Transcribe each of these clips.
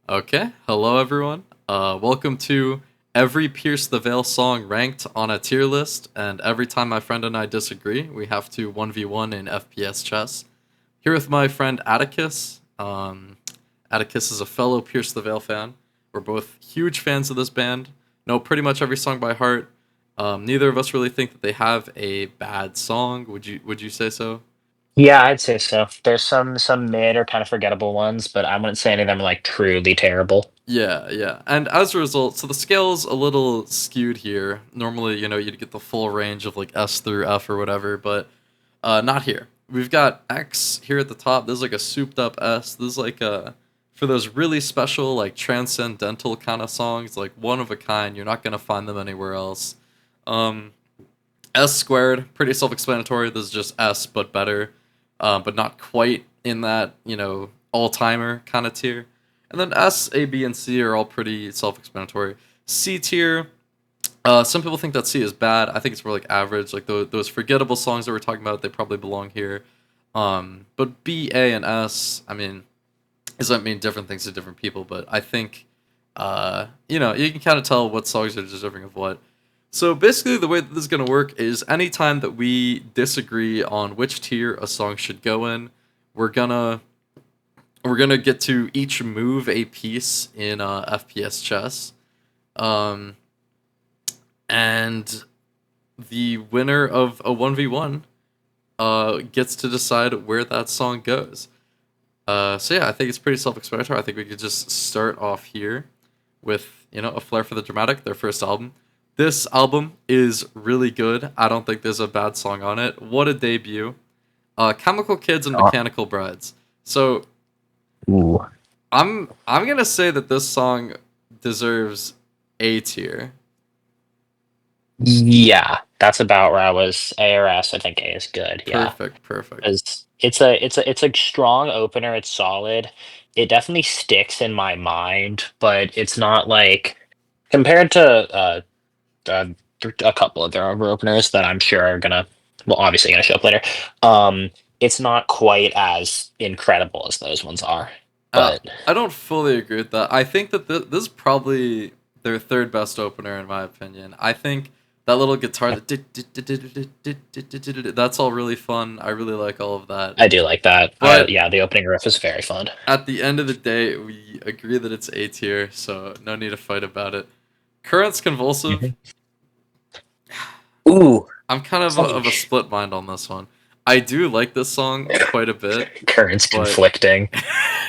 Okay, hello everyone. Welcome to every Pierce the Veil song ranked on a tier list, and every time my friend and I disagree, we have to 1v1 in FPS chess. Here with my friend Atticus. Atticus is a fellow Pierce the Veil fan. We're both huge fans of this band, know pretty much every song by heart. Neither of us really think that they have a bad song. Would you say so? Yeah, I'd say so. There's some mid or kind of forgettable ones, but I wouldn't say any of them are like truly terrible. Yeah, yeah. And as a result, so the scale's a little skewed here. Normally, you'd get the full range of like S through F or whatever, but not here. We've got X here at the top. This is like a souped up S. This is like for those really special, like transcendental kind of songs, like one of a kind. You're not gonna find them anywhere else. Um, S squared, pretty self-explanatory. This is just S, but better, but not quite in that all timer kind of tier. And then S, A, B, and C are all pretty self-explanatory. C tier, some people think that C is bad. I think it's more like average. Like those forgettable songs that we're talking about, they probably belong here. But B, A, and S, I mean, this might mean different things to different people, but I think, you can kind of tell what songs are deserving of what. So basically, the way that this is going to work is anytime that we disagree on which tier a song should go in, we're gonna we're gonna get to each move a piece in FPS chess. Um, and the winner of a 1v1 gets to decide where that song goes. So yeah, I think it's pretty self-explanatory. I think we could just start off here with, a Flair for the Dramatic, their first album. This album is really good. I don't think there's a bad song on it. What a debut. Chemical Kids and Uh, Mechanical Brides. So Ooh. I'm gonna say that this song deserves A tier. Yeah, that's about where I was. ARS, I think A is good. Yeah, Perfect, perfect. it's a strong opener. It's solid. It definitely sticks in my mind, but it's not like compared to uh a couple of their other openers that I'm sure are gonna well obviously gonna show up later. It's not quite as incredible as those ones are, Uh, but I don't fully agree with that. I think that this is probably their third best opener in my opinion. I think that little guitar, that's all really fun. I really like all of that. I do like that. But Yeah, the opening riff is very fun. at the end of the day, we agree that it's A tier, so no need to fight about it. Current's Convulsive. Mhm. Ooh, I'm kind of of a Sage. split mind on this one. I do like this song quite a bit, Currents but conflicting.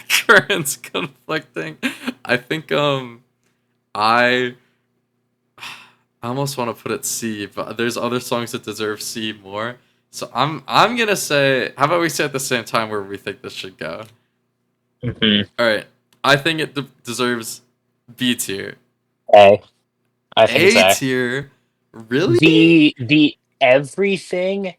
current's conflicting. I think I I almost want to put it C, but there's other songs that deserve C more. So I'm gonna say, how about we say at the same time where we think this should go? Hmm. All right, I think it deserves B tier. A. I think it's A A. tier, really? The everything,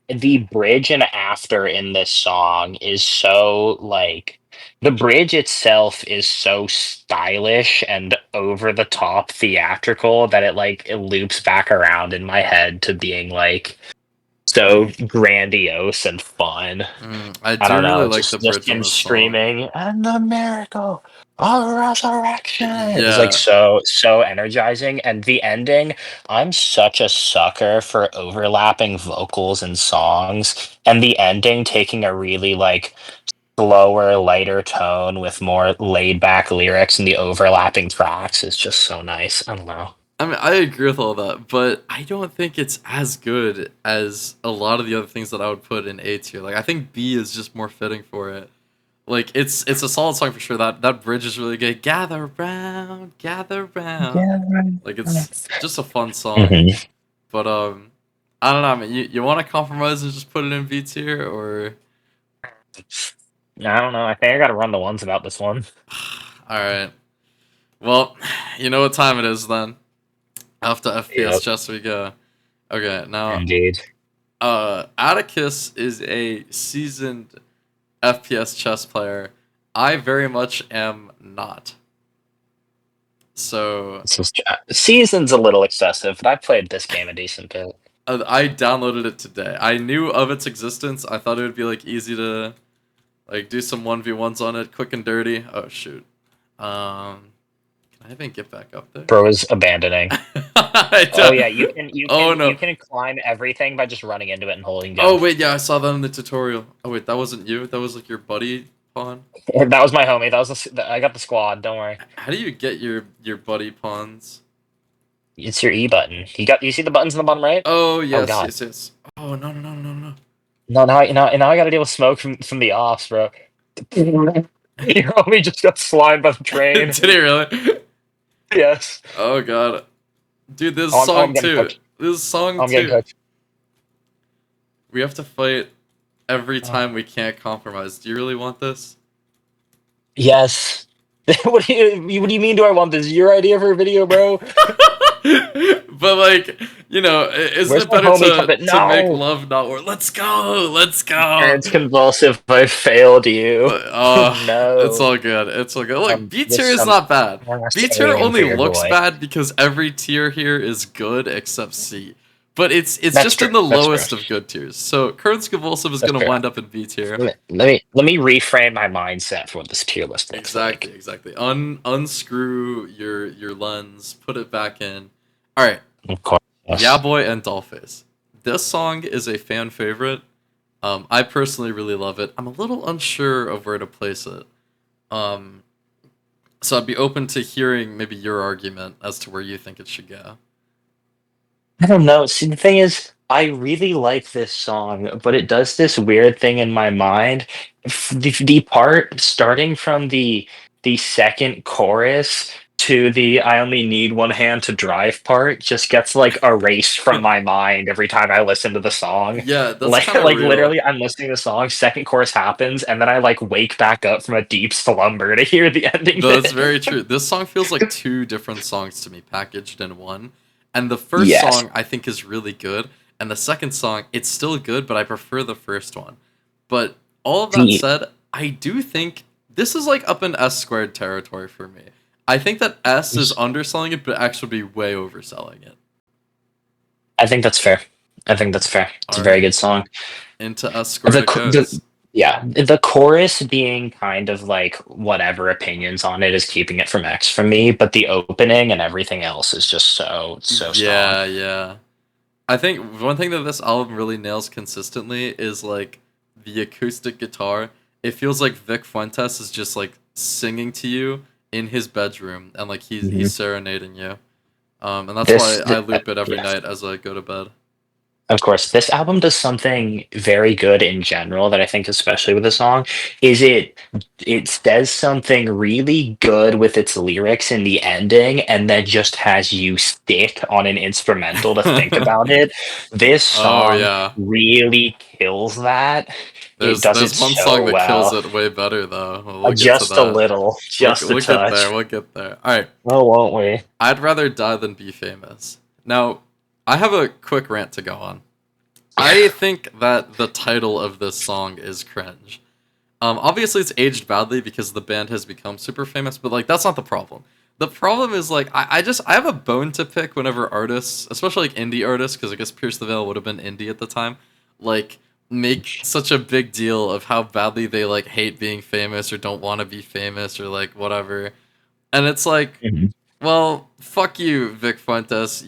the bridge and after in this song is so like the bridge itself is so stylish and over the top theatrical that it loops back around in my head to being like so grandiose and fun. I I do don't know, really it's like the just bridge on him this song. screaming, "And the miracle of resurrection" is like Yeah, so energizing, and the ending, I'm such a sucker for overlapping vocals and songs, and the ending taking a really, like, slower, lighter tone with more laid back lyrics and the overlapping tracks is just so nice. I don't know. I mean, I agree with all that, but I don't think it's as good as a lot of the other things that I would put in A tier. Like, I think B is just more fitting for it. Like, it's a solid song for sure. That bridge is really good. Gather round. Yeah, Like, it's right. just a fun song. Mhm. But I don't know. I mean, you want to compromise and just put it in B tier, or I don't know, I think I gotta run the ones about this one. all right. Well, you know what time it is then. After FPS Yep, chess we go. Okay, now indeed. Atticus is a seasoned FPS chess player. I very much am not. So This is season's a little excessive, but I've played this game a decent bit. I downloaded it today. I knew of its existence. I thought it would be like easy to like do some 1v1s on it, quick and dirty. Oh shoot. Can I even get back up there? Bro is abandoning. I Oh don't- yeah, oh no. you can climb everything by just running into it and holding Oh jump. wait, yeah, I saw that in the tutorial. Oh wait, that wasn't you. That was like your buddy pawn. That was my homie. That was I got the squad. Don't worry. How do you get your buddy pawns? It's your E button. You see the buttons in the bottom right? Oh Oh yes, god. yes, yes. Oh no no no no no. No, now I got to deal with smoke from the offs, bro. Your homie just got slimed by the train. Did he really? Yes. Oh god, dude, this is I'm song getting two. cooked. This is song I'm getting two. cooked. We have to fight every Oh. time we can't compromise. Do you really want this? Yes. What do you mean? Do I want this? Your idea for a video, bro? But like, isn't Where's it my better homie to coming? make No. love not war? Let's go, let's go. Parents convulsive. I failed you. It's No. all good. It's all good. Look, B tier This is not bad. last B tier alien for only your looks boy. bad because every tier here is good except C. But it's That's just true. in the That's lowest true. of good tiers. So Current's Convulsive is That's gonna fair. wind up in B tier. Let me reframe my mindset for what this tier list looks Exactly, like. exactly. Unscrew your lens, put it back in. All right, Of course. Yeah Boy and Dollface. This song is a fan favorite. I personally really love it. I'm a little unsure of where to place it. So I'd be open to hearing maybe your argument as to where you think it should go. I don't know. See, the thing is, I really like this song, but it does this weird thing in my mind. The part starting from the second chorus to the "I only need one hand to drive" part just gets like erased from my mind every time I listen to the song. Yeah, that's Like kind of like real. literally, I'm listening to the song, second chorus happens, and then I like wake back up from a deep slumber to hear the ending That's bit. very true. This song feels like two different songs to me packaged in one. And the first Yes. song I think is really good, and the second song it's still good, but I prefer the first one. But all of that The said, I do think this is like up in S squared territory for me. I think that S is underselling it, but X would be way overselling it. I think that's fair. I think that's fair. It's All a very right, good song. into S The squared it ch- the goes. yeah, the chorus being kind of like whatever opinions on it is keeping it from X for me, but the opening and everything else is just so strong. Yeah, yeah. I think one thing that this album really nails consistently is like the acoustic guitar. It feels like Vic Fuentes is just like singing to you in his bedroom and like Mhm. he's serenading you. And that's This, why I th- loop it every yeah. night as I go to bed. Of course, this album does something very good in general that I think, especially with the song, is it says something really good with its lyrics in the ending, and then just has you stick on an instrumental to think about it. This Oh song yeah. really kills that. It does it There's one song so that kills well. it way better though. We'll get to Just a that. little, just a We'll get there. touch. We'll get there. All right. Oh, won't we? I'd rather die than be famous. Now, I have a quick rant to go on. I think that the title of this song is cringe. Obviously it's aged badly because the band has become super famous, but like that's not the problem. The problem is like I have a bone to pick whenever artists, especially like indie artists, because I guess Pierce the Veil would have been indie at the time, like make such a big deal of how badly they like hate being famous or don't want to be famous or like whatever. And it's like, Mhm. well, fuck you, Vic Fuentes.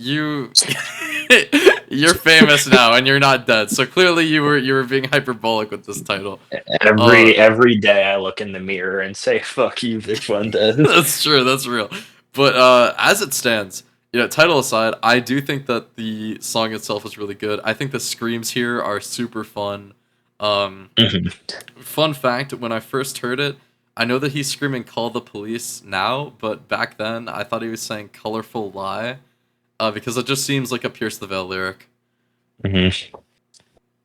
You're famous now and you're not dead. So clearly you were being hyperbolic with this title. Uh Every day I look in the mirror and say, "Fuck you, Vic Fuentes." that's true, that's real. But as it stands, title aside, I do think that the song itself is really good. I think the screams here are super fun. Um Mhm. Fun fact, when I first heard it, I know that he's screaming "Call the police" now, but back then I thought he was saying "colorful lie," because it just seems like a Pierce the Veil lyric. Mhm.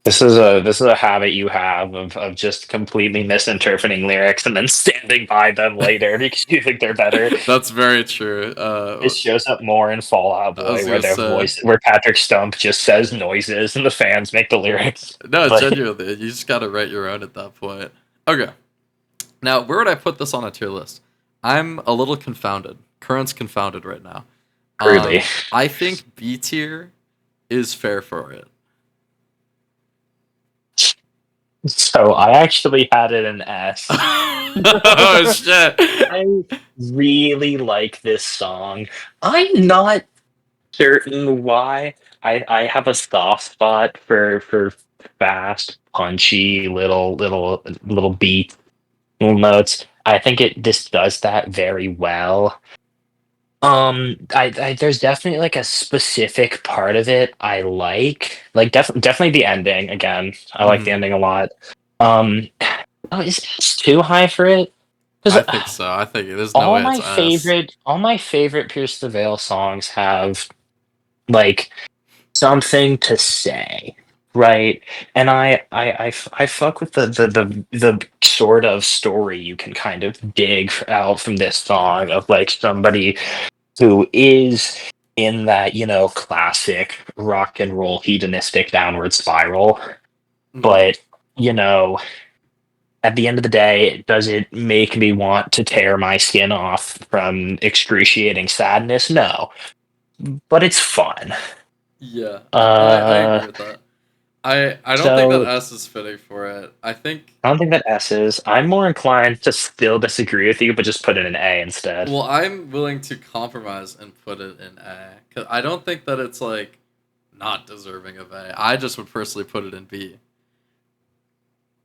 This is a habit you have of just completely misinterpreting lyrics and then standing by them later because you think they're better. That's very true. This shows up more in Fall Out I was Boy, where gonna their say, voice, where Patrick Stump just says noises and the fans make the lyrics. no, But genuinely, you just gotta write your own at that point. Okay, now where would I put this on a tier list? I'm a little confounded. Current's confounded right now. truly, I think B tier is fair for it. so I actually had it in S. Oh shit. I really like this song. I'm not certain why. I have a soft spot for fast, punchy little beats, little notes. I think this does that very well. I there's definitely like a specific part of it I like definitely the ending again. I like the Mhm. ending a lot. Um, oh, is S too high for it? Because I think so. I think there's no way it's S. all my favorite Pierce the Veil songs have like something to say, right? And I fuck with the sort of story you can kind of dig out from this song of like somebody who is in that, classic rock and roll hedonistic downward spiral. Mhm. But, you know, at the end of the day, does it make me want to tear my skin off from excruciating sadness? No. But it's fun. Yeah, I Uh, agree with that. I don't think that so S is fitting for it. I think. I don't think that S is. I'm more inclined to still disagree with you, but just put it in A instead. Well, I'm willing to compromise and put it in A because I don't think that it's like not deserving of A. I just would personally put it in B.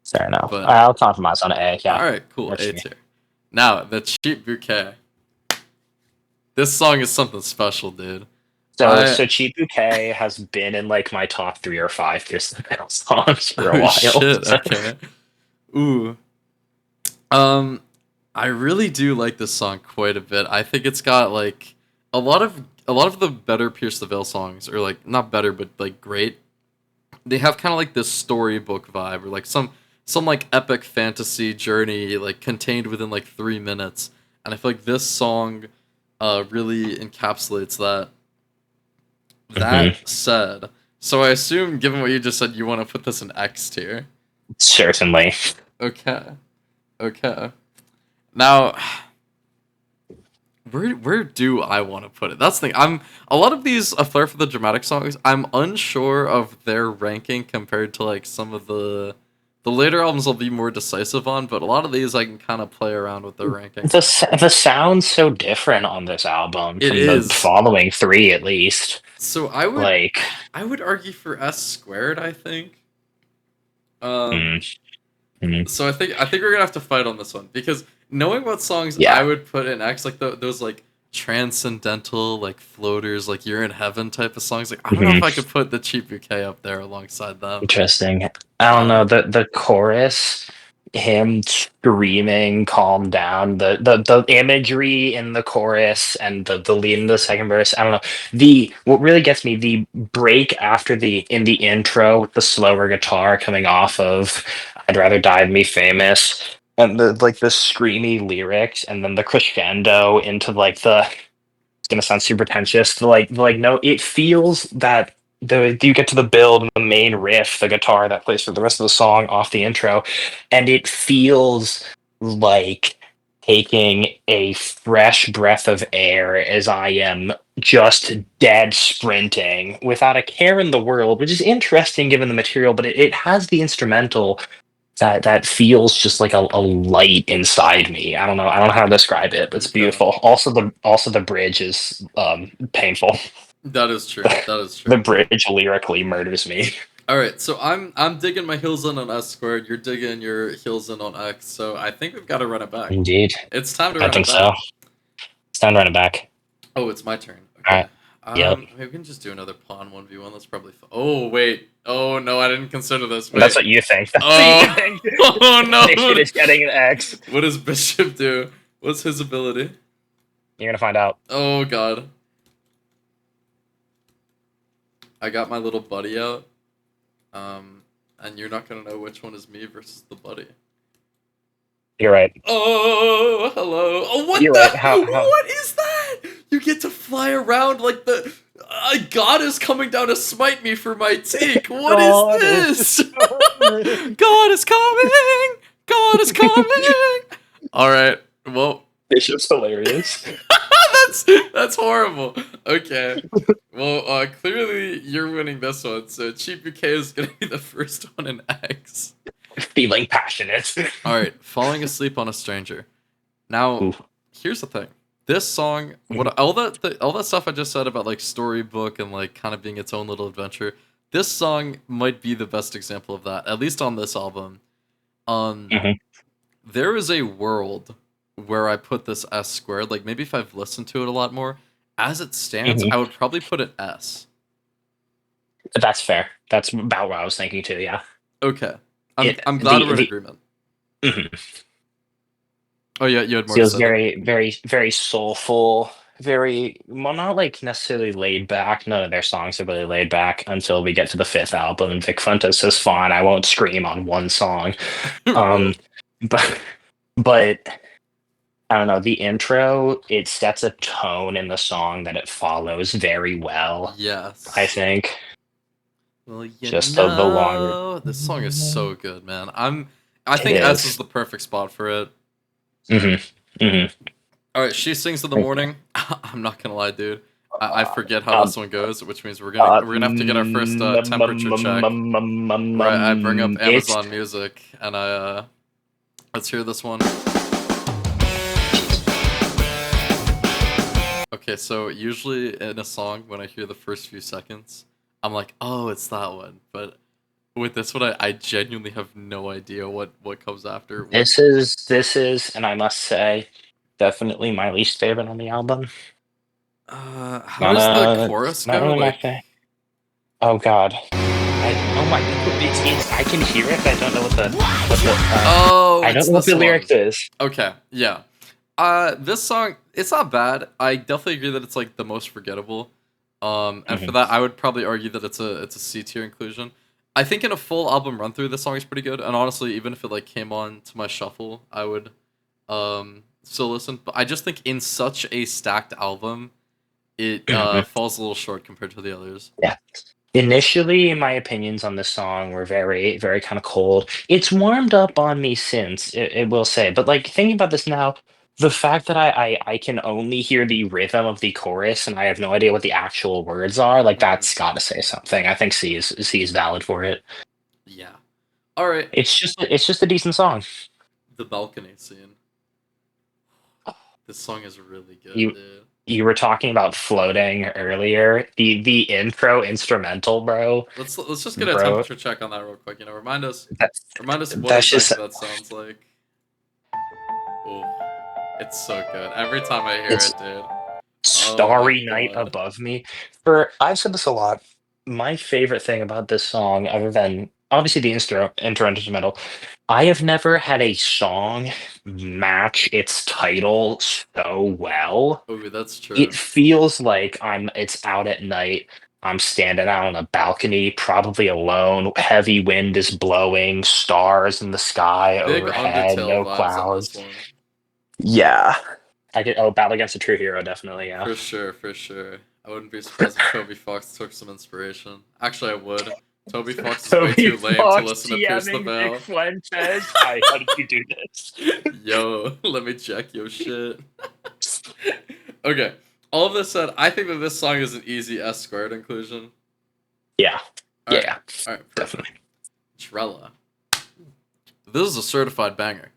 Fair enough. But I'll compromise on A. Yeah. all right, cool, Works A for me. tier. Now the Cheap Bouquet. This song is something special, dude. I So Cheap Bouquet has been in like my top 3 or 5 Pierce the Veil songs for a oh while. shit. Okay. Ooh. Um, I really do like this song quite a bit. I think it's got like a lot of the better Pierce the Veil songs, or like not better, but like great. They have kind of like this storybook vibe, or like some like epic fantasy journey, like contained within like 3 minutes. And I feel like this song, really encapsulates that. Hmm. That said, so I assume, given what you just said, you want to put this in X tier. Certainly. Okay. Okay. Now, where do I want to put it? That's the thing. I'm a lot of these A Flair for the Dramatic songs. I'm unsure of their ranking compared to like some of the later albums. I'll be more decisive on, but a lot of these I can kind of play around with their ranking. The sound's so different on this album It from the is. following three, at least. So I would Like, I would argue for S squared. I think. mm, Um. mm, So I think we're gonna have to fight on this one because knowing what songs I yeah, would put in X, like those like transcendental, like floaters, like you're in heaven type of songs. Like I don't know hmm if I could put the Cheap Bouquet up there alongside them. interesting. I don't know Um, the chorus, him screaming, "Calm down." The imagery in the chorus and the lead in the second verse. I don't know. The what really gets me the break after the in the intro with the slower guitar coming off of "I'd rather die than be famous." And the screamy lyrics, and then the crescendo into like it's gonna sound super pretentious. No, it feels that the you get to the build and the main riff, the guitar that plays for the rest of the song off the intro, and it feels like taking a fresh breath of air as I am just dead sprinting without a care in the world, which is interesting given the material, but it has the instrumental that feels just like a light inside me. I don't know. I don't know how to describe it, but it's okay, beautiful. Also the bridge is painful. that is true. That is The true. bridge lyrically murders me. All right, so I'm digging my heels in on S squared. You're digging your heels in on X. So I think we've got to run it back. Indeed, It's time to I run it think back. so. It's time to run it back. Oh, it's my turn. All Okay. right. Yep. Maybe we can just do another pawn 1v1. That's probably Oh, wait. Oh, no, I didn't consider this. That's Wait. what you think. That's what you Oh, think. oh no. This shit is getting an X. What does Bishop do? What's his ability? You're gonna find out. Oh, God. I got my little buddy out. And you're not going to know which one is me versus the buddy. You're right. Oh, hello. Oh, what You're the? right. How? What is that? You get to fly around like the God is coming down to smite me for my take. What is God this? is coming. God is coming. God is coming. All right. Well, Bishop's hilarious. that's horrible. Okay. Well, clearly you're winning this one. So Cheap Bouquet is gonna be the first one in X. feeling passionate. All right, falling asleep on a stranger. Now, Ooh. here's the thing. This song, what all that stuff I just said about like storybook and like kind of being its own little adventure. This song might be the best example of that, at least on this album. Um, Mhm. there is a world where I put this S squared. Like maybe if I've listened to it a lot more, as it stands, Mhm. I would probably put it S. That's fair. That's about what I was thinking too. Yeah. Okay, It I'm glad we're in the agreement. mhm. Oh yeah, you had more to Feels say there. very, very, very soulful. Very well, not like necessarily laid back. None of their songs are really laid back until we get to the fifth album. And Vic Funta says, "Fine, I won't scream on one song." Real. Um, but but I don't know. The intro it sets a tone in the song that it follows very well. I Yes. think Well, you just the longer know, this song is so good, man. I it think S is is. the perfect spot for it. Hmm. Hmm. All right, she sings in the morning. I'm not gonna lie, dude. I forget how Um, this one goes, which means we're gonna have to get our first temperature check. Right, I bring up it's Amazon Music and I let's hear this one. Okay, so usually in a song when I hear the first few seconds, I'm like, oh, it's that one. But with this one, I genuinely have no idea what comes after. What this is, and I must say, definitely my least favorite on the album. how Not does the chorus not go? really my Like, favorite. Oh God, oh my, it's I can hear it, but I don't know oh, I don't it's know what this the one. lyrics is. Okay, yeah. This song, it's not bad. I definitely agree that it's like the most forgettable. And for Hmm. that, I would probably argue that it's a C tier inclusion. I think in a full album run through, this song is pretty good. And honestly, even if it like came on to my shuffle, I would still listen. But I just think in such a stacked album, it Hmm. falls a little short compared to the others. Yeah. Initially, my opinions on this song were very, very kind of cold. It's warmed up on me since, it will say. But like thinking about this now, the fact that I can only hear the rhythm of the chorus and I have no idea what the actual words are, like Hmm. that's got to say something. I think C is valid for it. Yeah. All right. It's just a decent song. The balcony scene. This song is really good, You dude. you were talking about floating earlier. The intro instrumental, bro, Let's just get a bro. temperature check on that real quick. You know, That's remind us what that's just exactly that sounds like. Oh, it's so good. Every time I hear it's it, dude. Oh my Starry Night god. Above Me. For I've said this a lot. My favorite thing about this song, other than obviously the intro instrumental, I have never had a song match its title so well. Oh, that's It true. feels like it's out at night. I'm standing out on a balcony, probably alone. Heavy wind is blowing, stars in the sky Big overhead, Undertale no vibes on this clouds. one. Yeah. Battle Against a True Hero, definitely, yeah. For sure, for sure. I wouldn't be surprised if Toby Fox took some inspiration. Actually, I would. Toby Fox is way Toby too lame to Fox listen to Pierce the DMing Vic Veil. Fuentes. Hi, how did you do this? Yo, let me check your shit. Okay. All of this said, I think that this song is an easy S squared inclusion. Yeah, Alright. yeah, Alright, perfect. definitely. Drella. This is a certified banger.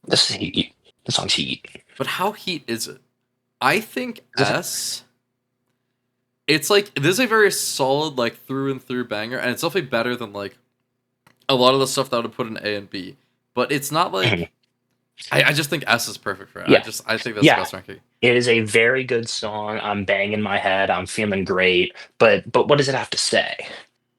This is heat. This song's heat. But how heat is it? I think Is it- S. It's like this is a very solid, like through and through banger, and it's definitely better than like a lot of the stuff that I would put in A and B. But it's not Mhm. like I just think S is perfect for it. Yeah, I think that's the yeah. best ranking. It is a very good song. I'm banging my head. I'm feeling great. But what does it have to say?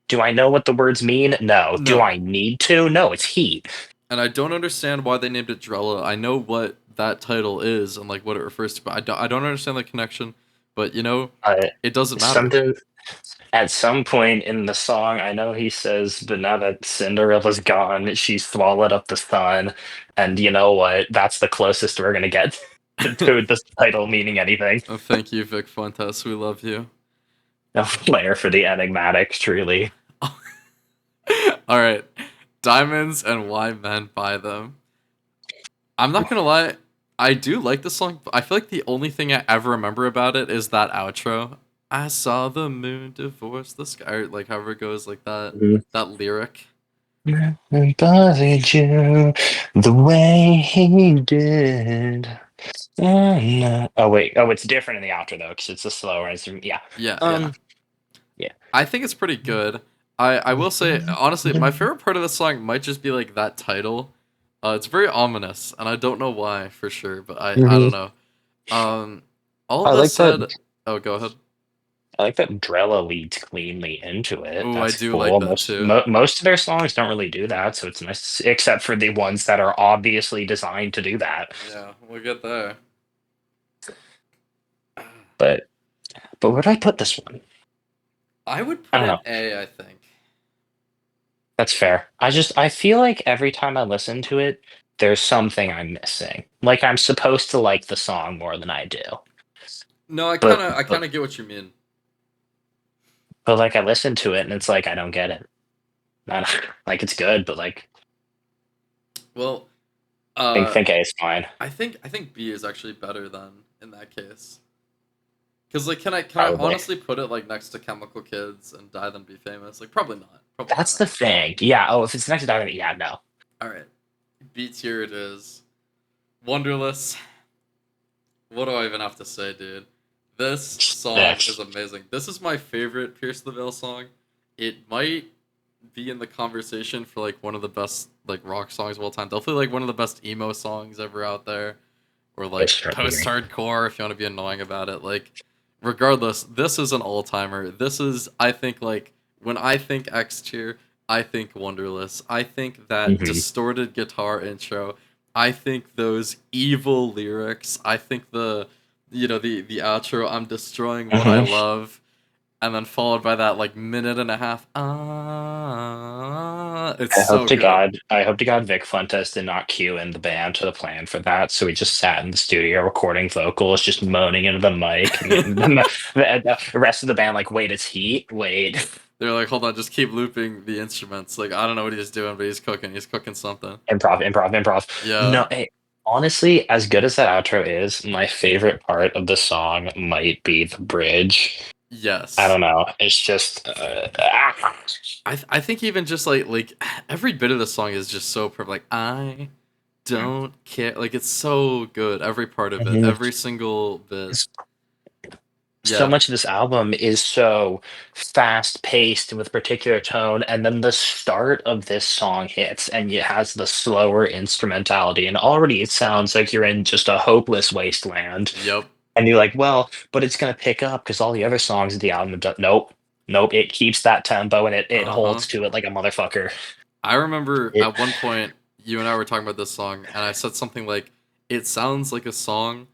Do I know what the words mean? No. Do No, I need to? No. It's heat. and I don't understand why they named it Drella. I know what that title is and like what it refers to, but I don't understand the connection. But you know, Uh, it doesn't matter. something at some point in the song, I know he says, "But now that Cinderella's gone, she swallowed up the sun." And you know what? That's the closest we're gonna get to this title meaning anything. Oh, thank you, Vic Fuentes. We love you. No flair for the enigmatic, truly. All right, diamonds and why men buy them. I'm not gonna lie, I do like this song, but I feel like the only thing I ever remember about it is that outro. I saw the moon divorce the sky, or like however it goes, like that Mhm. that lyric. And bothered you the way he did. Oh, no. Oh wait. Oh, it's different in the outro though, because it's a slower instrument. Yeah. Yeah, yeah. Um. Yeah. I think it's pretty good. I will say honestly, my favorite part of the song might just be like that title. It's very ominous, and I don't know why for sure, but I don't Mhm. know. Um, all I this like that. said, oh, go ahead. I like that Drella leads cleanly into it. Oh, I That's do like cool. that Most too. most of their songs don't really do that, so it's nice, except for the ones that are obviously designed to do that. Yeah, we'll get there. But where do I put this one? I would I put don't it know. A, I think. That's fair. I feel like every time I listen to it, there's something I'm missing. Like I'm supposed to like the song more than I do. No, I kind But of I but kind of get what you mean. like I listen to it and it's like I don't get it. I don't, like it's good, but like Well, think A is fine. I think B is actually better than in that case. Cause like, can I Probably. honestly put it like next to Chemical Kids and Die Then Be Famous? Like, probably not. Probably That's not. the thing. Yeah. Oh, if it's next to Diamond, yeah, no. All right, B tier it is. Wonderless. What do I even have to say, dude? This song is Six. amazing. This is my favorite Pierce the Veil song. It might be in the conversation for like one of the best like rock songs of all time. Definitely like one of the best emo songs ever out there, or I like certainly post agree. hardcore if you want to be annoying about it. Like, regardless, this is an all timer. This is, I think, like when I think X tier, I think Wonderless. I think that Hmm. distorted guitar intro. I think those evil lyrics. I think the outro. I'm destroying what I Hmm. love, and then followed by that like minute and a half. It's so good. I hope to God Vic Fuentes did not cue in the band to the plan for that. So he just sat in the studio recording vocals, just moaning into the mic. And then the rest of the band, like, wait, it's Heat? Wait. They're like, hold on, just keep looping the instruments. Like, I don't know what he's doing, but he's cooking. He's cooking something. Improv, improv, improv. Yeah. No, hey, honestly, as good as that outro is, my favorite part of the song might be the bridge. I Yes. don't know. It's just I think even just like every bit of the song is just so perfect. Like, I don't care. Like, it's so good. Every part of it, Mhm. every single bit. So Yeah. much of this album is so fast paced and with particular tone, and then the start of this song hits and it has the slower instrumentality, and already it sounds like you're in just a hopeless wasteland. Yep. And you're like, well, but it's gonna pick up because all the other songs of the album do nope. Nope, it keeps that tempo and it Uh huh. holds to it like a motherfucker. I remember It at one point you and I were talking about this song, and I said something like, "It sounds like a song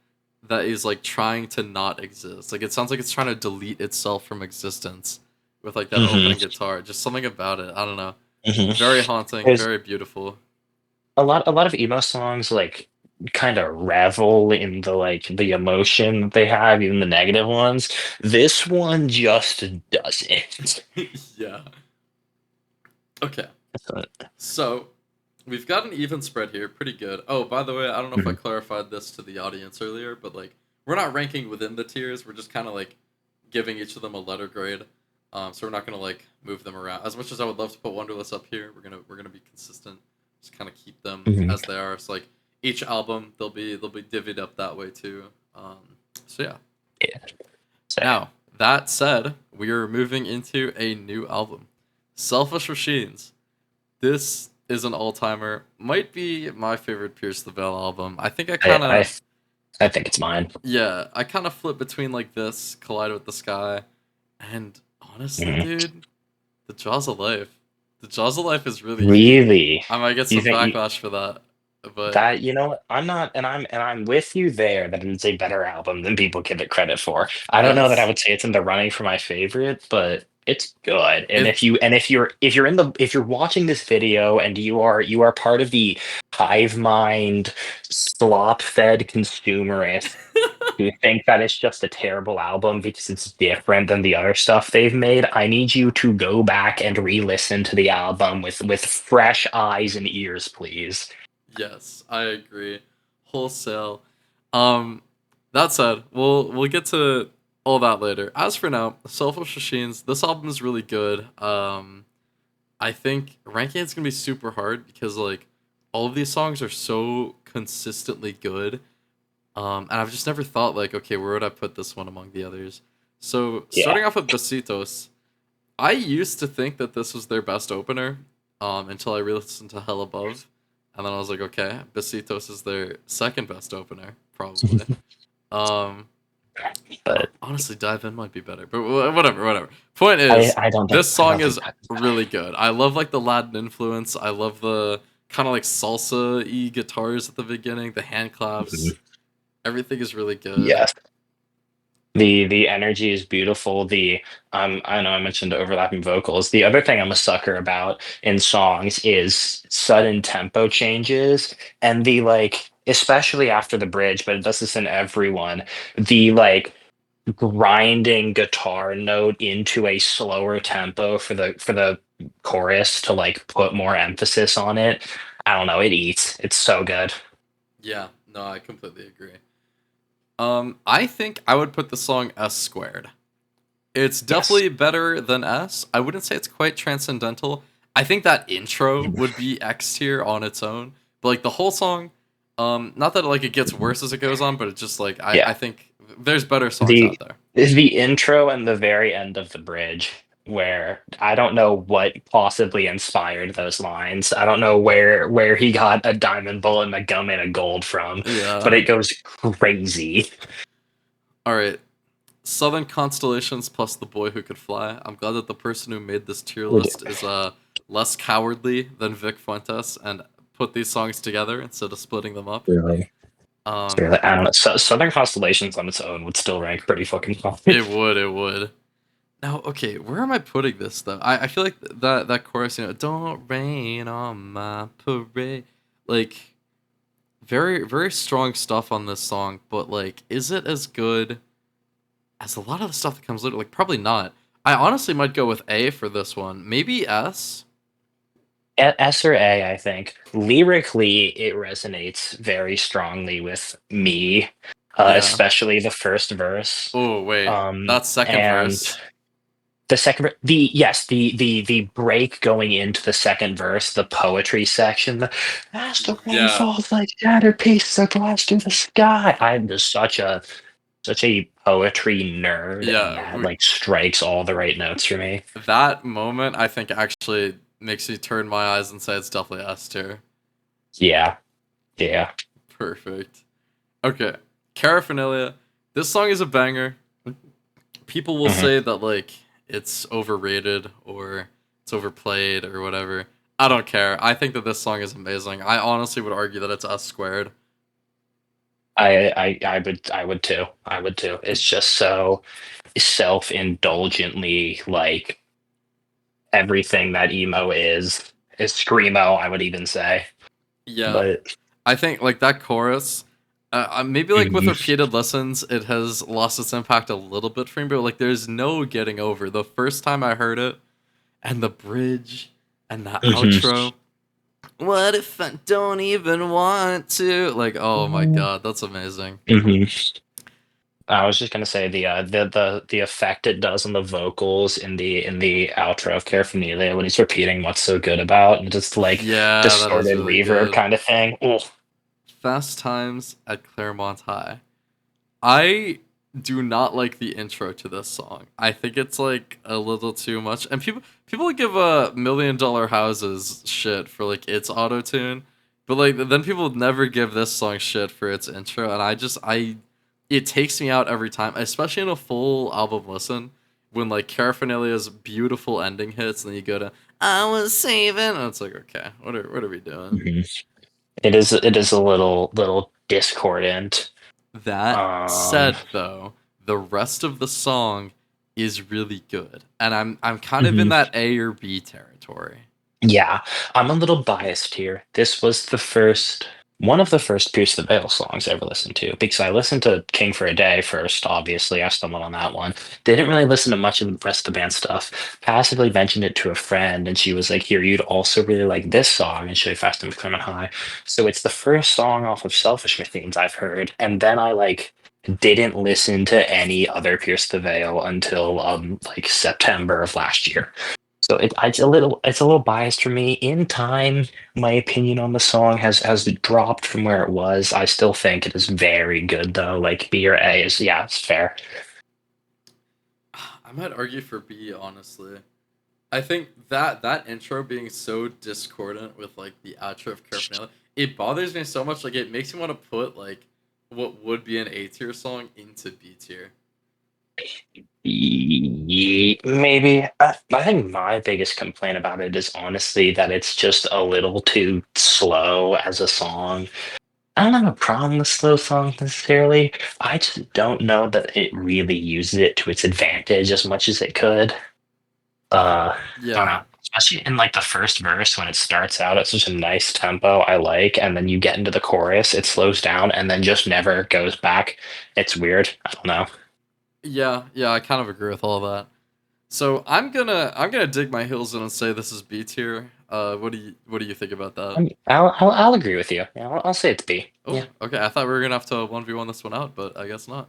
that is like trying to not exist. Like, it sounds like it's trying to delete itself from existence with like that hmm opening guitar. Just something about it. I don't know. hmm Very haunting. There's Very beautiful. a lot of emo songs like kind of revel in the like the emotion that they have, even the negative ones. This one just doesn't. Yeah. Okay. So we've got an even spread here, pretty good. Oh, by the way, I don't know if I Mhm. clarified this to the audience earlier, but like we're not ranking within the tiers. We're just kind of like giving each of them a letter grade. So we're not gonna like move them around. As much as I would love to put Wonderless up here, we're gonna be consistent. Just kind of keep them Mhm. as they are. So like each album, they'll be divvied up that way too. So yeah. Yeah. So, Now that said, we are moving into a new album, Selfish Machines. This is an all timer. Might be my favorite Pierce the Veil album. I think I I, kind I of, I think it's mine. yeah, I kind of flip between like this, Collide with the Sky, and honestly, Mhm. dude, the Jaws of Life. The Jaws of Life is really heat. Really? I might get You some think backlash for that, but that you know what? I'm not, and I'm with you there that it's a better album than people give it credit for. I don't know that I yes, would say it's in the running for my favorite, but it's good. And it. if you're in the if you're watching this video and you are part of the hive mind slop fed consumerist who think that it's just a terrible album because it's different than the other stuff they've made, I need you to go back and re-listen to the album with fresh eyes and ears, please. Yes, I agree, wholesale. Um, that said, we'll get to all that later. As for now, Selfish Machines. This album is really good. I think ranking it's gonna be super hard because like all of these songs are so consistently good. And I've just never thought like, okay, where would I put this one among the others? So Yeah. starting off with Besitos, I used to think that this was their best opener, until I re-listened to Hell Above, and then I was like, okay, Besitos is their second best opener, probably. Um, But Honestly, Dive In might be better, but whatever, whatever. Point I, is, I don't think this I song don't think is that is bad. really good. I love like the Latin influence. I love the kind of like salsa-y guitars at the beginning, the hand claps. Mhm. Everything is really good. Yes. The energy is beautiful. The I know I mentioned overlapping vocals. The other thing I'm a sucker about in songs is sudden tempo changes and the like, especially after the bridge, but it does this in everyone. The like grinding guitar note into a slower tempo for the chorus to like put more emphasis on it. I don't know, it eats. It's so good. Yeah, no, I completely agree. I think I would put the song S squared. It's Yes. definitely better than S. I wouldn't say it's quite transcendental. I think that intro would be X tier on its own. But like the whole song, not that like it gets worse as it goes on, but it's just like I Yeah. think there's better songs The out there. the intro and the very end of the bridge where I don't know what possibly inspired those lines. I don't know where he got a diamond bullet and a gum and a gold from, but Yeah. it goes crazy. All right. Southern Constellations plus The Boy Who Could Fly. I'm glad that the person who made this tier list is less cowardly than Vic Fuentes and put these songs together instead of splitting them up. Really. Um, Really, I don't know. Southern Constellations on its own would still rank pretty fucking high. it would, it would. Now, okay, where am I putting this though? I feel like that chorus, don't rain on my parade, like very very strong stuff on this song, but like, is it as good as a lot of the stuff that comes later? Like, probably not. I honestly might go with A for this one, maybe S. S or A, I think. Lyrically, it resonates very strongly with me, Yeah. especially the first verse. Oh wait, that second And verse. the second, the yes, the break going into the second verse, the poetry section, as the rain Yeah, falls like shattered pieces of glass to the sky. I'm just such a poetry nerd, and yeah. that like strikes all the right notes for me. That moment, I think, actually makes me turn my eyes and say it's definitely S tier. Yeah, yeah. Perfect. Okay, Caraphernelia. This song is a banger. People will Mhm. say that like it's overrated or it's overplayed or whatever. I don't care. I think that this song is amazing. I honestly would argue that it's S squared. I would too. I would too. It's just so self-indulgently like everything that emo is screamo, I would even say. Yeah, But I think like that chorus. Maybe like with mhm, repeated listens, it has lost its impact a little bit for me. But like, there's no getting over the first time I heard it, and the bridge, and the outro. What if I don't even want to? Like, oh my mhm, god, that's amazing. mhm. I was just gonna say the effect it does on the vocals in the outro of Caraphernelia when he's repeating what's so good about and just like Yeah, that is distorted really reverb good. kind of thing. Oh, Fast Times at Clairemont High. I do not like the intro to this song. I think it's like a little too much, and people give a $1 million houses shit for like its auto tune, but like then people never give this song shit for its intro, and I it takes me out every time, especially in a full album listen. When like Carafanelia's beautiful ending hits, and then you go to I was saving, and it's like, okay, what are we doing? mhm. It is a little discordant. That Um, said, though, the rest of the song is really good, and I'm kind of in mhm. that A or B territory. Yeah, I'm a little biased here. This was the first one of the first Pierce the Veil songs I ever listened to because I listened to King for a Day first, obviously. I stumbled on that one. Didn't really listen to much of the rest of the band stuff. Passively mentioned it to a friend, and she was like, "Here, you'd also really like this song," and she Fast and Clement High. So it's the first song off of Selfish Machines I've heard, and then I like didn't listen to any other Pierce the Veil until like September of last year. So it's a little biased for me. In time, my opinion on the song has dropped from where it was. I still think it is very good though. Like B or A is, yeah, it's fair. I might argue for B, honestly. I think that intro being so discordant with like the outro of Caraphernelia, it bothers me so much. Like it makes me want to put like what would be an A tier song into B tier. Maybe. I think my biggest complaint about it is honestly that it's just a little too slow as a song. I don't have a problem with slow songs necessarily. I just don't know that it really uses it to its advantage as much as it could. I don't Yeah, know. Especially in like the first verse when it starts out at such a nice tempo I like, and then you get into the chorus, it slows down and then just never goes back. It's weird. I don't know. yeah. I kind of agree with all that. So I'm gonna dig my heels in and say this is B tier. What do you think about that? I'll agree with you. Yeah, I'll say it's B. Oh, Yeah. okay. I thought we were gonna have to 1v1 this one out, but I guess not.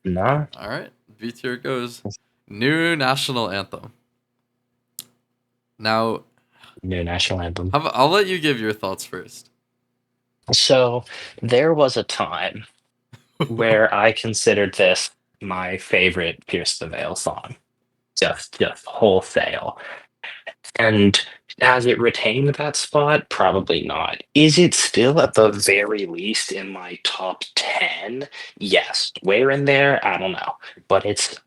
No. All right, B tier goes. New national anthem. Now, New national anthem. I'll let you give your thoughts first. So there was a time where I considered this my favorite Pierce the Veil song. Just wholesale. And has it retained that spot? Probably not. Is it still at the very least in my top 10? Yes. Where in there? I don't know. But it's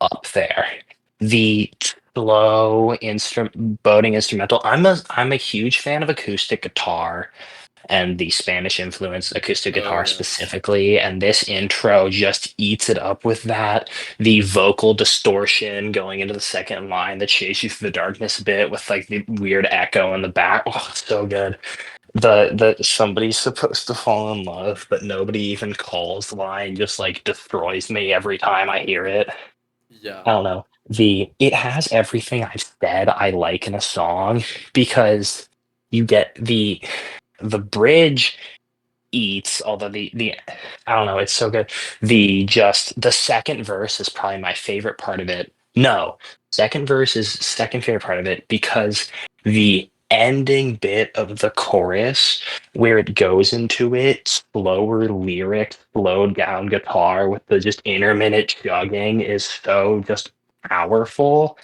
up there. The slow instrument boating instrumental. I'm a huge fan of acoustic guitar and the Spanish influence acoustic Oh guitar yes. specifically. And this intro just eats it up with that. The vocal distortion going into the second line that chases you through the darkness a bit with like the weird echo in the back. Oh, it's so good. The somebody's supposed to fall in love, but nobody even calls line just like destroys me every time I hear it. Yeah. I don't know. It has everything I've said I like in a song because you get the bridge eats, although the I don't know, it's so good. The second verse is probably my favorite part of it. No, second verse is second favorite part of it because the ending bit of the chorus where it goes into it, slower lyric, slowed down guitar with the just intermittent chugging is so just powerful.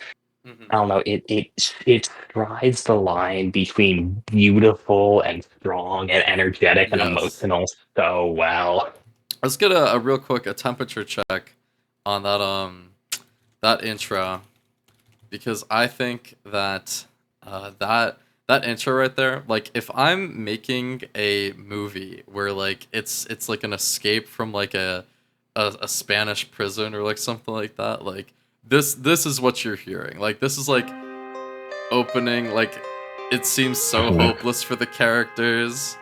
I Hmm. don't know. It strides the line between beautiful and strong and energetic and Yes. emotional so well. Let's get a real quick a temperature check on that intro because I think that that intro right there, like if I'm making a movie where like it's like an escape from like a Spanish prison or like something like that, like this is what you're hearing. Like this is like opening, like it seems so Mhm. hopeless for the characters.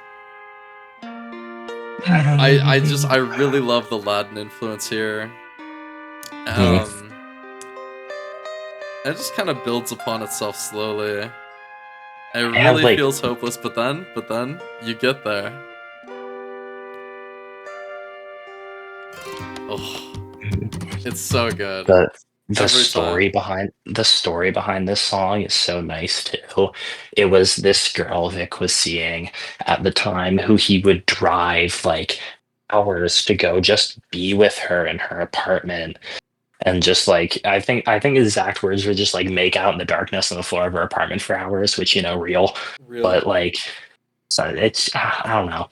I really love the Latin influence here. Mhm. Um, it just kind of builds upon itself slowly. It It has really like feels hopeless, but then you get there. Oh, it's so good the the every story time. behind the story behind this song is so nice too. It was this girl Vic was seeing at the time who he would drive like hours to go just be with her in her apartment. And just like I think his exact words were just like make out in the darkness on the floor of her apartment for hours, which real. Real. But like so it's I don't know.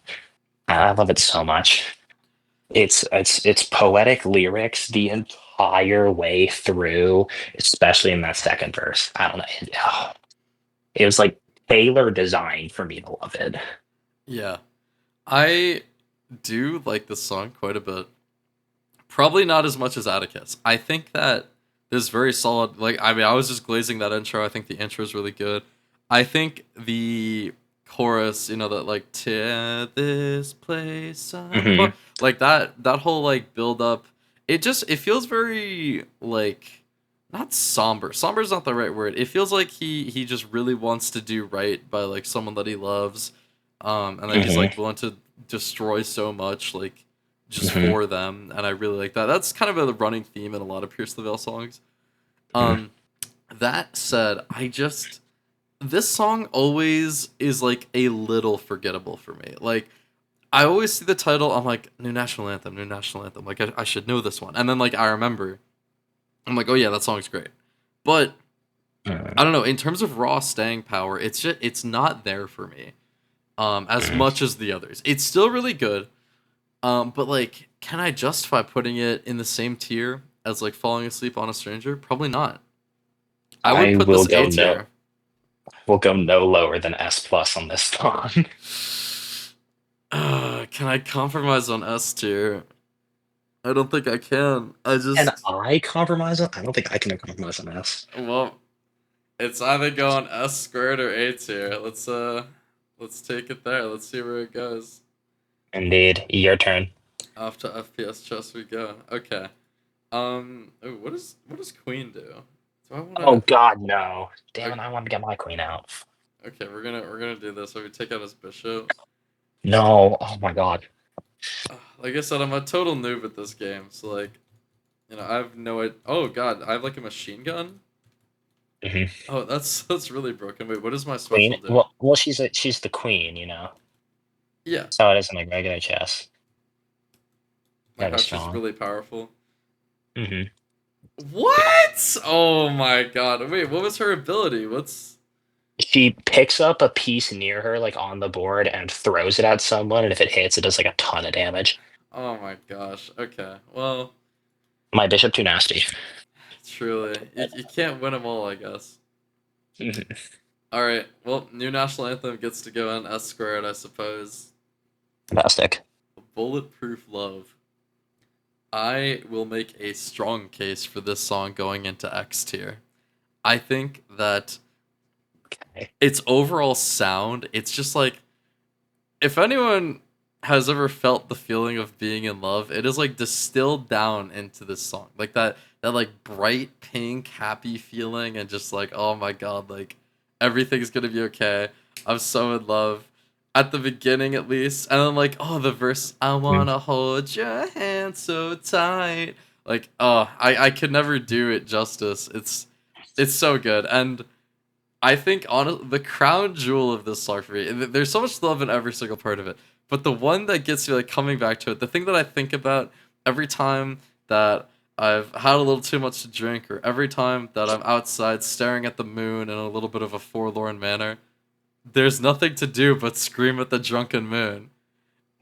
I love it so much. It's poetic lyrics the entire way through, especially in that second verse. I don't know. It was like tailor designed for me to love it. Yeah, I do like this song quite a bit. Probably not as much as Atticus. I think that there's very solid. Like, I mean, I was just glazing that intro. I think the intro is really good. I think the chorus, you know, that like tear this place apart, Hmm. like that whole like build up. It feels very like not somber. Somber is not the right word. It feels like he just really wants to do right by like someone that he loves, and that he's Hmm. like willing to destroy so much like just Hmm. for them, and I really like that. That's kind of a running theme in a lot of Pierce the Veil songs. Hmm. Um, That said, this song always is like a little forgettable for me. Like I always see the title, I'm like, new national anthem, new national anthem. Like I should know this one. And then like I remember, I'm like, oh yeah, that song's great. But I don't know, in terms of raw staying power, it's not there for me. As much as the others. It's still really good. But like, can I justify putting it in the same tier as like Falling Asleep on a Stranger? Probably not. I would I put will this go A no. tier. We'll go no lower than S plus on this song. Can I compromise on S tier? I don't think I can. And I compromise on. I don't think I can compromise on S. Well, it's either going S squared or A tier. Let's take it there. Let's see where it goes. Indeed, your turn. Off to FPS chess we go. Okay. Ooh, what does Queen do? Do I Oh wanna? God, no! Damn Okay, it! I want to get my queen out. okay, we're gonna do this. So we take out his bishop. No! Oh my God. Like I said, I'm a total noob at this game. So like, I have no idea. Oh God, I have like a machine gun. Hmm. Oh, that's really broken. Wait, what does my Queen. special do? Well, she's the queen, you know. Yeah, So it isn't like regular chess. like Very how she's strong. really powerful. Hmm. What? Oh my God. Wait, what was her ability? What's? She picks up a piece near her, like on the board, and throws it at someone, and if it hits, it does like a ton of damage. Oh my gosh. Okay. Well, My bishop too nasty. truly, you can't win them all, I guess. Mhm. All right. Well, new national anthem gets to go in S squared, I suppose. Fantastic. Bulletproof Love. I will make a strong case for this song going into X tier. I think that Okay. its overall sound, it's just like if anyone has ever felt the feeling of being in love, it is like distilled down into this song. Like that like bright pink happy feeling and just like oh my god, like everything's going to be okay. I'm so in love at the beginning at least. And then like oh the verse I want Mm. to hold your hand so tight. Like oh, I could never do it justice. It's so good. And I think on the crown jewel of this song for me, there's so much love in every single part of it. But the one that gets me like coming back to it, the thing that I think about every time that I've had a little too much to drink, or every time that I'm outside staring at the moon in a little bit of a forlorn manner, there's nothing to do but scream at the drunken moon.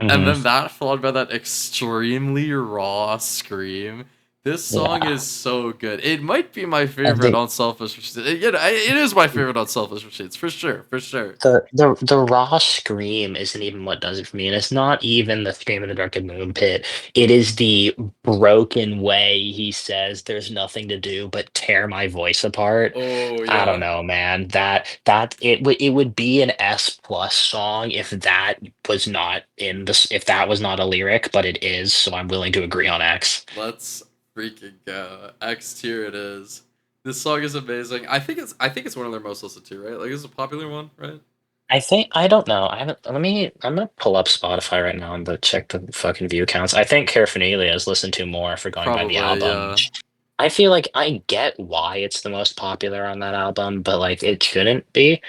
And Mhm. then that followed by that extremely raw scream. This song Yeah. is so good. It might be my And favorite on Selfish Machines. It is my favorite on Selfish Machines for sure, for sure. the raw scream isn't even what does it for me, and it's not even the scream in the darkened moon pit. It is the broken way he says there's nothing to do but tear my voice apart. Oh I don't yeah, know, man. It would be an S plus song if that was not in this if that was not a lyric, but it is, so I'm willing to agree on X. let's freaking go. X tier it is. This song is amazing. I think it's one of their most listened to, right? Like it's a popular one, right? I don't know. I haven't I'm gonna pull up Spotify right now and check the fucking view counts. I think Caraphernelia is listened to more for going by the Probably, album, yeah. which I feel like I get why it's the most popular on that album, but like it shouldn't be.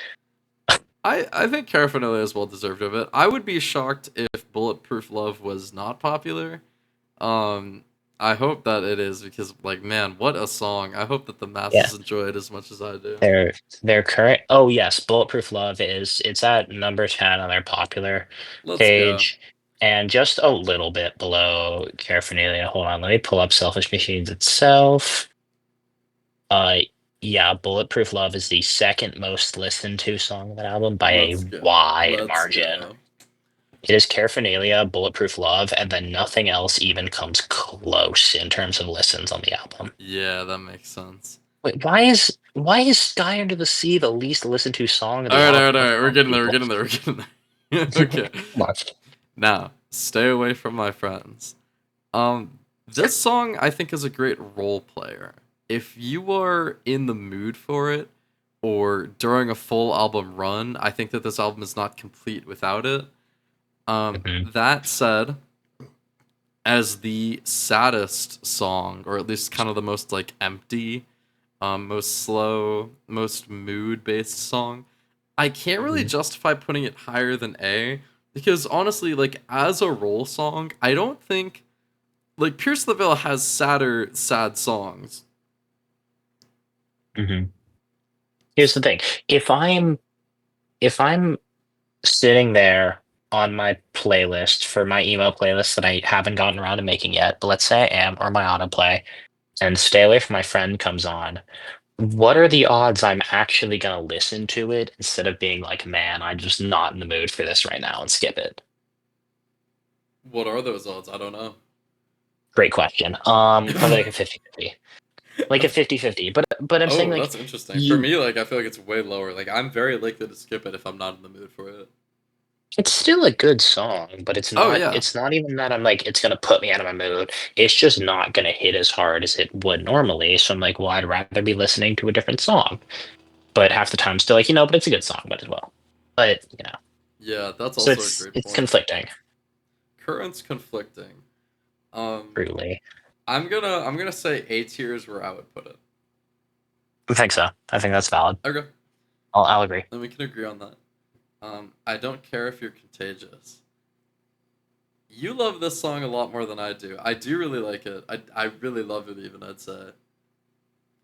I think Caraphernelia is well deserved of it. I would be shocked if Bulletproof Love was not popular. Um, I hope that it is because, like, man, what a song! I hope that the Yeah. masses enjoy it as much as I do. Their current oh yes, Bulletproof Love it's at number 10 on their popular Let's go. page and just a little bit below Caraphernelia. Hold on, let me pull up Selfish Machines itself. Uh, yeah, Bulletproof Love is the second most listened to song of that album by a Let's go. wide Let's margin. go. It is Caraphernelia, Bulletproof Love, and then nothing else even comes close in terms of listens on the album. Yeah, that makes sense. Wait, why is Sky Under the Sea the least listened to song of All the right, all album? right, all right. Come We're on, getting there. We're people. getting there. We're getting there. Okay. Come on. Now, stay away from my friends. This song I think is a great role player. If you are in the mood for it, or during a full album run, I think that this album is not complete without it. Mhm. That said, as the saddest song, or at least kind of the most like empty, most slow, most mood based song. I can't really Mhm. justify putting it higher than A because honestly, like as a role song, I don't think like Pierce the Veil has sad songs. Mhm. Here's the thing: if I'm sitting there on my playlist for my emo playlist that I haven't gotten around to making yet, but let's say I am, or my autoplay, and Stay Away from My Friend comes on, what are the odds I'm actually gonna listen to it instead of being like, man, I'm just not in the mood for this right now and skip it? What are those odds? I don't know. Great question. Probably like a 50-50. Like a 50-50. But I'm saying Oh, like that's interesting. For you me, like I feel like it's way lower. Like I'm very likely to skip it if I'm not in the mood for it. it's still a good song, but it's Oh not yeah, it's not even that I'm like it's gonna put me out of my mood. It's just not gonna hit as hard as it would normally. So I'm like, well, I'd rather be listening to a different song. But half the time still like, but it's a good song, but as well. But yeah, that's so also a it's great it's point. conflicting, Current's conflicting. Um, truly. I'm gonna say A tier is where I would put it. I think so. I think that's valid. Okay, I'll agree. then we can agree on that. I don't care if you're contagious. You love this song a lot more than I do. I do really like it. I really love it even. I'd say.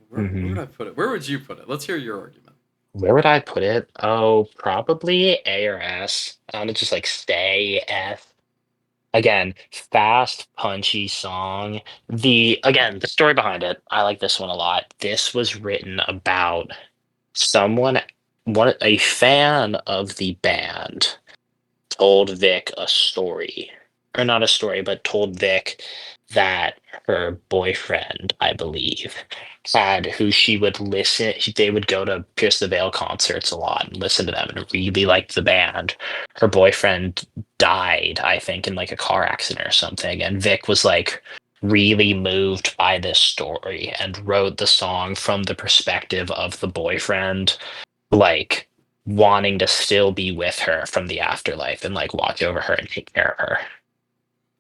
Where would Hmm. I put it? Where would you put it? Let's hear your argument. Where would I put it? Oh, probably A or S. I want to just like stay F. Again, fast, punchy song. The story behind it, I like this one a lot. This was written about someone, a fan of the band told Vic a story, or not a story, but told Vic that her boyfriend, I believe, had who she would listen. They would go to Pierce the Veil concerts a lot and listen to them and really liked the band. Her boyfriend died, I think, in like a car accident or something, and Vic was like really moved by this story and wrote the song from the perspective of the boyfriend, like wanting to still be with her from the afterlife and like watch over her and take care of her.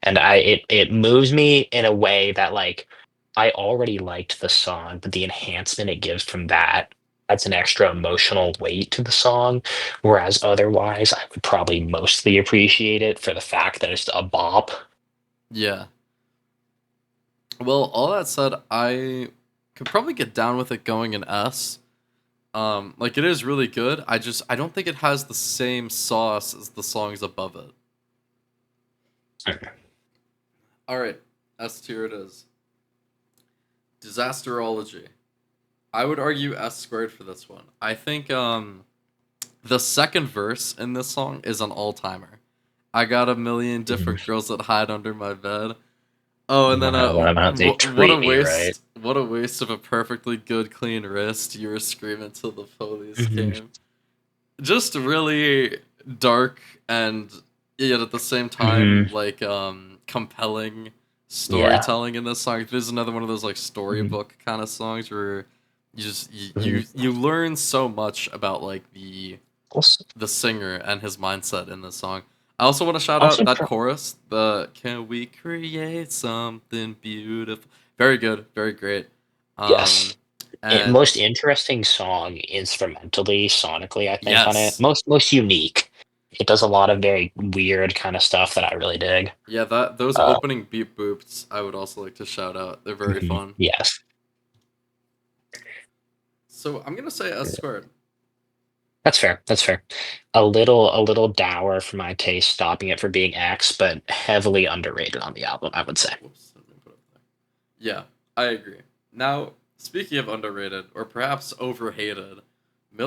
And it moves me in a way that like I already liked the song, but the enhancement it gives from that adds an extra emotional weight to the song. Whereas otherwise, I would probably mostly appreciate it for the fact that it's a bop. Yeah. Well, all that said, I could probably get down with it going in S. Like it is really good. I don't think it has the same sauce as the songs above it. All right, S tier it is. Disasterology. I would argue S squared for this one. I think the second verse in this song is an all timer. I got a million different Mhm. girls that hide under my bed. Oh, and then When I'm out, they what a treat me right. waste! What a waste of a perfectly good clean wrist. You were screaming till the police Mhm. came. Just really dark and yet at the same time Mhm. like compelling Yeah. storytelling in this song. This is another one of those like Mhm. storybook kind of songs where you just Mhm. you learn so much about like Also, the singer and his mindset in this song. I also want to shout out also that chorus, the "Can we create something beautiful?" Very good, very great. Um, yes. and Most interesting song instrumentally, sonically, I think, on it. yes, Most unique. It does a lot of very weird kind of stuff that I really dig. yeah, that those Uh, opening beat boops, I would also like to shout out. They're very mhm. fun. Yes. So I'm gonna say S squared. That's fair. That's fair. A little dour for my taste, stopping it for being X, but heavily underrated on the album, I would say. Whoops, let me put it there. Yeah, I agree. Now, speaking of underrated or perhaps overhated,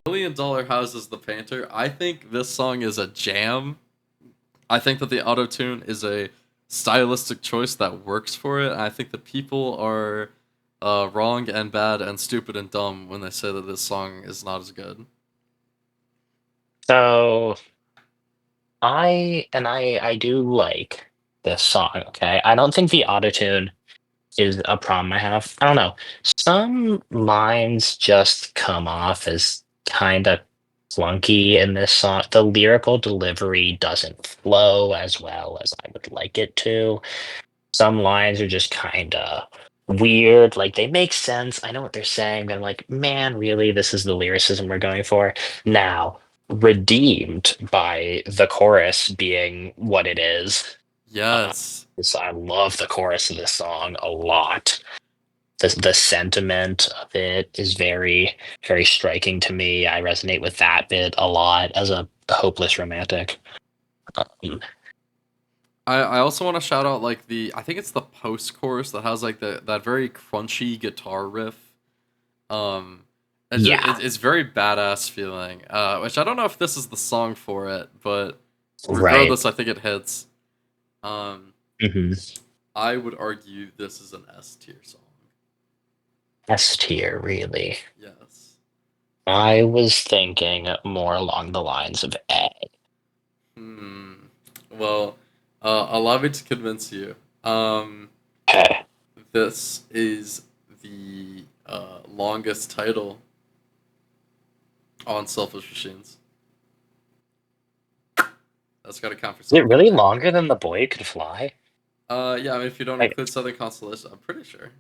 Million Dollar Houses the Painter. I think this song is a jam. I think that the auto tune is a stylistic choice that works for it. And I think that people are wrong and bad and stupid and dumb when they say that this song is not as good. So I do like this song, okay? I don't think the autotune is a problem I have. I don't know. Some lines just come off as kind of clunky in this song. The lyrical delivery doesn't flow as well as I would like it to. Some lines are just kind of weird. Like they make sense. I know what they're saying, but I'm like, man, really, this is the lyricism we're going for now. Redeemed by the chorus being what it is. Yes. So I love the chorus of this song a lot. The sentiment of it is very very striking to me. I resonate with that bit a lot as a hopeless romantic. Um, I also want to shout out like I think it's the post chorus that has like that very crunchy guitar riff. Um, yeah, it's very badass feeling. Which I don't know if this is the song for it, but right. regardless, I think it hits. Um, hmm I would argue this is an S tier song. S tier, really. Yes. I was thinking more along the lines of A. Hmm. Well, allow me to convince you. Okay. This is the longest title on Selfish Machines. That's got to count for Is it something, really right? longer than The Boy Who Could Fly? Yeah. I mean, if you don't Like, include Southern Constellations, I'm pretty sure.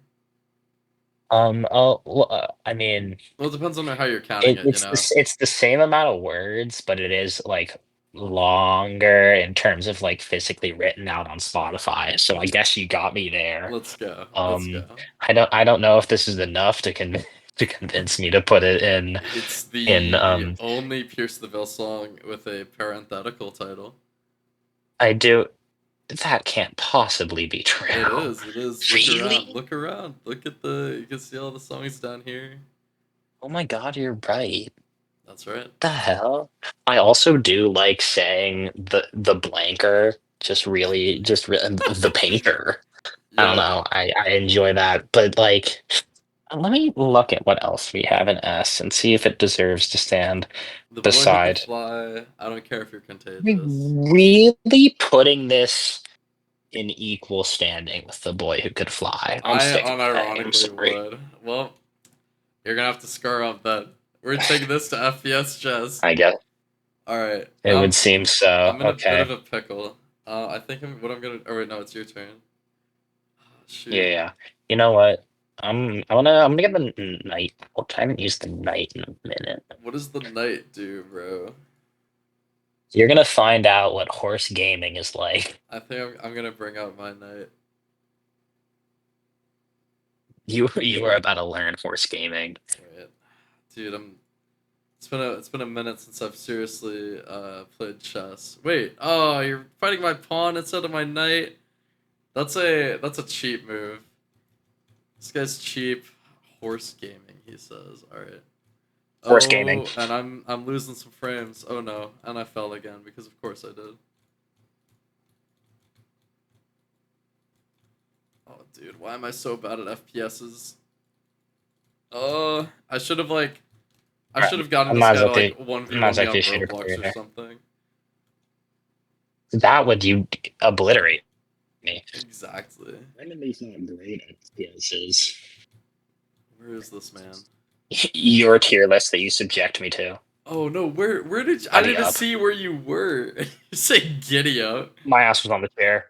oh, well, I mean, Well, it depends on how you're counting it. it's the same amount of words, but it is like longer in terms of like physically written out on Spotify. So I guess you got me there. Let's go. Let's Um, go. I don't know if this is enough to convince me to put it It's in the only Pierce the Veil song with a parenthetical title. I do that can't possibly be It true. is. It is. Look around. Really? Look around. Look at the. You can see all the songs down here. Oh my god, you're right. That's right. The hell? I also do like saying the blanker, just really the painter. I don't Yeah. know. I enjoy that, but like let me look at what else we have in S and see if it deserves to stand The boy who could beside. fly. I don't care if you're We contagious. really putting this in equal standing with the boy who could fly. I'm I sticking with A. I'm unironically sorry. would. Well, you're gonna have to scar up then. We're taking this to FPS chess. I guess All right. it would seem so. I'm in a bit of Okay. a pickle. I think what I'm gonna. Oh wait, no, it's your turn. Oh, Yeah, shoot. yeah. You know what? I'm gonna get the night. Well, I haven't used the night in a minute. What does the knight do, bro? You're gonna find out what horse gaming is like. I think I'm gonna bring out my knight. You are about to learn horse gaming. Wait, dude, I'm. It's been a minute since I've seriously played chess. Wait, oh, you're fighting my pawn instead of my knight. That's a cheap move. This guy's cheap. Horse gaming, he says. All right. Horse gaming. Oh, and I'm losing some frames. Oh no, and I fell again because of course I did. Oh dude, why am I so bad at FPSs? I should have like I should have I gotten this might as guy to well like do. I might 1v1 as me well on do shooter Roblox or creator. something. That would you obliterate me. Exactly. Randomly's not great at PSs. Where is this man? Your tier list that you subject me to. Oh no, where did I Giddy didn't up. see where you were. You say giddy up. My ass was on the chair.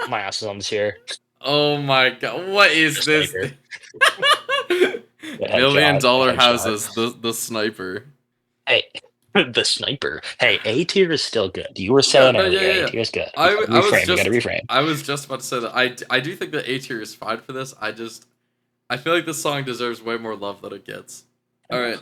My ass was on the chair. Oh my god, what The is this? sniper. The Million headshot. The dollar headshot. houses, the sniper. Hey, the sniper. Hey, A tier is still good. You were Yeah, saying no, yeah, earlier, yeah, A yeah. tier is good. You I, gotta I was reframe. You gotta just reframe. I was just about to say that I do think that A tier is fine for this. I feel like this song deserves way more love than it gets. All right,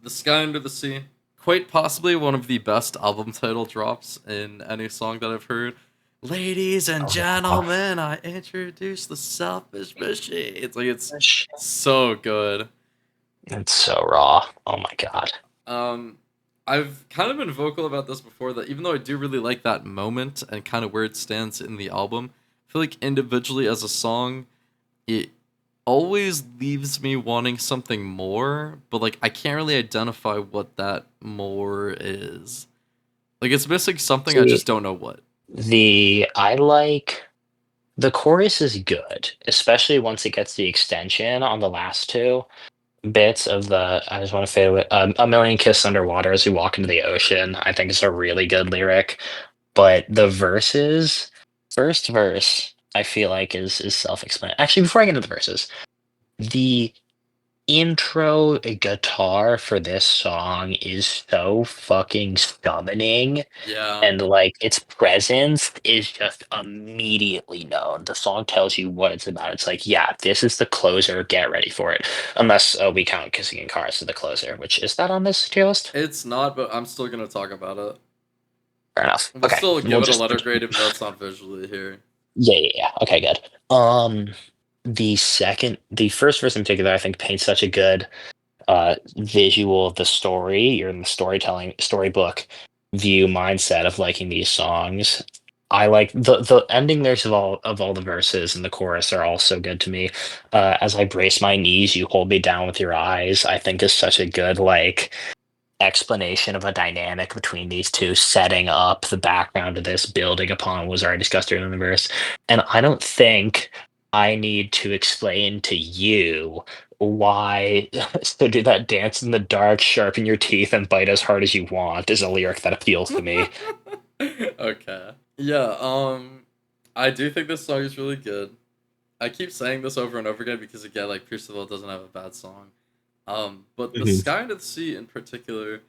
The Sky Under the Sea, quite possibly one of the best album title drops in any song that I've heard. Ladies and Oh, gentlemen, I introduce the selfish machine. It's gosh. so good. It's so raw. Oh my god. Um, I've kind of been vocal about this before that even though I do really like that moment and kind of where it stands in the album, I feel like individually as a song, it always leaves me wanting something more, but like I can't really identify what that more is. Like it's missing something, I See, just don't know what. I like the chorus is good, especially once it gets the extension on the last two bits of the I just want to fade away. A million kisses underwater as we walk into the ocean. I think it's a really good lyric, but the verses, first verse. I feel like is self-explanatory. Actually, before I get into the verses, the intro guitar for this song is so fucking summoning, Yeah. and like its presence is just immediately known. The song tells you what it's about. It's like, yeah, this is the closer. Get ready for it. Unless we count Kissing in Cars as the closer, which is that on this tier list? It's not, but I'm still gonna talk about it. Fair enough. We'll Okay, still give we'll it a just letter grade even though it's not visually here. yeah. Okay, good. The first verse in particular, I think paints such a good visual of the story. You're in the storybook view mindset of liking these songs. I like the ending lyrics of all the verses and the chorus are all so good to me. As I brace my knees, you hold me down with your eyes. I think is such a good like explanation of a dynamic between these two, setting up the background of this, building upon what was already discussed earlier in the verse. And I don't think I need to explain to you why to do that dance in the dark, sharpen your teeth, and bite as hard as you want is a lyric that appeals to me. Okay. Yeah, I do think this song is really good. I keep saying this over and over again because again, like Pierce the Veil doesn't have a bad song. But the Mhm. Sky Under the Sea in particular,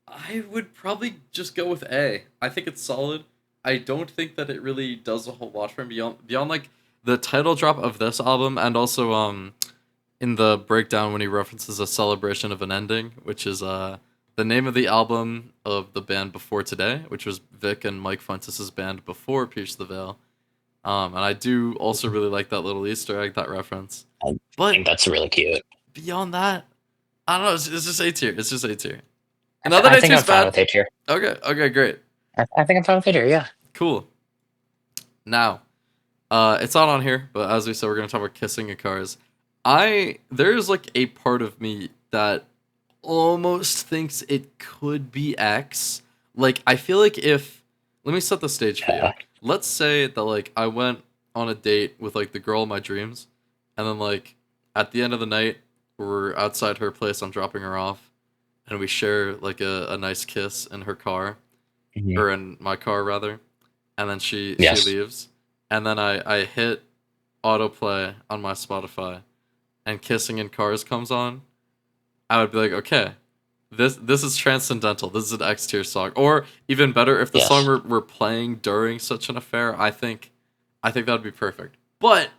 I would probably just go with A. I think it's solid. I don't think that it really does a whole lot for me beyond like the title drop of this album and also in the breakdown when he references a celebration of an ending, which is the name of the album of the band before today, which was Vic and Mike Fuentes' band before Pierce the Veil. And I do also really like that little Easter egg, that reference. I But think that's really cute. beyond that, I don't know. It's just A tier. It's just A tier. Not that I A think tier I'm is fine bad. with it here. Okay. Okay. Great. I think I'm fine with it here. Yeah. Cool. Now, it's not on here, but as we said, we're gonna talk about kissing in cars. There's like a part of me that almost thinks it could be X. Like I feel like if let me set the stage for you. Yeah. Let's say that like I went on a date with like the girl of my dreams, and then like at the end of the night we're outside her place. I'm dropping her off, and we share like a nice kiss in her car Mhm. or in my car rather, and then she Yes. leaves, and then I hit autoplay on my Spotify, and Kissing in Cars comes on. I would be like, okay, this is transcendental. This is an X tier song. Or even better, if the song Yes. were playing during such an affair, I think that would be perfect. But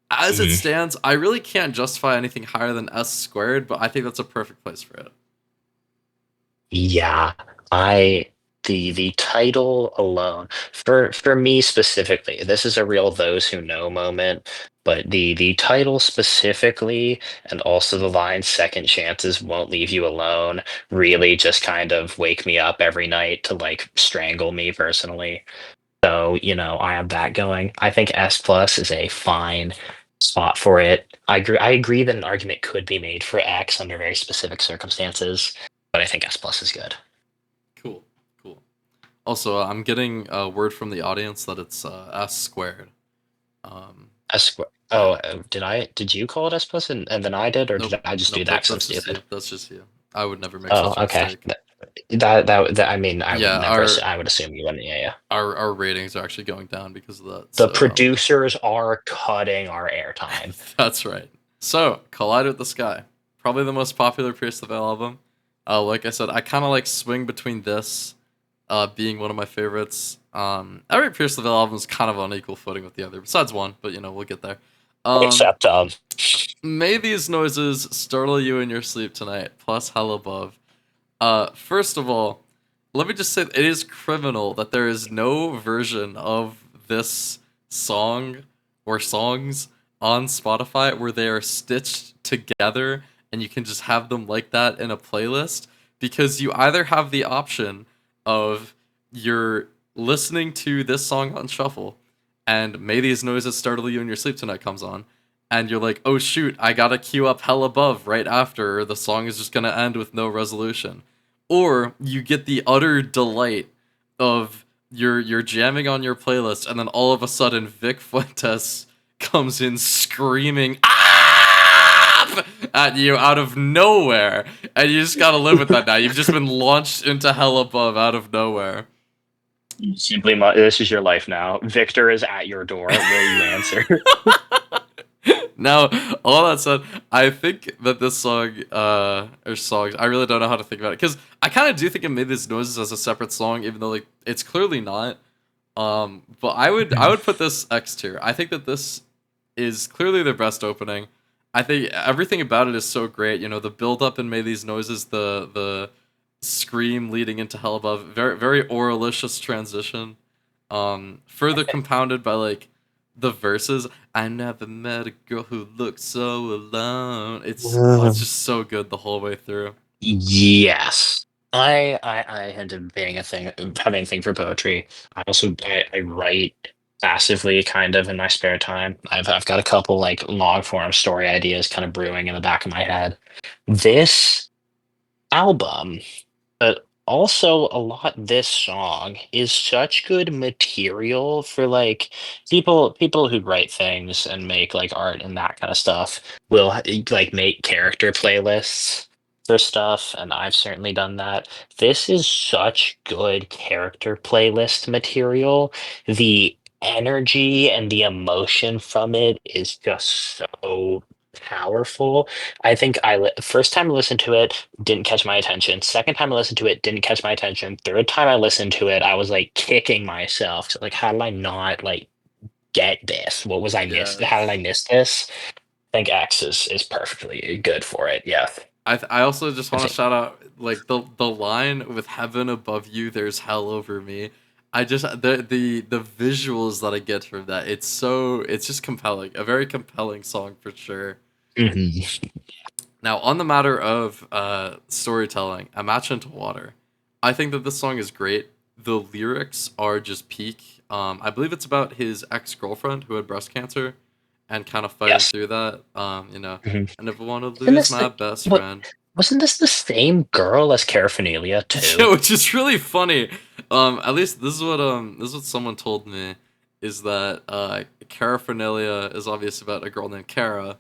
as it Mhm. stands, I really can't justify anything higher than S squared, but I think that's a perfect place for it. Yeah, I the title alone for me specifically, this is a real those who know moment, but the title specifically and also the line second chances won't leave you alone really just kind of wake me up every night to like strangle me personally. So, I have that going. I think S plus is a fine spot for it. I agree that an argument could be made for X under very specific circumstances, but I think S plus is good. Cool, cool. Also, I'm getting a word from the audience that it's S squared. S square. Yeah. Oh, did you call it S plus and then I did, or Nope. did I just do Nope. that because I'm That's just stupid? you. That's just you. I would never make Oh, such a okay. mistake. I mean, I would Yeah, never. I would assume you wouldn't. Yeah, yeah. our ratings are actually going down because of that. The So producers are cutting our airtime. that's right. So Collide with the Sky, probably the most popular Pierce the Veil album. Like I said, I kind of like swing between this, being one of my favorites. Every Pierce the Veil album is kind of on equal footing with the other, besides one, but we'll get there. Um, Except May these noises startle you in your sleep tonight, plus hell above. First of all, let me just say it is criminal that there is no version of this song or songs on Spotify where they are stitched together and you can just have them like that in a playlist because you either have the option of you're listening to this song on shuffle and May These Noises Startle You in Your Sleep Tonight comes on and you're like, oh shoot, I gotta queue up Hell Above right after, or the song is just gonna end with no resolution. Or you get the utter delight of you're jamming on your playlist, and then all of a sudden Vic Fuentes comes in screaming "Ah!" at you out of nowhere, and you just gotta live with that now. You've just been launched into hell above out of nowhere. This is your life now. Victor is at your door. Will you answer? Now, all that said, I think that this song, or songs, I really don't know how to think about it because I kind of do think it made these noises as a separate song, even though like it's clearly not. But I would put this X tier. I think that this is clearly their best opening. I think everything about it is so great. You know, the build up and made these noises, the scream leading into hell above, very very oralicious transition. Further compounded by like the verses. I never met a girl who looked so alone. It's just so good the whole way through. Yes. I had to being a thing having a thing for poetry. I write passively kind of in my spare time. I've got a couple like long form story ideas kind of brewing in the back of my head. This album, but also a lot this song is such good material for like people who write things and make like art and that kind of stuff will like make character playlists for stuff, and I've certainly done that. This is such good character playlist material. The energy and the emotion from it is just so powerful. I think first time I listened to it didn't catch my attention. Second time I listened to it didn't catch my attention. Third time I listened to it, I was like kicking myself. So, like, how did I not like get this? What was I missed? How did I Yes. miss this? I think X is perfectly good for it. Yeah. I also just I want to think shout out like the line with heaven above you, there's hell over me. I just the visuals that I get from that, it's just compelling. A very compelling song for sure. mhm. Now, on the matter of storytelling, A Match into Water, I think that this song is great. The lyrics are just peak. I believe it's about his ex girlfriend who had breast cancer, and kind of fighting Yes. through that. Mhm. I never want to Isn't lose this my the best what? friend. Wasn't this the same girl as Caraphernelia Yeah, too? which is really funny. At least this is what someone told me, is that Caraphernelia is obviously about a girl named Kara,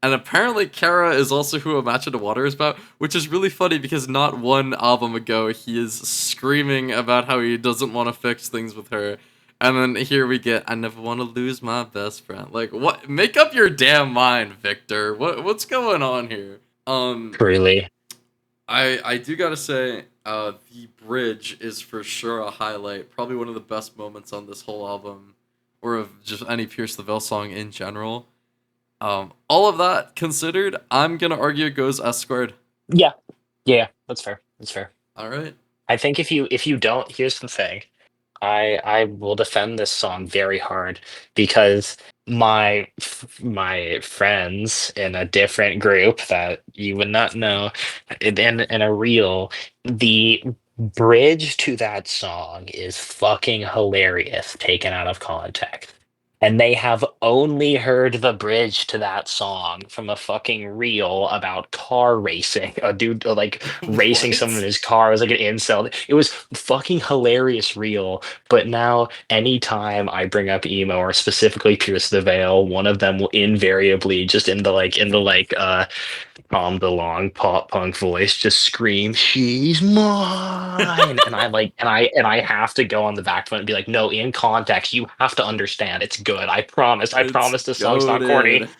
and apparently Kara is also who A Match in the Water is about, which is really funny because not one album ago he is screaming about how he doesn't want to fix things with her. And then here we get I never want to lose my best friend. Like what, make up your damn mind, Victor. What's going on here? Um Truly. I do gotta say, the bridge is for sure a highlight. Probably one of the best moments on this whole album, or of just any Pierce the Veil song in general. All of that considered, I'm gonna argue it goes S squared. Yeah. Yeah. That's fair. That's fair. All right. I think if you don't, here's the thing. I will defend this song very hard because my friends in a different group that you would not know in a reel, the bridge to that song is fucking hilarious taken out of context. And they have only heard the bridge to that song from a fucking reel about car racing. A dude like racing someone in What? his car. It was like an incel. It was fucking hilarious reel. But now, anytime I bring up emo or specifically Pierce the Veil, one of them will invariably just in the Tom DeLonge pop punk voice just scream, "She's mine!" And I have to go on the back foot and be like, "No, in context, you have to understand. It's good. I promise. I It's promise. This song's not corny." goaded.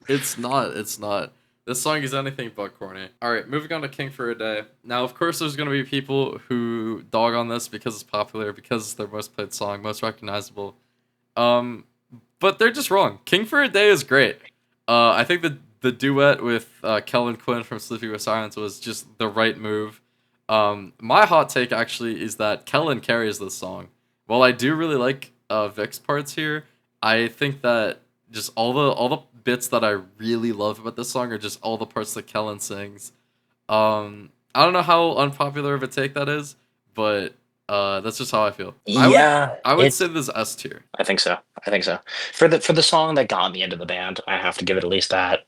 It's not. It's not. This song is anything but corny. All right, moving on to King for a Day. Now, of course, there's gonna be people who dog on this because it's popular, because it's their most played song, most recognizable. Um, but they're just wrong. King for a Day is great. I think the duet with Kellen Quinn from Sleeping with Sirens was just the right move. My hot take actually is that Kellen carries this song. While I do really like Vic's parts here, I think that just all the bits that I really love about this song are just all the parts that Kellen sings. I don't know how unpopular of a take that is, but that's just how I feel. Yeah, I would say it's. this S tier. I think so. I think so. For the song that got me into the band, I have to give it at least that.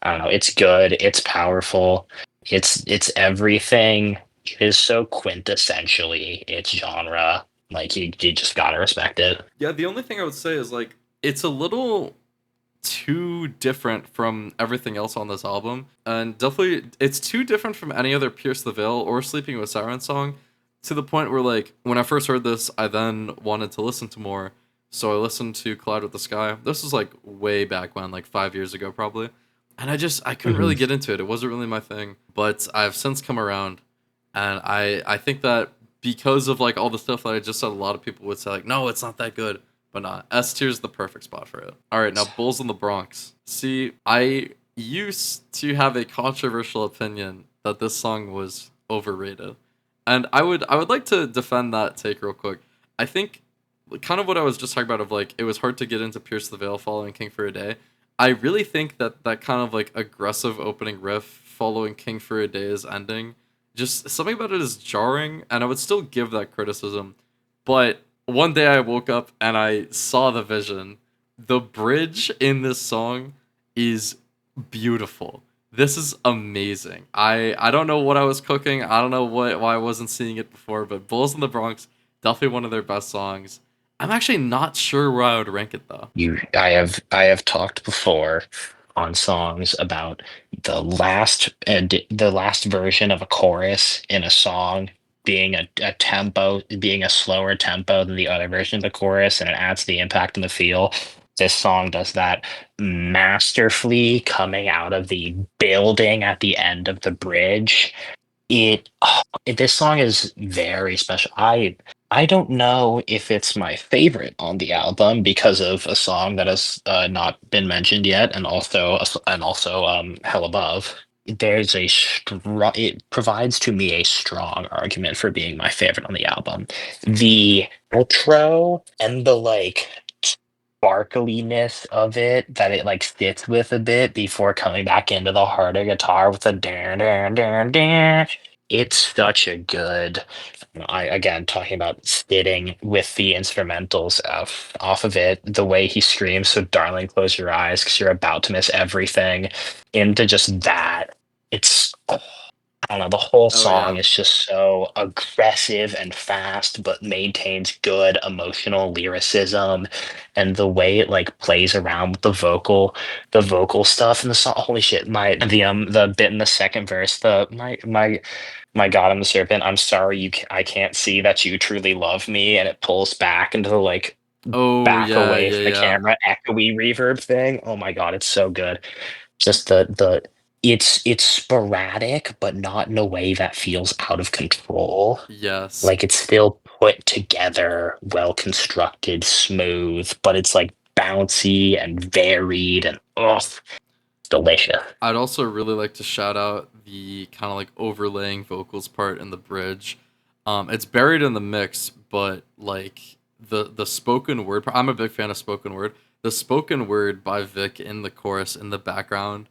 I don't know. It's good. It's powerful. It's everything. It is so quintessentially its genre. Like you just gotta respect it. Yeah, the only thing I would say is like it's a little too different from everything else on this album, and definitely it's too different from any other Pierce the Veil or Sleeping with Sirens song to the point where like when I first heard this, I then wanted to listen to more. So I listened to Collide with the Sky. This was like way back when, like 5 years ago probably. And I couldn't Hmm. really get into it. It wasn't really my thing. But I've since come around, and I think that because of like all the stuff that I just said, a lot of people would say like, no, it's not that good. But not. S tier is the perfect spot for it. All right, now Bulls in the Bronx. See, I used to have a controversial opinion that this song was overrated, and I would like to defend that take real quick. I think kind of what I was just talking about of like it was hard to get into Pierce the Veil following King for a Day. I really think that that kind of like aggressive opening riff following King for a Day's ending, just something about it is jarring, and I would still give that criticism. But one day I woke up and I saw the vision. The bridge in this song is beautiful. This is amazing. I don't know what I was cooking. I don't know why I wasn't seeing it before, but Bulls in the Bronx, definitely one of their best songs. I'm actually not sure where I would rank it though. I have talked before on songs about the last version of a chorus in a song being being a slower tempo than the other version of the chorus, and it adds the impact and the feel. This song does that masterfully, coming out of the building at the end of the bridge. It this song is very special. I don't know if it's my favorite on the album because of a song that has not been mentioned yet, and also Hell Above. It provides to me a strong argument for being my favorite on the album. The outro and the like sparkliness of it that it like sits with a bit before coming back into the harder guitar with the dan dan dan dan. It's such a good. I again talking about sitting with the instrumentals off of it, the way he screams, "So darling, close your eyes, because you're about to miss everything," into just that. It's I don't know, the whole Oh song yeah. is just so aggressive and fast, but maintains good emotional lyricism, and the way it like plays around with the vocal stuff in the song. Holy shit, the bit in the second verse, the my God, I'm the serpent. I'm sorry, I can't see that you truly love me, and it pulls back into the like Oh back yeah, away yeah, from the yeah. camera, echoey reverb thing. Oh my God, it's so good. Just the it's sporadic, but not in a way that feels out of control. Yes. Like it's still put together, well constructed, smooth, but it's like bouncy and varied and delicious. I'd also really like to shout out the kind of like overlaying vocals part in the bridge. It's buried in the mix, but like the spoken word. I'm a big fan of spoken word. The spoken word by Vic in the chorus in the background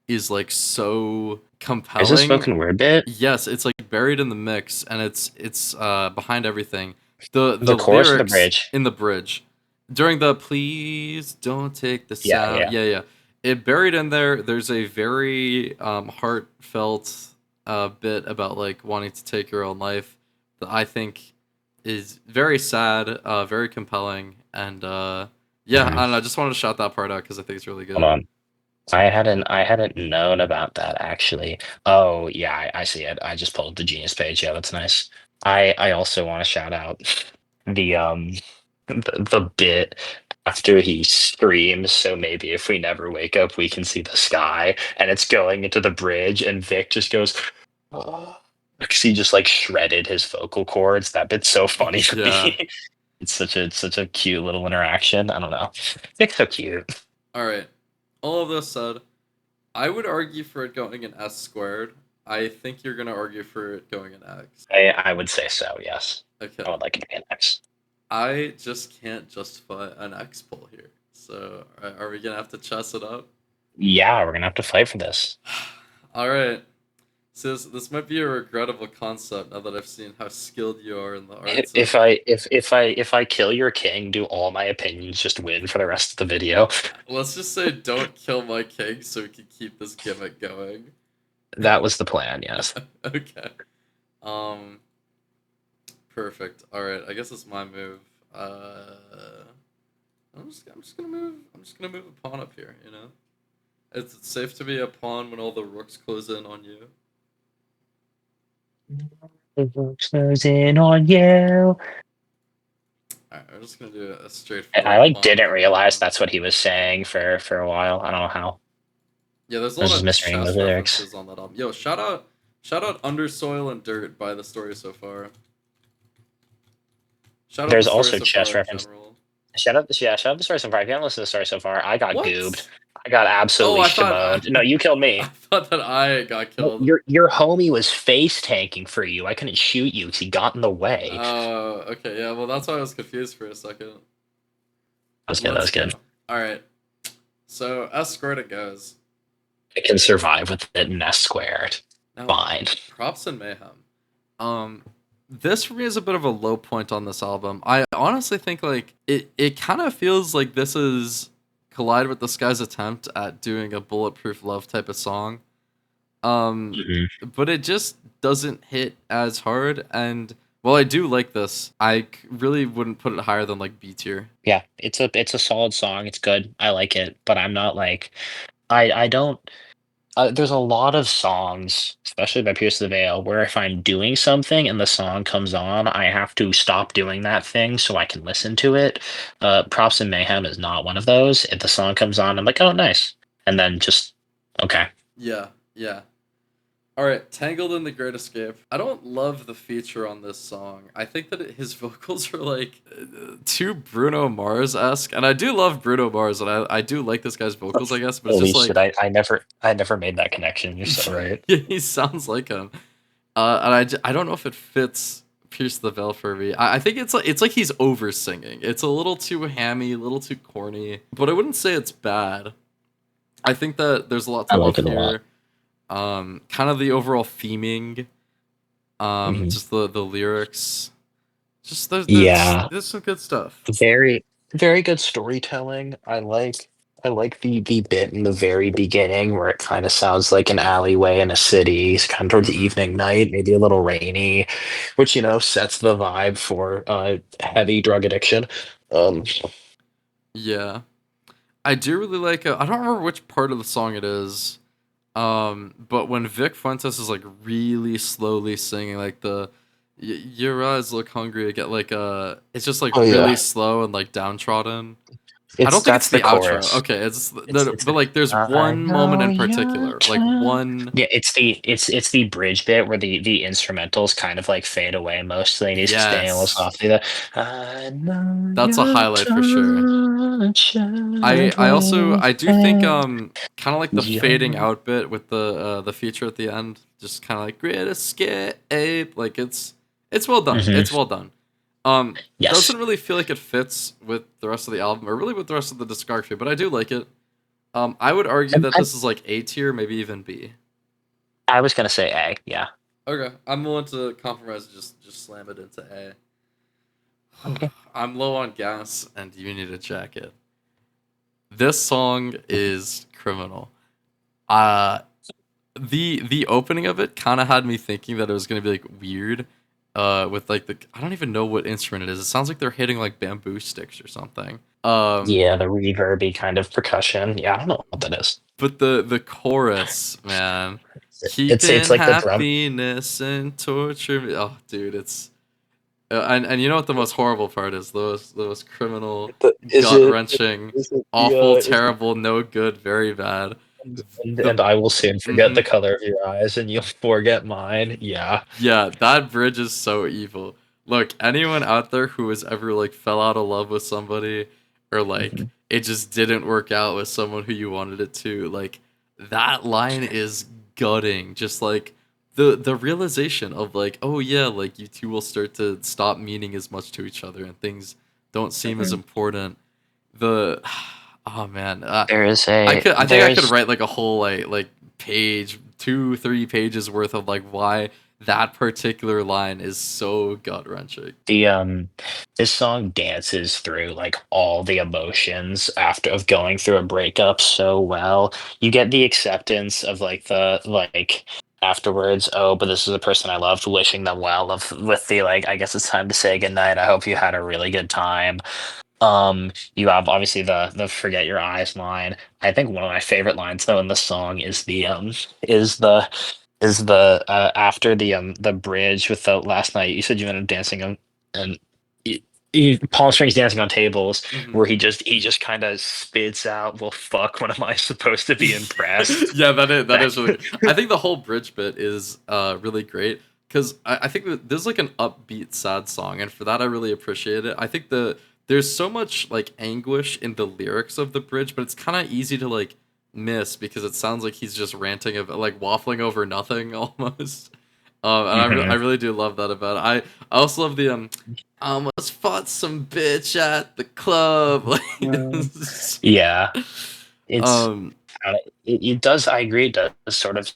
is like so There's a compelling. spoken word bit. Yes, it's like buried in the mix, and it's behind everything. The The chorus of the lyrics bridge. in the bridge during the "Please don't take the Yeah, sound." yeah. Yeah, yeah. It buried in there. There's a very heartfelt bit about like wanting to take your own life that I think is very sad, very compelling, and yeah, I Mhm. don't know. I just wanted to shout that part out because I think it's really Hold good. on. I hadn't known about that actually. Oh yeah, I see it. I just pulled the Genius page. Yeah, that's nice. I also want to shout out the the bit after he screams, "So maybe if we never wake up we can see the sky," and it's going into the bridge and Vic just goes because he just like shredded his vocal cords. That bit's so funny to Yeah. me. It's such a cute little interaction. I don't know. Vic's so cute. All right. All of this said, I would argue for it going in S squared. I think you're gonna argue for it going in X. I would say so, yes. I Okay. would like it to be an X. I just can't justify an X pull here. So are we gonna have to chess it up? Yeah, we're gonna have to fight for this. All right. So this might be a regrettable concept now that I've seen how skilled you are in the arts of. If I kill your king, do all my opinions just win for the rest of the video? Let's just say don't kill my king so we can keep this gimmick going. That was the plan, yes. Okay. Um. Perfect. All right. I guess it's my move. I'm just gonna move a pawn up here. You know, it's safe to be a pawn when all the rooks close in on you. Closing on you. Alright, we're just gonna do a I straightforward like didn't Wonderless realize Mayhem. that's what he was saying for a while. I don't know how. Yeah, there's a I was lot just of misreading the chess lyrics. references on that album. Yo, shout out Undersoil and Dirt by the story so far. Shout out the There's story also so far chess in reference. general. Shout out the story so far. If you haven't listened to the story so far, I got goobed. What? I got Oh, absolutely shamoned. No, you killed I me. thought that I got No, killed. your homie was face tanking for you. I couldn't shoot you because he got in the way. Okay, yeah, well, that's why I was confused for a second. That was good. That Let's was good. go. Alright, so Escort it goes. I can survive with it in S squared. Now, Fine. props and mayhem. Um, this for me is a bit of a low point on this album. I honestly think like it kind of feels like this is Collide with the Sky's attempt at doing a Bulletproof Love type of song. Mhm. But it just doesn't hit as hard. And while I do like this, really wouldn't put it higher than like B tier. Yeah, it's a solid song. It's good. I like it, but I'm not like I don't. There's a lot of songs, especially by Pierce the Veil, where if I'm doing something and the song comes on, I have to stop doing that thing so I can listen to it. Props and Mayhem is not one of those. If the song comes on, I'm like, oh, nice, and then just okay. Yeah, yeah. All right, Tangled in the Great Escape. I don't love the feature on this song. I think that his vocals are like too Bruno Mars esque, and I do love Bruno Mars, and I do like this guy's vocals, I guess, but it's Holy just shit! like I never made that connection. You're so right. yeah, he sounds like him, and I don't know if it fits Pierce the Veil for me. I think it's like he's over singing. It's a little too hammy, a little too corny, but I wouldn't say it's bad. I think that there's a lot I to love like it a lot. here. Kind of the overall theming, Mhm. just the lyrics, just Yeah, there's some good stuff. very very good storytelling. I like the bit in the very beginning where it kind of sounds like an alleyway in a city. It's kind of towards the Hmm. evening, night, maybe a little rainy, which sets the vibe for heavy drug addiction. Um, Yeah, I do really like. I don't remember which part of the song it is. But when Vic Fuentes is like really slowly singing, like your eyes look hungry again, like it's just like oh really yeah, slow and like downtrodden. I don't it's think it's that's the the outro. chorus. Okay, it's It's no, it's but like there's I one moment know in you're particular, like trying. one. Yeah, it's the bridge bit where the instrumentals kind of like fade away mostly, and he's staying a little Yes, softly there. I know that's a you're highlight for sure. trying I also way I do think back. kind of like the fading Young. out bit with the feature at the end, just kind of like great escape, like it's well done. Hmm. It's well done. Yes, Doesn't really feel like it fits with the rest of the album or really with the rest of the discography, but I do like it. I would argue I, that I, this is like A tier, maybe even B. I was gonna say A. Yeah. Okay, I'm willing to compromise and just slam it into A. Okay. I'm low on gas, and you need a jacket. This song is criminal. Uh, the opening of it kind of had me thinking that it was gonna be like weird, with like the I don't even know what instrument it is. It sounds like they're hitting like bamboo sticks or something. Yeah, the reverby kind of percussion. Yeah, I don't know what that is. But the chorus, man, It's keeping like the drum. happiness and torture me. Oh, dude, it's and you know what the most horrible part is? The most criminal, Is gut it? wrenching, Is it the? awful, Is it? terrible, no good, very bad. And The I will soon forget the mhm. color of your eyes, and you'll forget mine. Yeah. Yeah, that bridge is so evil. Look, anyone out there who has ever like fell out of love with somebody or like Hmm. it just didn't work out with someone who you wanted it to, like that line is gutting. Just like the realization of like, oh yeah, like you two will start to stop meaning as much to each other and things don't seem as Hmm. important. The oh man, There is a I think I could there's write like a whole like page, 2 3 pages worth of like why that particular line is so gut wrenching. the this song dances through like all the emotions after of going through a breakup so well. You get the acceptance of like the like afterwards, oh, but this is the person I loved, wishing them well of with the like, I guess it's time to say goodnight. I hope you had a really good time. You have obviously the forget your eyes line. I think one of my favorite lines though in the song is the is the after the bridge with the last night. You said you ended up dancing on and Palm Springs dancing on tables, Hmm. where he just kind of spits out, "Well, fuck, when am I supposed to be impressed?" Yeah, that is really good. I think the whole bridge bit is really great because I think that this is like an upbeat sad song, and for that I really appreciate it. I think there's so much like anguish in the lyrics of the bridge, but it's kind of easy to like miss because it sounds like he's just ranting of like waffling over nothing almost. And I Hmm. really do love that about it. I also love the I almost fought some bitch at the club. Yeah, it's um it does. I agree. It does sort of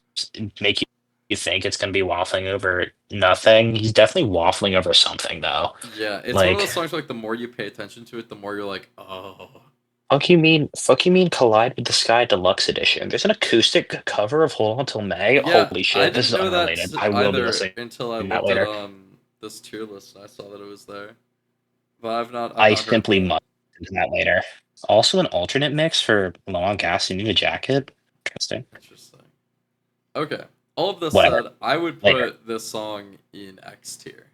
make you think it's going to be waffling over nothing. He's definitely waffling over something, though. Yeah, it's one of those Like, songs where, like the more you pay attention to it, the more you're like, oh, fuck you mean Collide with the Sky Deluxe Edition. There's an acoustic cover of Hold On Till May. yeah. Holy I shit, this didn't is know that unrelated. I will be either listening until I to that looked at later. this tier list and I saw that it was there. But I've I not heard simply that. must listen to that later. Also, an alternate mix for Low on Gas, You Need a Jacket. Interesting. Interesting. Okay. All of this Whatever. said, I would Later. put this song in X tier.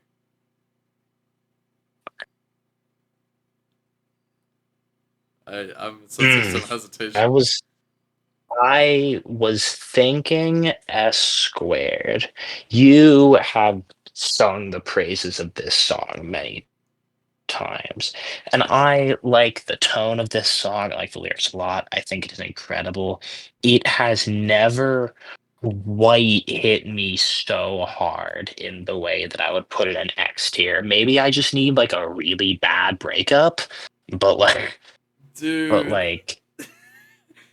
I'm sensing Hmm. some I hesitation. was I was thinking S squared. You have sung the praises of this song many times. And I like the tone of this song. I like the lyrics a lot. I think it is incredible. It has never quite hit me so hard in the way that I would put it in X tier. Maybe I just need like a really bad breakup, but like, but Dude. like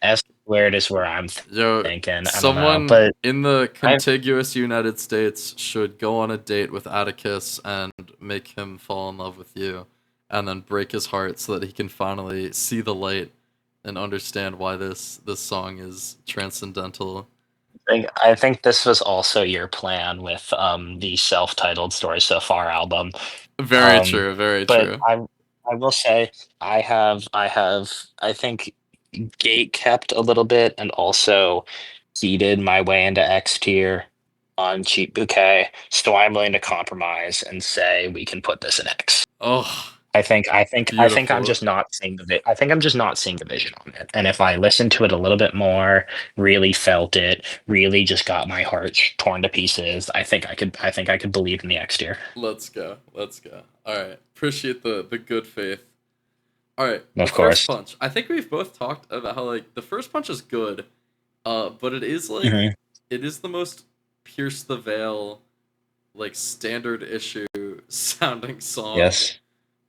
S squared is where I'm Yo, thinking. I don't know, someone but in the I contiguous United States should go on a date with Atticus and make him fall in love with you, and then break his heart so that he can finally see the light and understand why this song is transcendental. I think this was also your plan with the self-titled Story So Far album. Very Um, true, very but true. I will say I think gate kept a little bit and also seeded my way into X tier on Cheap Bouquet. So I'm willing to compromise and say we can put this in X. Oh, I think I'm beautiful. just not seeing I think I'm just not seeing the vision on it. And if I listened to it a little bit more, really felt it, really just got my heart torn to pieces, I think I could believe in the X tier. Let's go. Let's go. All right. Appreciate the good faith. All right. The Of first course. punch. I think we've both talked about how like the first punch is good, but it is like Hmm. it is the most Pierce the Veil like standard issue sounding song, Yes.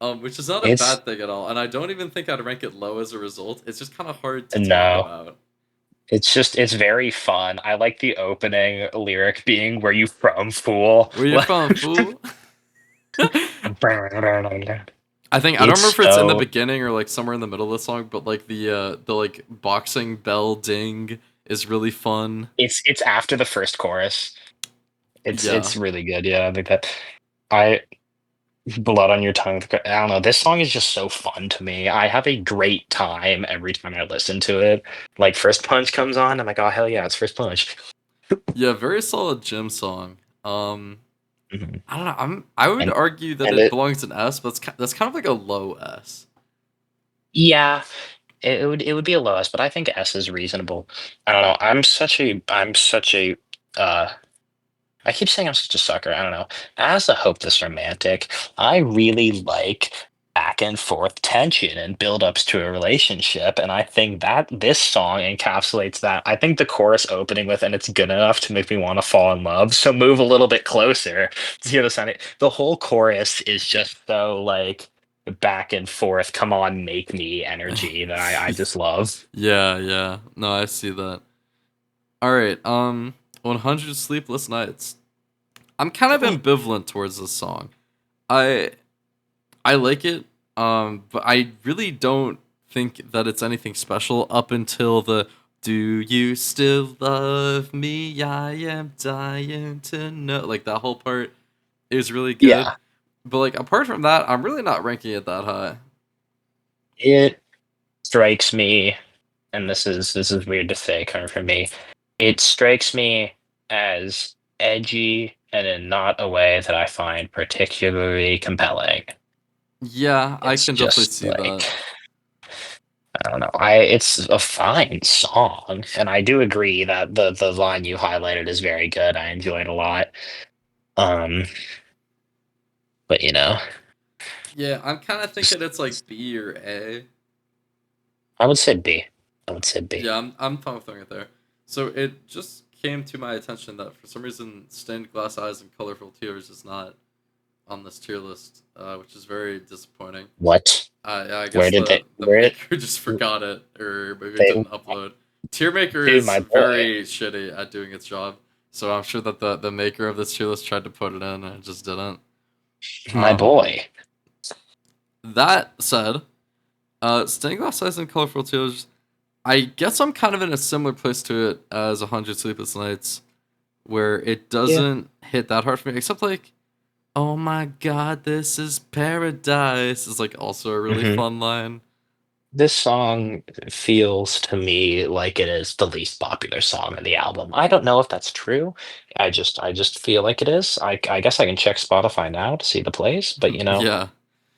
which is not a It's bad thing at all. And I don't even think I'd rank it low as a result. It's just kind of hard to talk no. about. It's very fun. I like the opening lyric being "Where you from, fool?" Where you from, fool? I don't remember It's if it's in the so beginning or like somewhere in the middle of the song, but like the like boxing bell ding is really fun. it's after the first chorus. Yeah. It's really good. Yeah, I think that I blood on your tongue. I don't know. This song is just so fun to me. I have a great time every time I listen to it. Like First Punch comes on, I'm like, oh hell yeah, it's First Punch. Yeah, very solid gym song. Mhm. I don't know. I would And argue that and it it belongs in S, but that's kind of like a low S. yeah, it would be a lowest, but I think S is reasonable. I don't know. I'm such a uh I keep saying I'm such a sucker. I don't know. As a hopeless romantic, I really like back and forth tension and build-ups to a relationship. And I think that this song encapsulates that. I think the chorus opening with "and it's good enough to make me want to fall in love." So move a little bit closer to hear the sound. The whole chorus is just so like back and forth, come on, make me energy that I just love. Yeah, yeah. No, I see that. All right. 100 Sleepless Nights. I'm kind of ambivalent towards this song. I I like it, but I really don't think that it's anything special up until the "Do you still love me? I am dying to know." Like that whole part is really good. Yeah. But like apart from that, I'm really not ranking it that high. It strikes me, and this is weird to say coming from me. It strikes me as edgy and in not a way that I find particularly compelling. Yeah, I It's can definitely just see like that. I don't know. It's a fine song, and I do agree that the line you highlighted is very good. I enjoy it a lot. Um, but Yeah, I'm kind of thinking it's like B or A. I would say B. I would say B. Yeah, I'm fine with throwing it there. So it just came to my attention that for some reason Stained Glass Eyes and Colorful Tears is not on this tier list, which is very disappointing. What? Yeah, I Where guess did they? the Where maker just forgot it, or maybe it they? didn't upload. Tier maker Dude, is my boy, very shitty at doing its job, so I'm sure that the maker of this tier list tried to put it in and it just didn't. my Um, boy. that said, Stained Glass Eyes and Colorful Tears, I guess I'm kind of in a similar place to it as 100 Sleepless Nights, where it Yeah. doesn't hit that hard for me, except like, oh my god, this is paradise is like also a really hmm fun line. This song feels to me like it is the least popular song on the album. I don't know if that's true. I just feel like it is. I guess I can check Spotify now to see the plays, but Yeah.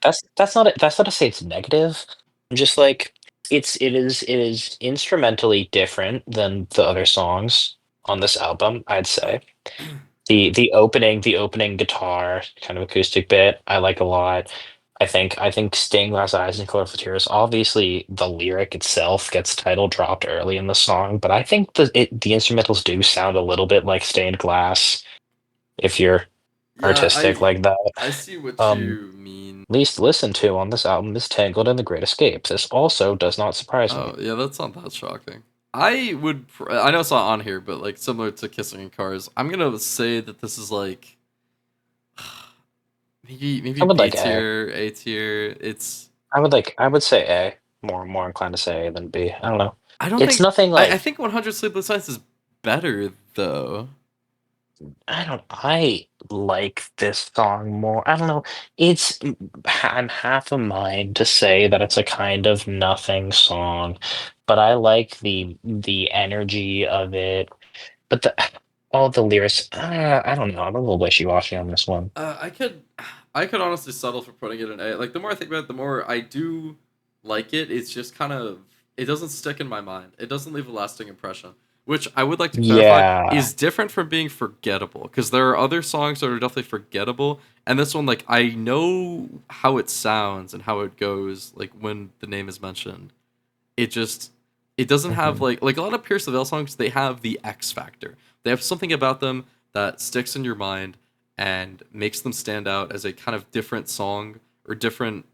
that's not to say it's negative. I'm just like it is instrumentally different than the other songs on this album, I'd say. The opening guitar kind of acoustic bit I like a lot. I think Stained Glass Eyes and Colorful Tears. Obviously, the lyric itself gets title dropped early in the song, but I think the instrumentals do sound a little bit like Stained Glass if you're Yeah, artistic like that. I see what Um, you mean. Least listened to on this album is Tangled and the Great Escape. This also does not surprise me. Oh, yeah, that's not that shocking. I know it's not on here, but like similar to Kissing in Cars, I'm gonna say that this is like maybe I would B like A. tier, A tier. It's I would say A. More inclined to say A than B. I don't know. I don't It's think nothing I like think 100 Sleepless Nights is better though. I like this song more. I don't know. I'm half a mind to say that it's a kind of nothing song, but I like the energy of it. But the all the lyrics, I don't know. I'm a little wishy-washy on this one. I could I could honestly settle for putting it in A. Like the more I think about it, the more I do like it. It's just kind of it doesn't stick in my mind. It doesn't leave a lasting impression, which I would like to clarify Yeah. is different from being forgettable because there are other songs that are definitely forgettable, and this one like I know how it sounds and how it goes like when the name is mentioned. It just it doesn't have Mhm. like a lot of Pierce the Veil songs. They have the X factor. They have something about them that sticks in your mind and makes them stand out as a kind of different song or different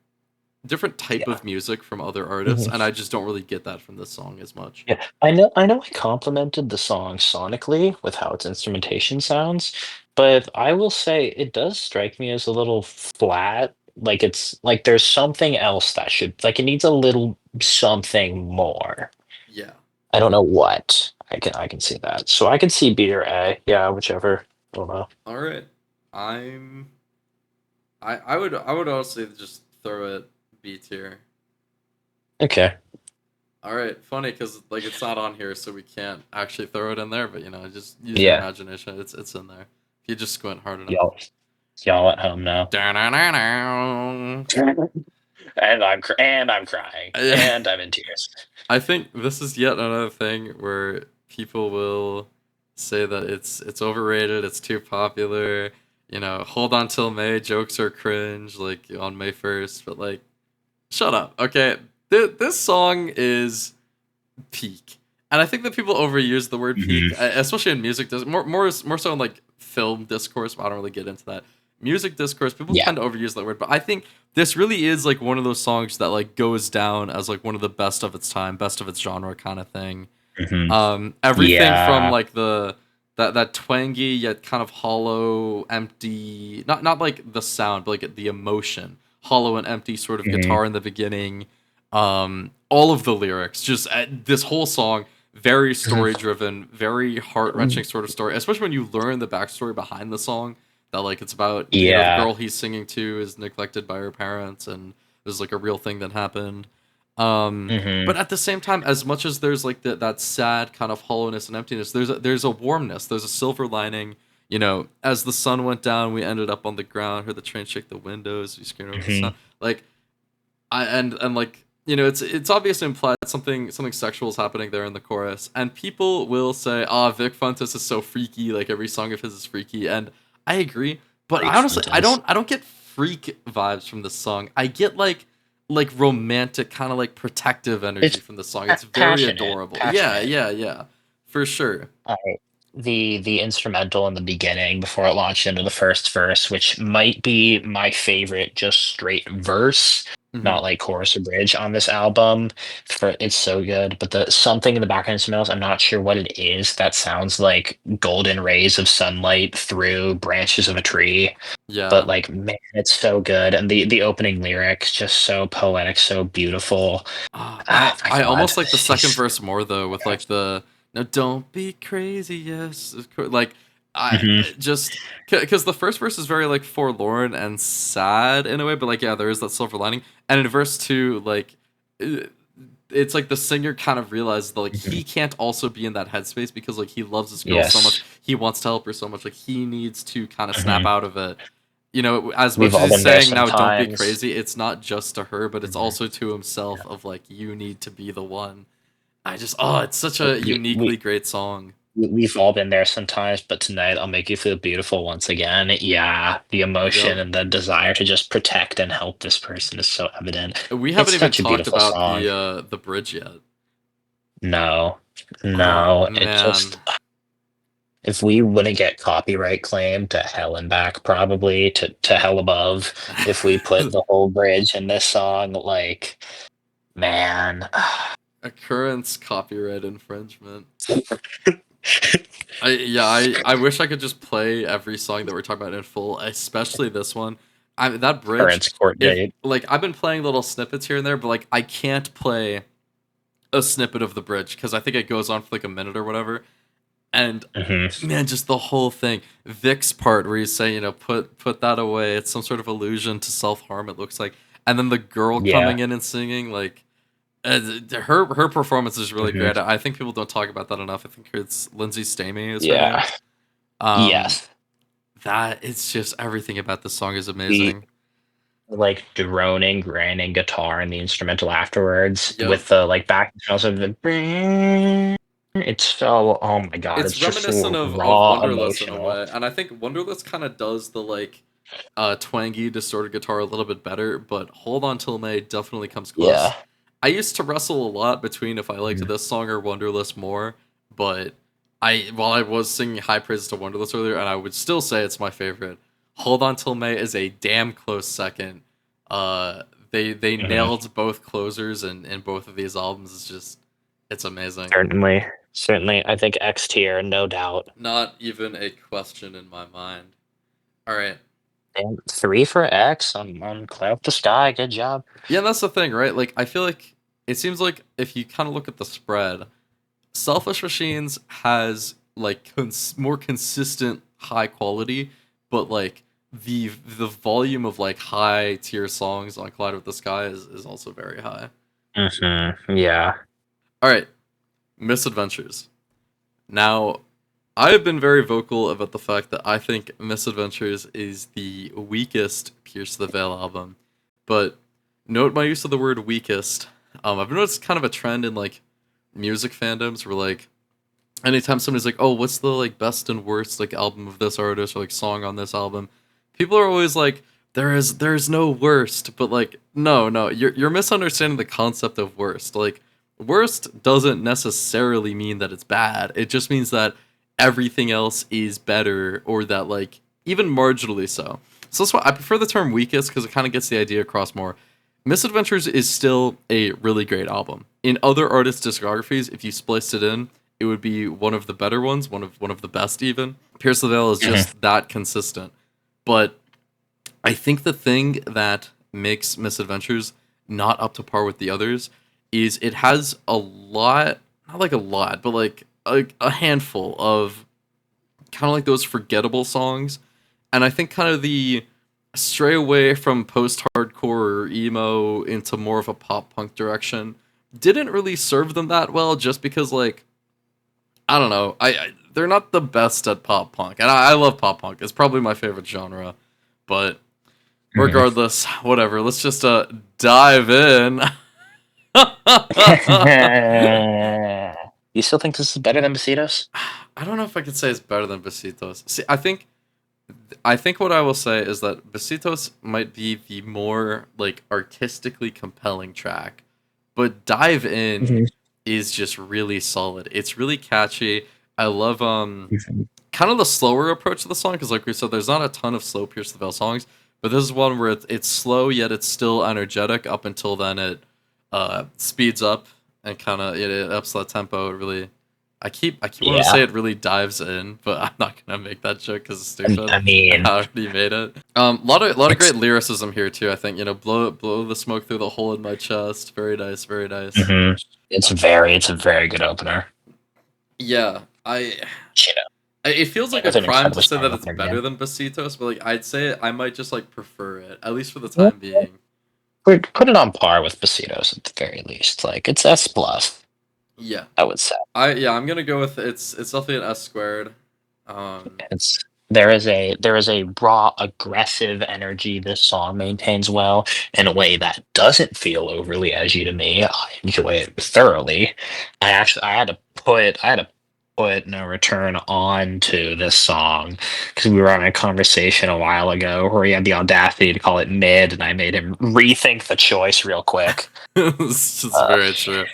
type Yeah. of music from other artists. Mhm. And I just don't really get that from this song as much. Yeah, I know I complimented the song sonically with how its instrumentation sounds, but I will say it does strike me as a little flat. Like it's like there's something else that should like it needs a little something more. Yeah. I don't know what. I can see that. So I can see B or A. Yeah, whichever. I don't know. All right. I'm I would honestly just throw it B tier. Okay. All right, funny because like it's not on here, so we can't actually throw it in there. But just use your Yeah. imagination. It's in there. If you just squint hard enough. Y'all at home now. Da-na-na-na. And I'm crying. Yeah. And I'm in tears. I think this is yet another thing where people will say that it's overrated, it's too popular. Hold on till May, jokes are cringe, like on May 1st, but like, shut up, okay? This song is peak, and I think that people overuse the word peak, Mhm. especially in music. More so in like film discourse. But I don't really get into that. Music discourse, people Yeah. tend to overuse that word, but I think this really is like one of those songs that like goes down as like one of the best of its time, best of its genre kind of thing. Mhm. Everything from Yeah. like that twangy yet kind of hollow, empty, not like the sound, but like the emotion, hollow and empty sort of Mhm. guitar in the beginning. All of the lyrics, just this whole song, very story Mhm. driven, very heart wrenching sort of story. Especially when you learn the backstory behind the song, that like it's about the Yeah. girl he's singing to is neglected by her parents, and there's like a real thing that happened. Mm-hmm. But at the same time, as much as there's like that sad kind of hollowness and emptiness, there's a warmness, there's a silver lining. You know, as the sun went down, we ended up on the ground. Heard the train shake the windows. We screamed over the Mm-hmm. sun. Like and like you know, it's obviously implied that something sexual is happening there in the chorus, and people will say, "Ah, Vic Funtus is so freaky. Like every song of his is freaky," and I agree. But Big I honestly, Funtas. I don't get freak vibes from this song. I get like romantic kind of like protective energy It's from the song. It's very passionate, adorable. Yeah, passionate. yeah, yeah, for sure. The instrumental in the beginning before it launched into the first verse, which might be my favorite, just straight verse, Hmm. not like chorus or bridge on this album. For it's so good, but the something in the background instrumentals, I'm not sure what it is. That sounds like golden rays of sunlight through branches of a tree. But Yeah. like, man, it's so good, and the opening lyrics just so poetic, so beautiful. I Oh my I god, almost like the second he's. verse more though, with like the no, don't be crazy, yes, like I Mhm. just because the first verse is very like forlorn and sad in a way, but like yeah, there is that silver lining, and in verse two, like it- it's like the singer kind of realizes that like Mhm. he can't also be in that headspace because like he loves this girl so much, Yes. he wants to help her so much, like he needs to kind of snap Mhm. out of it. You know, as We've much as all he's been there saying now, don't be sometimes. crazy, it's not just to her, but it's Mhm. also to himself Yeah. of like, you need to be the one. I just, oh, it's such Like, a uniquely great song. we've all been there sometimes, but tonight I'll make you feel beautiful once again. Yeah, the emotion Yep. and the desire to just protect and help this person is so evident. We It's haven't even such a talked beautiful about song. the bridge yet. No, Oh no, it just man. if we wouldn't get copyright claim to hell and back, probably to hell above, if we put the whole bridge in this song, like, man. Occurrence copyright infringement. I wish I could just play every song that we're talking about in full, especially this one. That bridge, Current court if date. like I've been playing little snippets here and there, but like I can't play a snippet of the bridge because I think it goes on for like a minute or whatever. And Hmm. man, just the whole thing. Vic's part where he's saying, you know, put that away. It's some sort of allusion to self harm. It looks like, and then the girl Yeah. coming in and singing, like her performance is really Hmm. great. I think people don't talk about that enough. I think it's Lindsay Stamey is her name. Yeah. Um, Yes. that it's just everything about this song is The amazing. like droning, grinding guitar and the instrumental afterwards Yep. with the like back sounds of the it's so oh my god, It's it's just reminiscent so of raw Wonderless in a emotional. way, and I think Wonderless kind of does the like twangy distorted guitar a little bit better, but Hold On Till May definitely comes close. Yeah. I used to wrestle a lot between if I liked Mhm. this song or Wonderless more, but while I was singing high praises to Wonderless earlier, and I would still say it's my favorite, Hold On Till May is a damn close second. Uh, they Mhm. nailed both closers in both of these albums. It's just it's amazing. Certainly. Certainly. I think X tier, no doubt. Not even a question in my mind. All right. And three for X on Cloud Up the Sky. Good job. Yeah, and that's the thing, right? Like, I feel like it seems like if you kind of look at the spread, Selfish Machines has like more consistent high quality, but like the volume of like high tier songs on Collide with the Sky is also very high. Yeah. All right, Misadventures. Now, I've been very vocal about the fact that I think Misadventures is the weakest Pierce the Veil album, but note my use of the word weakest. I've noticed kind of a trend in like music fandoms where like anytime somebody's like, "Oh, what's the like best and worst like album of this artist or like song on this album?" People are always like, "There is no worst," but like, no, you're misunderstanding the concept of worst. Like, worst doesn't necessarily mean that it's bad. It just means that everything else is better or that like even marginally so. So that's why I prefer the term weakest because it kind of gets the idea across more. Misadventures is still a really great album. In other artists' discographies, if you spliced it in, it would be one of the better ones, one of the best even. Pierce the Veil is Mhm. just that consistent. But I think the thing that makes Misadventures not up to par with the others is it has a lot, not like a lot, but like a handful of kind of like those forgettable songs. And I think kind of the stray away from post-hardcore or emo into more of a pop-punk direction didn't really serve them that well, just because, like, I don't know, they're not the best at pop-punk, and I love pop-punk. It's probably my favorite genre, but Mhm. regardless, whatever. Let's just dive in. You still think this is better than Besitos? I don't know if I could say it's better than Besitos. See, I think what I will say is that Besitos might be the more like artistically compelling track, but Dive In Mhm. is just really solid. It's really catchy. I love Mhm. kind of the slower approach to the song, because like we said, there's not a ton of slow Pierce the Veil songs, but this is one where it's slow yet it's still energetic. Up until then, it speeds up and kind of it ups that tempo. It really, I keep wanting to say Yeah. it really dives in, but I'm not gonna make that joke because it's I stupid. I mean, I already made it. Lot of it's great lyricism here too. I think, blow the smoke through the hole in my chest. Very nice, very nice. mhm. It's a very good opener. Yeah, You know, it feels like it a was an crime to incredibly say strong that it's opener, better man. than Besitos, but like I'd say I might just like prefer it, at least for the Yeah. time being. Put it on par with Besitos at the very least. Like it's S plus, Yeah, I would say. I'm gonna go with it's definitely an S squared. Um, It's there is a raw, aggressive energy this song maintains well in a way that doesn't feel overly edgy to me. I enjoy it thoroughly. I had to put No Return on to this song because we were on a conversation a while ago where he had the audacity to call it mid, and I made him rethink the choice real quick. it's just Uh, very true.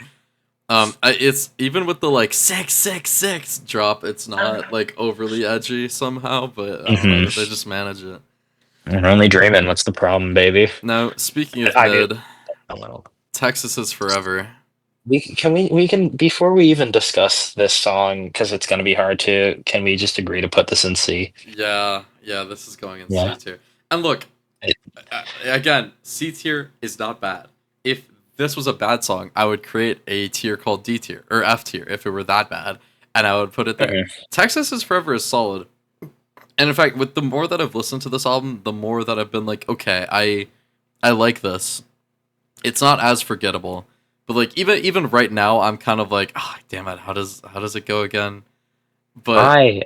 It's even with the like 666 drop, it's not like overly edgy somehow, but I don't know, mhm. they just manage it. I'm only dreaming. What's the problem, baby? Now, speaking of I knew. mid, A little. Texas is forever. We can before we even discuss this song because it's going to be hard to. Can we just agree to put this in C? Yeah, yeah, this is going in C Yeah. tier. And look, It- again, C tier is not bad. If this was a bad song, I would create a tier called D tier or F tier if it were that bad, and I would put it there. Mhm. Texas is Forever is solid, and in fact, with the more that I've listened to this album, the more that I've been like, okay, I like this. It's not as forgettable, but like even right now, I'm kind of like, oh, damn it, how does it go again? But I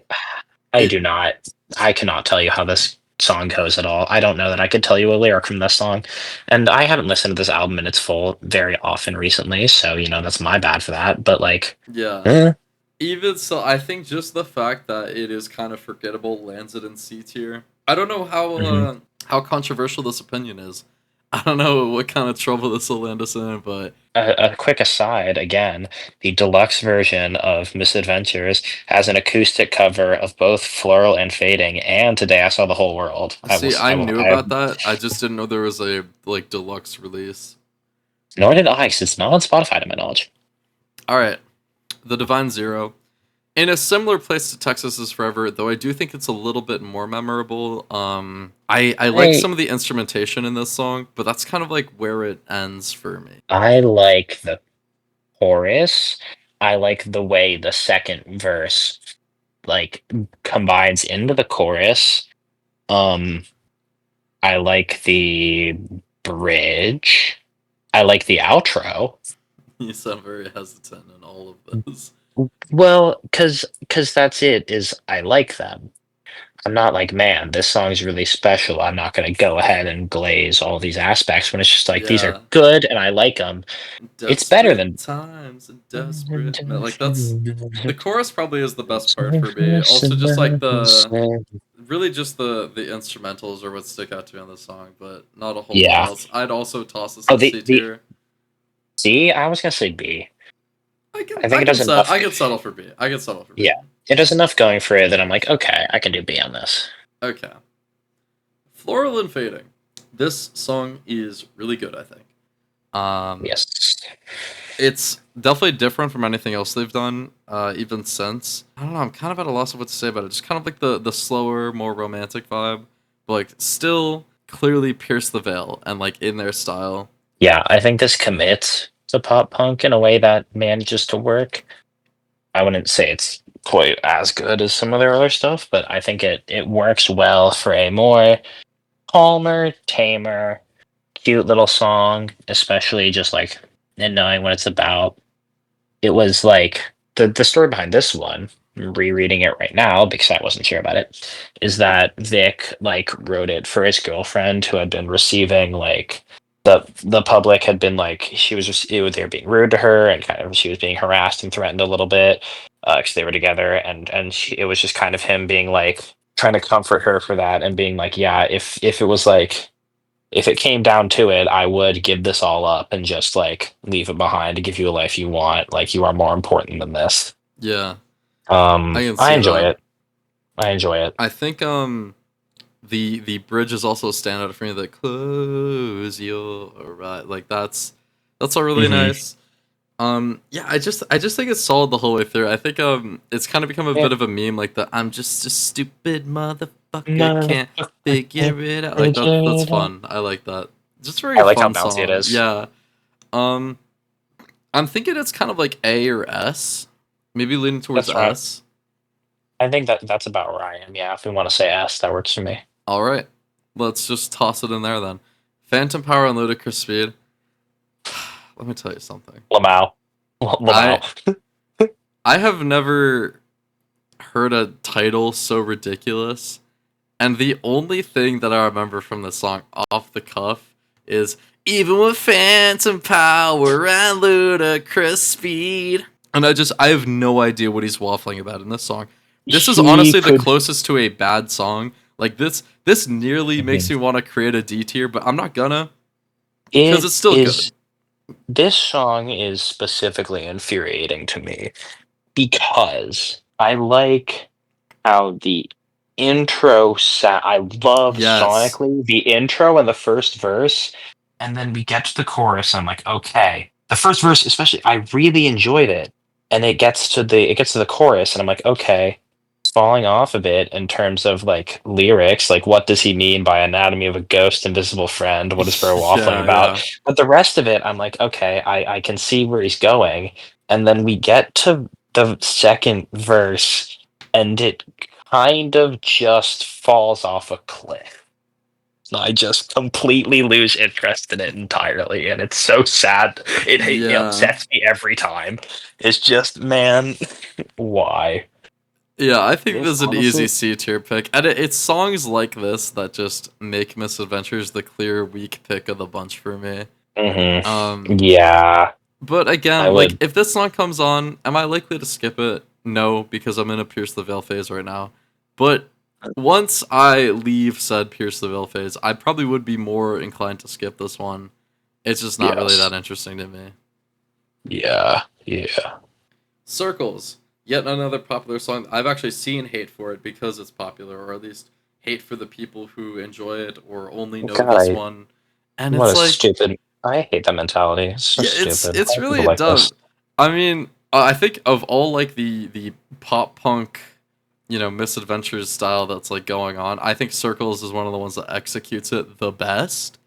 I it do not. I cannot tell you how this song goes at all. I don't know that I could tell you a lyric from this song, and I haven't listened to this album in its full very often recently. So that's my bad for that. But like, yeah. eh, Even so, I think just the fact that it is kind of forgettable lands it in C tier. I don't know mhm. how controversial this opinion is. I don't know what kind of trouble this will land us in, but A quick aside again, the deluxe version of Misadventures has an acoustic cover of both Floral and Fading, and Today I Saw the Whole World. see, I I will, knew about that. I just didn't know there was a like deluxe release. nor did I, 'cause it's not on Spotify to my knowledge. All right, The Divine Zero. In a similar place to Texas is Forever, though I do think it's a little bit more memorable. I like I some of the instrumentation in this song, but that's kind of like where it ends for me. I like the chorus. I like the way the second verse like combines into the chorus. Um, I like the bridge. I like the outro. You sound very hesitant in all of this. Well, cause that's it, is I like them. I'm not like, "Man, this song's really special. I'm not gonna go ahead and glaze all these aspects," when it's just like, "These are Yeah, good and I like them." It's better desperate than times and desperate like that's the chorus probably is the best part for me. Also, just like really just the instrumentals are what stick out to me on this song, but not a whole lot Yeah. else. I'd also toss this Oh, in C the tier. C? I was gonna say B. I can I think I it can does set enough. I can settle for B. I can settle for B. Yeah. It does enough going for it that I'm like, "Okay, I can do B on this." Okay. Floral and Fading. This song is really good, I think. Um, Yes. it's definitely different from anything else they've done, even since. I don't know, I'm kind of at a loss of what to say about it. Just kind of like the slower, more romantic vibe, but like still clearly pierce the veil and like in their style. Yeah, I think this commits to pop punk in a way that manages to work. I wouldn't say it's quite as good as some of their other stuff, but I think it works well for a more. calmer, tamer, cute little song, especially just like and knowing what it's about. It was like the story behind this one, rereading it right now because I wasn't sure about it, is that Vic like wrote it for his girlfriend who had been receiving like the public had been like she was just they were being rude to her and kind of she was being harassed and threatened a little bit because they were together and it was just kind of him being like trying to comfort her for that and being like yeah if it was like if it came down to it, I would give this all up and just like leave it behind to give you a life you want. Like you are more important than this. Yeah, I can I see enjoy that. it. I enjoy it. I think the bridge is also a standout for me. The close your right, like that's all really Hmm. nice. Yeah, I just think it's solid the whole way through. I think it's kind of become a Yeah. bit of a meme, like the "I'm just a stupid motherfucker, can't Motherfucker, figure it out." Like that's fun. I like that. Just very I like how fun bouncy it song. is. Yeah. Um, I'm thinking it's kind of like A or S, maybe leaning towards That's right. S. I think that's about where I am. Yeah, if we want to say S, that works for me. All right, let's just toss it in there then. Phantom Power and Ludicrous Speed. Let me tell you something. Lamau. I Lamau. I have never heard a title so ridiculous, and the only thing that I remember from the song off the cuff is "Even with Phantom Power and Ludicrous Speed." And I have no idea what he's waffling about in this song. This is He honestly the could. closest to a bad song. Like this nearly makes Mhm. me want to create a D tier, but I'm not gonna because It it's still is. good. This song is specifically infuriating to me because I like how the I love Yes. sonically the intro and the first verse, and then we get to the chorus. And I'm like, okay, the first verse, especially, I really enjoyed it, and it gets to the chorus, and I'm like, okay, it's falling off a bit in terms of like lyrics. Like, what does he mean by anatomy of a ghost, invisible friend? What is Bro waffling Yeah, about? yeah. But the rest of it, I'm like, okay, I can see where he's going, and then we get to the second verse and it kind of just falls off a cliff. I just completely lose interest in it entirely, and it's so sad. It Yeah. upsets me every time. It's just, man, why? Yeah, I think This this is an easy honestly, C tier pick. And it's songs like this that just make Misadventures the clear weak pick of the bunch for me. hmm Um, yeah, but I again, like would. if this song comes on, am I likely to skip it? No, because I'm in a Pierce the Veil phase right now. But once I leave said Pierce the Veil phase, I probably would be more inclined to skip this one. It's just not really Yes, that interesting to me. yeah, yeah. Circles, yet another popular song. I've actually seen hate for it because it's popular, or at least hate for the people who enjoy it or only know God, this one. And what it's a like, stupid. I hate that mentality. It's so yeah, stupid. Why it's are people really like this? dumb. I mean, I think of all like the pop punk, misadventures style that's like going on. I think Circles is one of the ones that executes it the best.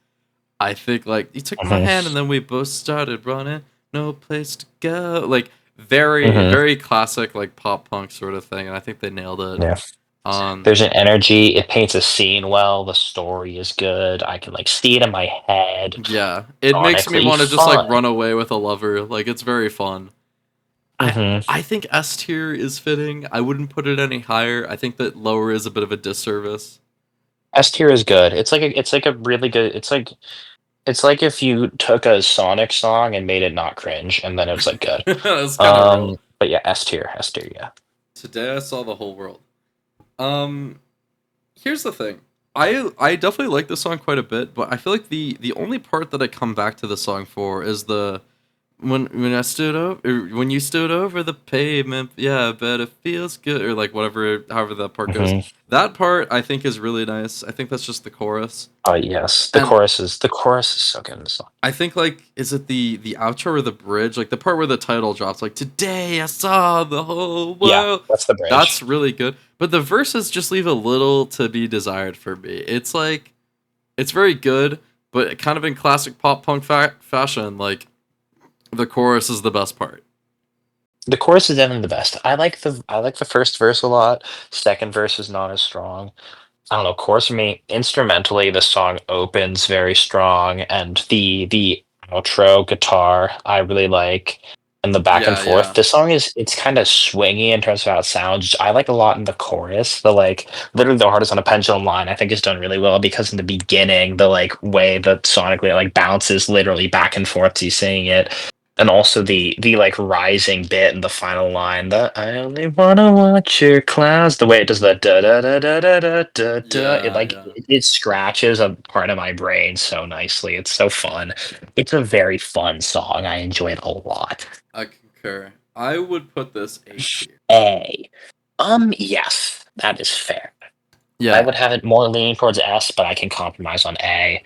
I think like you took my Hmm. hand and then we both started running, no place to go. Like very Hmm. very classic like pop punk sort of thing, and I think they nailed it. Yeah. Um, There's an energy. It paints a scene well. The story is good. I can like see it in my head. yeah, it makes me Sonically want to just like fun. run away with a lover. Like it's very fun. I Hmm. I think S tier is fitting. I wouldn't put it any higher. I think that lower is a bit of a disservice. S tier is good. It's like a really good. It's like if you took a Sonic song and made it not cringe, and then it was like good. That's kind of real. But yeah, S tier, yeah. Today I saw the whole world. Um, Here's the thing. I definitely like this song quite a bit, but I feel like the only part that I come back to the song for is the when I stood over when you stood over the pavement. Yeah, I bet it feels good, or like whatever, however that part goes. Hmm. That part I think is really nice. I think that's just the chorus, Yes, and the chorus is so good in the song. I think like is it the outro or the bridge, like the part where the title drops, like today I saw the whole Yeah, world. that's the That's bridge. really good, but the verses just leave a little to be desired for me. It's like it's very good, but kind of in classic pop punk fashion, like the chorus is the best part. The chorus is definitely the best. I like the first verse a lot. Second verse is not as strong. I don't know, chorus for me, instrumentally, the song opens very strong, and the outro guitar I really like, and the back and Yeah, forth. yeah, This song it's kind of swingy in terms of how it sounds. I like a lot in the chorus. The like literally the hardest on a pendulum line I think is done really well because in the beginning the like way that sonically it like bounces literally back and forth to you singing it, and also the like rising bit in the final line, the I only wanna watch your clouds, the way it does the da da da da da da da da, it yeah, like yeah. it scratches a part of my brain so nicely. It's so fun. It's a very fun song. I enjoy it a lot. I concur. I would put this A tier. A. Yes, that is fair. I Yeah, would have it more leaning towards S, but I can compromise on A.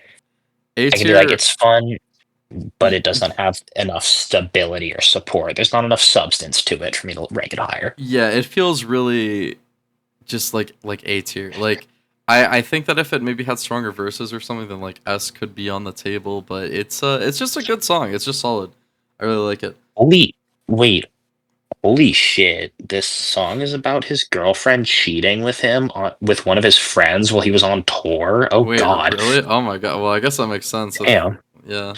A I can be like, tier. it's fun, but y- it does not have enough stability or support. There's not enough substance to it for me to rank it higher. Yeah, it feels really just like A tier. Like I think that if it maybe had stronger verses or something, then like S could be on the table. But it's just a good song. It's just solid. I really like it. Holy, wait, holy shit! This song is about his girlfriend cheating with him with one of his friends while he was on tour. Oh Wait, god, really? Oh my god. Well, I guess that makes sense. If damn. yeah.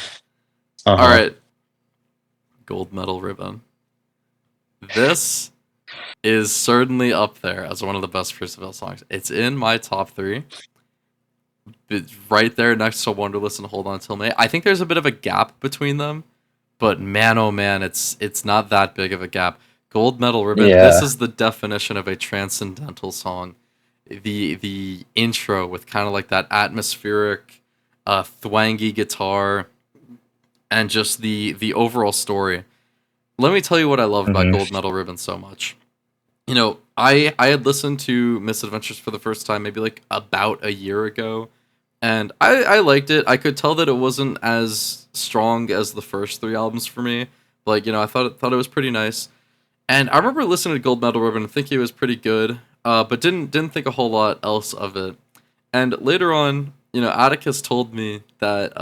Uh All huh. right. Gold medal ribbon. This is certainly up there as one of the best Isabelle songs. It's in my top three. It's right there next to Wonderless and Hold On Till May. I think there's a bit of a gap between them, but man, oh man, it's not that big of a gap. Gold medal ribbon. This Yeah. is the definition of a transcendental song. The intro with kind of like that atmospheric, thwangy guitar, and just the overall story. Let me tell you what I love about Hmm. Gold Medal Ribbon so much. You know, I had listened to Misadventures for the first time maybe like about a year ago, and I liked it. I could tell that it wasn't as strong as the first three albums for me. Like, you know, I thought it was pretty nice. And I remember listening to Gold Medal Ribbon and thinking it was pretty good, but didn't think a whole lot else of it. And later on, you know, Atticus told me that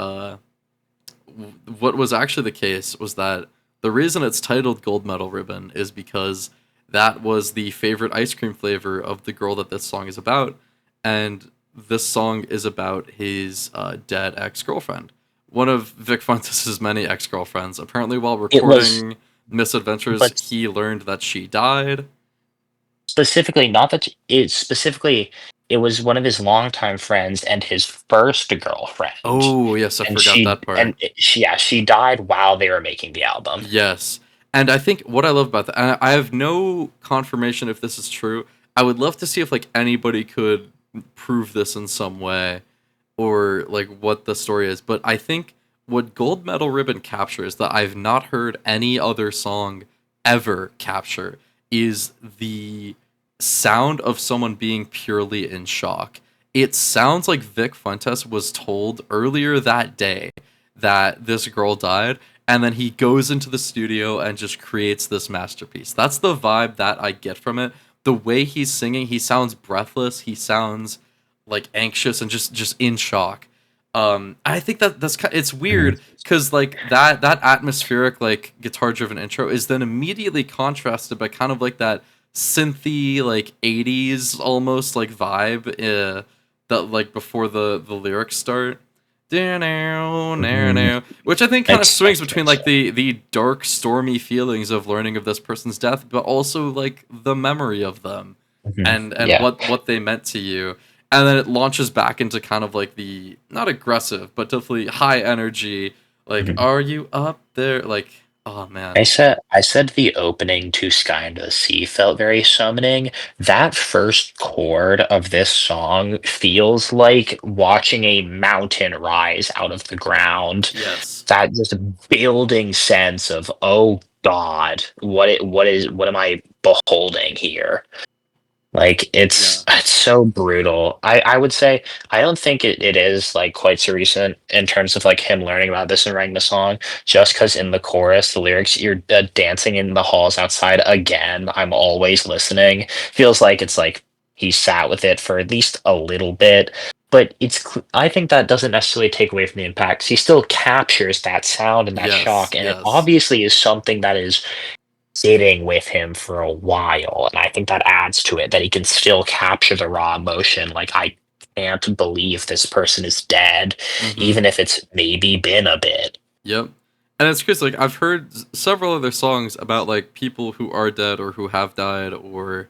what was actually the case was that the reason it's titled Gold Medal Ribbon is because that was the favorite ice cream flavor of the girl that this song is about, and this song is about his dead ex girlfriend, one of Vic Fuentes' many ex girlfriends. Apparently, while It was, recording Misadventures, but he learned that she died. specifically, not that it specifically, it was one of his longtime friends and his first girlfriend, Oh yes, I forgot that part. yeah, she died while they were making the album. Yes. And I think what I love about that, and I have no confirmation if this is true. I would love to see if like anybody could prove this in some way or like what the story is. But I think what Gold Medal Ribbon captures that I've not heard any other song ever capture is the sound of someone being purely in shock. It sounds like Vic Fuentes was told earlier that day that this girl died, and then he goes into the studio and just creates this masterpiece. That's the vibe that I get from it. The way he's singing, he sounds breathless. He sounds like anxious and just in shock. I think it's Mhm. weird because like that atmospheric like guitar driven intro is then immediately contrasted by kind of like that synthy like 80s almost like vibe that like before the lyrics start, which Mhm. I think kind of Makes swings sense. between Makes like sense. the dark stormy feelings of learning of this person's death but also like the memory of them Mhm. and Yeah. what they meant to you, and then it launches back into kind of like the not aggressive but definitely high energy, like Mhm. are you up there, like oh man. I said the opening to Sky and the Sea felt very summoning. That first chord of this song feels like watching a mountain rise out of the ground. Yes. That just building sense of, oh God, what am I beholding here? Like Yeah. it's so brutal. I would say I don't think it is like quite so recent in terms of like him learning about this and writing the song. Just because in the chorus, the lyrics, you're dancing in the halls outside again. I'm always listening. Feels like it's like he sat with it for at least a little bit. But I think that doesn't necessarily take away from the impact. He still captures that sound and that Yes. shock, and it Yes. obviously is something that is sitting with him for a while, and I think that adds to it that he can still capture the raw emotion. Like can't believe this person is dead, Mm-hmm. even if it's maybe been a bit. Yep. And it's crazy. Like I've heard several other songs about like people who are dead or who have died, or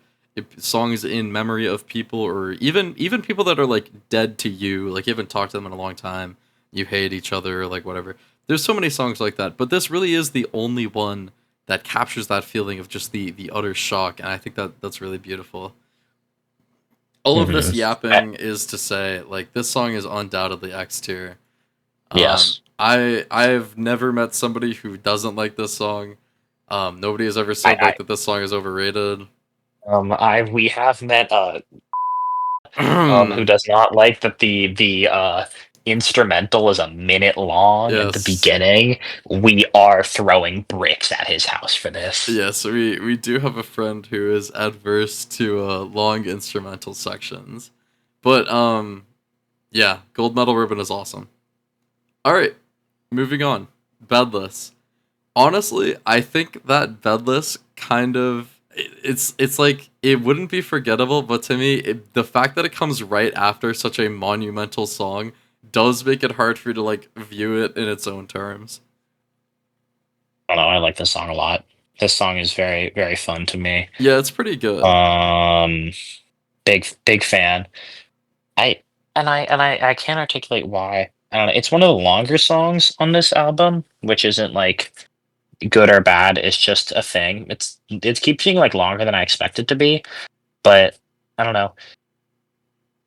songs in memory of people, or even people that are like dead to you. Like you haven't talked to them in a long time. You hate each other, or like whatever. There's so many songs like that, but this really is the only one that captures that feeling of just the utter shock, and I think that that's really beautiful. All of this Hmm. yapping is to say, like this song is undoubtedly X tier. Yes. I've never met somebody who doesn't like this song. Nobody has ever said I like that this song is overrated. I we have met who does not like that the instrumental is a minute long at the Yes, beginning. We are throwing bricks at his house for this. yes, we do have a friend who is adverse to long instrumental sections, but yeah, Gold Medal Ribbon is awesome. All right, moving on. Bedless. Honestly, I think that Bedless kind of it's like it wouldn't be forgettable, but to me, the fact that it comes right after such a monumental song does make it hard for you to like view it in its own terms. I don't know. I like this song a lot. This song is very, very fun to me. Yeah, it's pretty good. Um, big fan. I I can't articulate why. I don't know. It's one of the longer songs on this album, which isn't like good or bad. It's just a thing. It keeps being like longer than I expect it to be, but I don't know.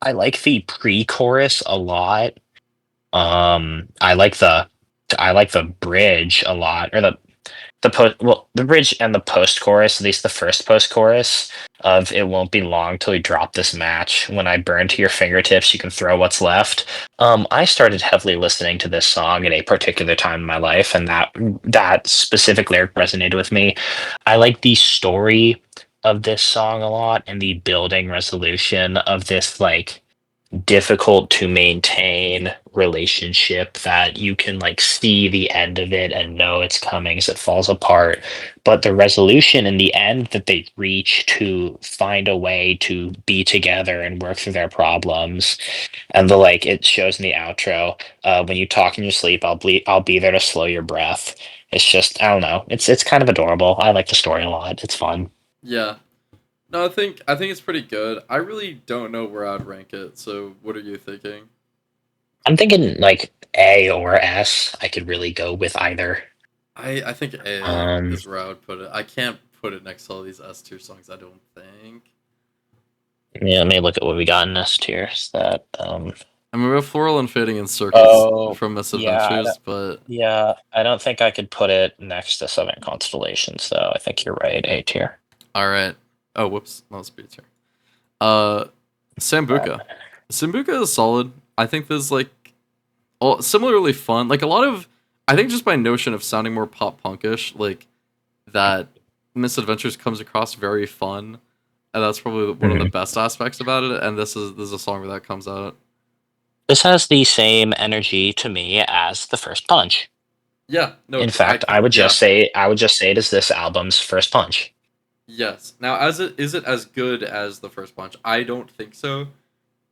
I like the pre-chorus a lot. I like the bridge a lot, or the bridge and the post chorus, at least the first post chorus of "It won't be long till we drop this match. When I burn to your fingertips, you can throw what's left." I started heavily listening to this song at a particular time in my life, and that specific lyric resonated with me. I like the story of this song a lot, and the building resolution of this like difficult to maintain relationship that you can like see the end of it and know it's coming as it falls apart, but the resolution in the end that they reach to find a way to be together and work through their problems, and the like it shows in the outro, when you talk in your sleep, I'll be there to slow your breath. It's just, I don't know, it's kind of adorable. I like the story a lot. It's fun. Yeah. No, I think it's pretty good. I really don't know where I'd rank it. So, what are you thinking? I'm thinking like A or S. I could really go with either. I think A um is where I would put it. I can't put it next to all these S tier songs. I don't think. Yeah, let me look at what we got in this tier. Is that I mean, we have Floral and Fading in Circles Oh, from yeah, Misadventures, but I don't think I could put it next to Southern Constellations though. I think you're right, A tier. all right. Oh, whoops, that was B tier. Uh, Sambuka. Sambuka is solid. I think there's like similarly fun. Like a lot of, I think just by notion of sounding more pop punkish, like that Misadventures comes across very fun, and that's probably one of the Mhm. best aspects about it. And this is a song where that comes out. This has the same energy to me as the first punch. Yeah, no, In I fact, can. Yeah, I would just say it is this album's first punch. yes. Now, as it is it as good as the first punch? I don't think so.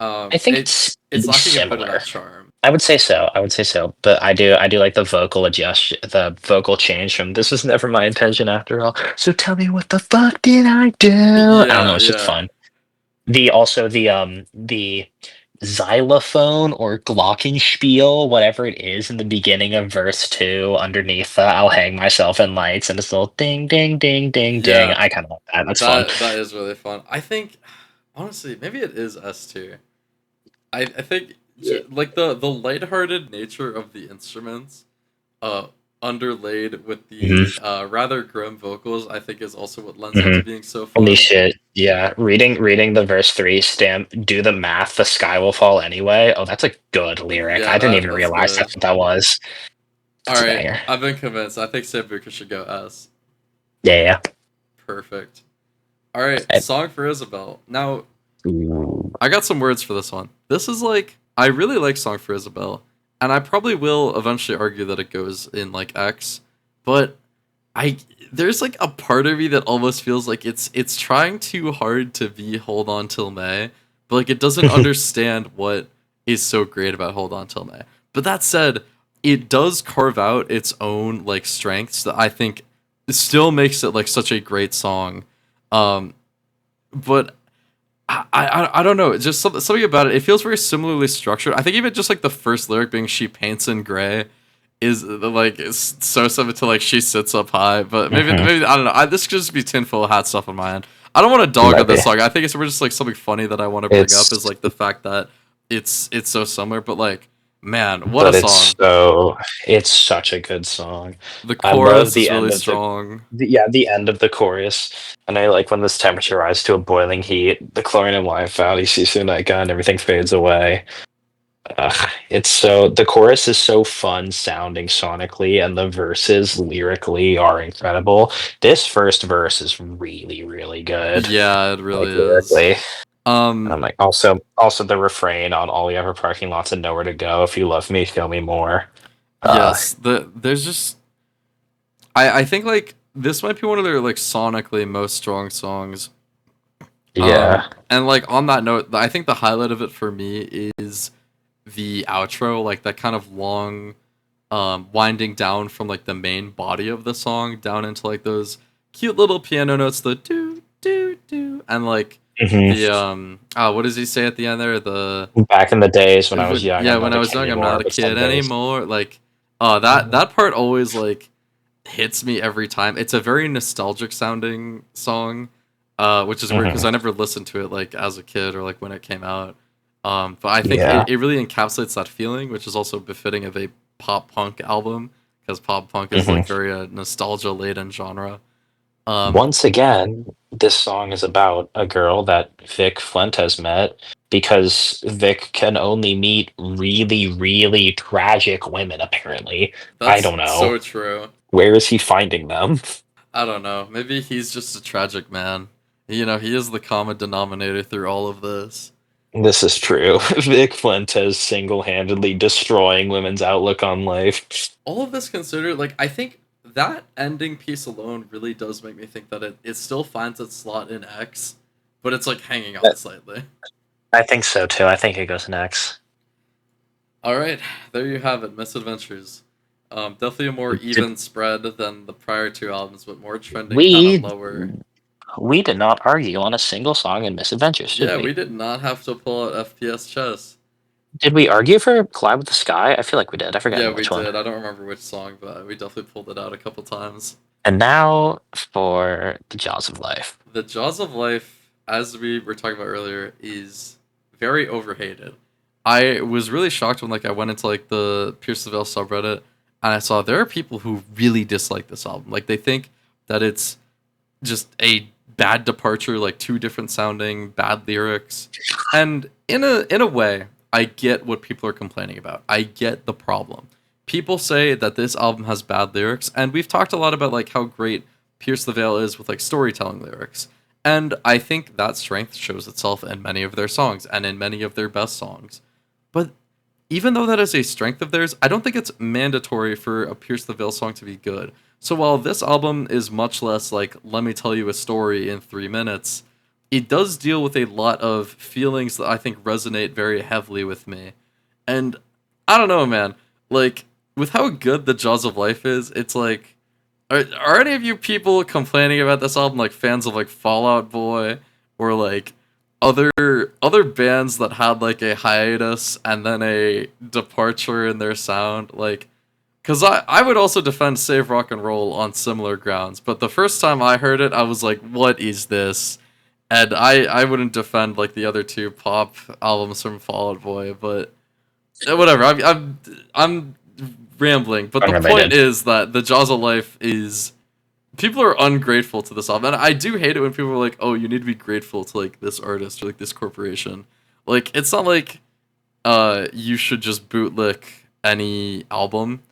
I think It's it's lacking a bit of similar. that charm. I would say so. I would say so. But I do like the vocal adjust, the vocal change from "This was never my intention after all." So tell me what the fuck did I do? I don't know. Yeah, It's just yeah, fun. The also the xylophone or glockenspiel, whatever it is, in the beginning of verse two, underneath the "I'll hang myself in lights" and this little ding ding ding ding ding. yeah. I kind of like that. That's fun. That is really fun. I think, honestly, maybe it is S tier. I think Yeah. like the lighthearted nature of the instruments, uh, underlaid with the Hmm. rather grim vocals, I think is also what lends it Hmm. to being so Holy fun. shit. Yeah. Reading the verse three, stamp, do the math, the sky will fall anyway. Oh, that's a good lyric. Yeah, I didn't even that's realize good. that's what that was. All That's a right, banger. I've been convinced. I think Sambuca should go S. Yeah, Perfect. All right, yeah. song for Isabelle. Now Ooh. I got some words for this one. This is like I really like Song for Isabelle, and I probably will eventually argue that it goes in like X, but I there's like a part of me that almost feels like it's trying too hard to be Hold On Till May, but like it doesn't understand what is so great about Hold On Till May. But that said, it does carve out its own like strengths that I think still makes it like such a great song. Um, but I don't know. It's just something about it. It feels very similarly structured. I think even just like the first lyric being "she paints in gray" is like it's so similar to like "she sits up high." But maybe I don't know. This could just be tinfoil hat stuff on my end. I don't want to dog on this song. I think it's just like something funny that I want to bring up is like the fact that it's so similar. But like, man, what a song! It's such a good song. The I love chorus the is end really of strong. the end of the chorus, and I like when this temperature rises to a boiling heat. The chlorine and wine found, you see Sunaika, and everything fades away. It's so the chorus is so fun sounding sonically, and the verses lyrically are incredible. This first verse is really, really good, Yeah, it really like is. lyrically. And Um, I'm like, also the refrain on all you ever parking lots and nowhere to go. If you love me, show me more. Uh, yes, there's just I think like this might be one of their like sonically most strong songs. yeah. And like on that note, I think the highlight of it for me is the outro, like that kind of long, winding down from like the main body of the song down into like those cute little piano notes, the do do do, and like hmm the what does he say at the end there? The Back in the days when I was young, yeah, I'm when not I a was kid young, I'm not anymore, a but kid someday. anymore. Like, that Mhm. that part always like hits me every time. It's a very nostalgic sounding song, which is weird because Mhm. I never listened to it like as a kid or like when it came out. But I think Yeah. it really encapsulates that feeling, which is also befitting of a pop punk album because pop punk is Mhm. like very nostalgia laden genre. Um, Once again, this song is about a girl that Vic Fuentes met because Vic can only meet really, really tragic women, apparently. I that's don't know. so true. Where is he finding them? I don't know. Maybe he's just a tragic man. You know, he is the common denominator through all of this. This is true. Vic Fuentes single-handedly destroying women's outlook on life. All of this considered, like I think that ending piece alone really does make me think that it still finds its slot in X, but it's like hanging on slightly. I think so too. I think it goes next. All right, there you have it, Misadventures. Definitely a more Did even spread than the prior two albums, but more trending kind of we lower. we did not argue on a single song in Misadventures, did Yeah, we we? did not have to pull out FPS chess. Did we argue for Collide with the Sky? I feel like we did. I forget Yeah, we which one. did. I don't remember which song, but we definitely pulled it out a couple times. And now for the Jaws of Life. The Jaws of Life, as we were talking about earlier, is very overhated. I was really shocked when like I went into like the Pierce the Veil subreddit and I saw there are people who really dislike this album. Like they think that it's just a bad departure, like two different sounding, bad lyrics. And in a way, I get what people are complaining about. I get the problem. People say that this album has bad lyrics, and we've talked a lot about like how great Pierce the Veil is with like storytelling lyrics. And I think that strength shows itself in many of their songs and in many of their best songs. But even though that is a strength of theirs, I don't think it's mandatory for a Pierce the Veil song to be good. So while this album is much less like, let me tell you a story in 3 minutes, it does deal with a lot of feelings that I think resonate very heavily with me. And I don't know, man. Like, with how good the Jaws of Life is, it's like, are any of you people complaining about this album like fans of like Fallout Boy or like other other bands that had like a hiatus and then a departure in their sound? Like, because I would also defend Save Rock and Roll on similar grounds, but the first time I heard it, I was like, what is this? And I wouldn't defend like the other two pop albums from Fall Out Boy, but whatever. I'm rambling, but the point Unrelated. is that the Jaws of Life is people are ungrateful to this album, and I do hate it when people are like, "Oh, you need to be grateful to like this artist or like this corporation." Like it's not like you should just bootlick any album.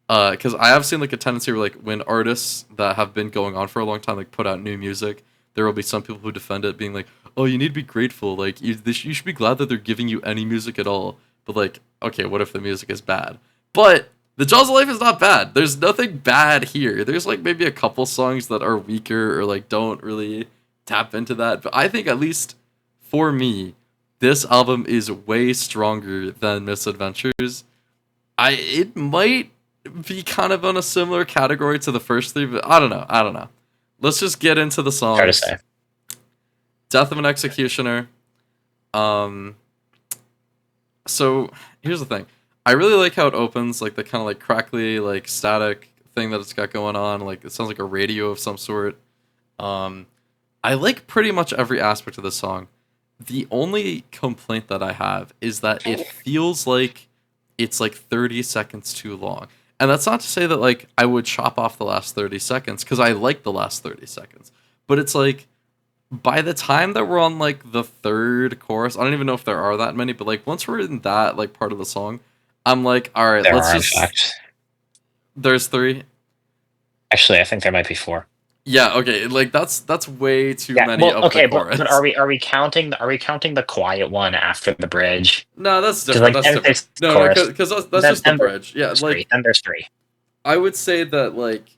Because I have seen like a tendency where like when artists that have been going on for a long time like put out new music, there will be some people who defend it, being like, "Oh, you need to be grateful. Like you should be glad that they're giving you any music at all." But like, okay, what if the music is bad? But the Jaws of Life is not bad. There's nothing bad here. There's like maybe a couple songs that are weaker or like don't really tap into that. But I think at least for me, This album is way stronger than Misadventures. It might be kind of on a similar category to the first three, but I don't know. I don't know. Let's just get into the Hard to songs. say. Death of an Executioner. Um, so here's the thing. I really like how it opens, like the kind of like crackly, like static thing that it's got going on. Like it sounds like a radio of some sort. Um, I like pretty much every aspect of the song. The only complaint that I have is that it feels like it's like 30 seconds too long. And that's not to say that like I would chop off the last 30 seconds because I like the last 30 seconds. But it's like by the time that we're on like the third chorus, I don't even know if there are that many, but like once we're in that like part of the song, I'm like, all right, There let's are, in just. fact. There's three. Actually, I think there might be four. Yeah, okay, like that's way too Yeah. many Well, of the okay, chorus. but are we counting the quiet one after the bridge? No, that's Because different. like That's then different. there's No, chorus. because that's Then, just the then bridge. Yeah, there's like three. Then there's three. I would say that like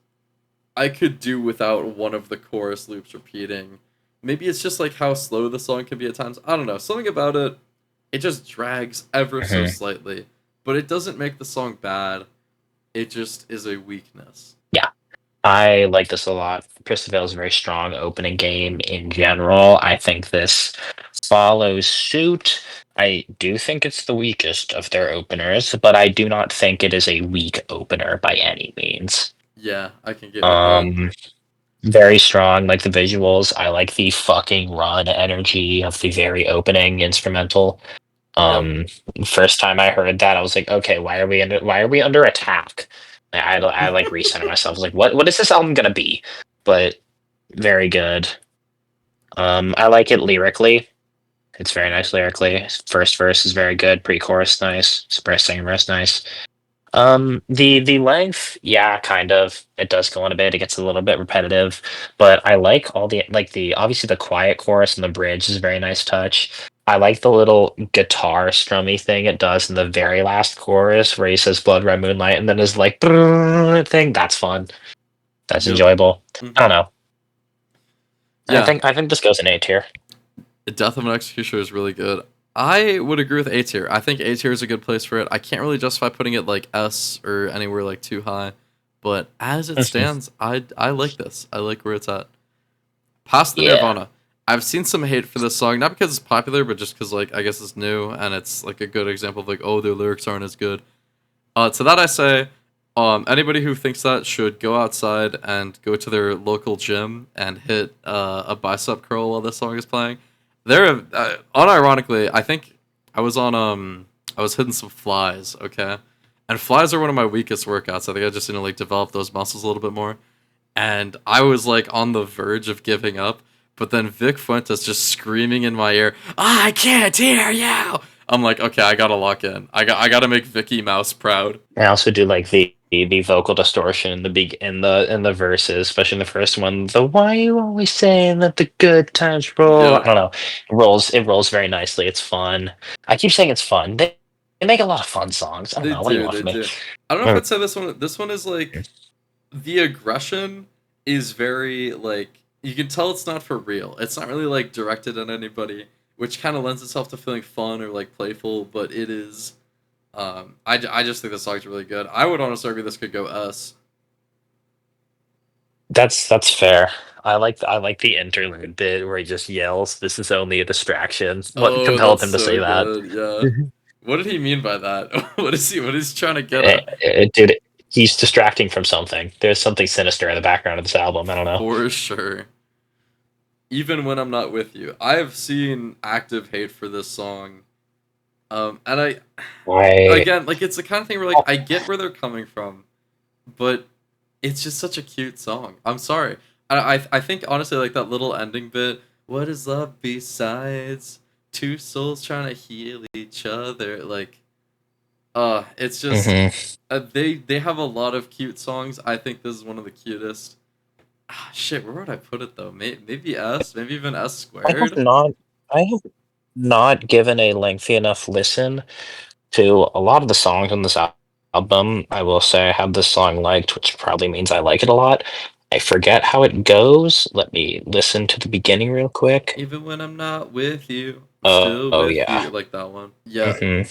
I could do without one of the chorus loops repeating. Maybe it's just like how slow the song can be at times. I don't know. Something about it, it just drags ever so Hmm. slightly, but it doesn't make the song bad. It just is a weakness. Yeah. I like this a lot. Pierce the Veil is a very strong opening game in general. I think this follows suit. I do think it's the weakest of their openers, but I do not think it is a weak opener by any means. Yeah, I can get with that. Um, Very strong. Like the visuals, I like the fucking run energy of the very opening instrumental. Yep. Um, First time I heard that, I was like, okay, why are we under attack? I like recentered myself. I was like, what is this album gonna be? But very good. I like it lyrically. It's very nice lyrically. First verse is very good. Pre-chorus nice. Second verse nice. The length, yeah, kind of. It does go on a bit. It gets a little bit repetitive, but I like all the obviously the quiet chorus and the bridge is a very nice touch. I like the little guitar strummy thing it does in the very last chorus where he says "Blood Red Moonlight" and then his like thing. That's fun. That's Yep. enjoyable. I Hmm. don't know. I Yeah. think I think this goes in A tier. Death of an Executioner is really good. I would agree with A tier. I think A tier is a good place for it. I can't really justify putting it like S or anywhere like too high, but as it stands, I like this. I like where it's at. Past the Yeah. Nirvana. I've seen some hate for this song, not because it's popular, but just because like I guess it's new and it's like a good example of like oh their lyrics aren't as good. To that I say, anybody who thinks that should go outside and go to their local gym and hit a bicep curl while this song is playing. There, unironically, I think I was on I was hitting some flies, okay, and flies are one of my weakest workouts. I think I just need to like develop those muscles a little bit more, and I was like on the verge of giving up, but then Vic Fuentes just screaming in my ear, "I can't hear you." I'm like, okay, I gotta lock in. I gotta make Vicky Mouse proud. I also do like the vocal distortion in the big in the verses, especially in the first one. The "Why you always saying that the good times roll?" I Yep, don't know. It rolls very nicely. It's fun. I keep saying it's fun. They make a lot of fun songs. I don't they know. What do you do, want they from me? do. I don't know if Mm. I'd say this one. This one is like the aggression is very like you can tell it's not for real. It's not really like directed at anybody, which kind of lends itself to feeling fun or like playful. But it is. I just think the song's really good. I would honestly argue this could go S. That's fair. I like the interlude bit where he just yells, "This is only a distraction." What Oh, compelled that's him to so say that? good. Yeah. What did he mean by that? What is he? What is he trying to get at? Dude, he's distracting from something. There's something sinister in the background of this album. I don't know. For sure. Even when I'm not with you, I have seen active hate for this song. And I, I again, like it's the kind of thing where like I get where they're coming from, but it's just such a cute song. I'm sorry. I think honestly like that little ending bit. What is love besides two souls trying to heal each other? Like, it's just Mhm. they have a lot of cute songs. I think this is one of the cutest. Ah, shit, where would I put it though? Maybe S, maybe even S I have squared. not I have not given a lengthy enough listen to a lot of the songs on this album. I will say I have this song liked, which probably means I like it a lot. I forget how it goes. Let me listen to the beginning real quick. Even when I'm not with you. Still Oh with yeah. you, like that one. Yeah, Hmm.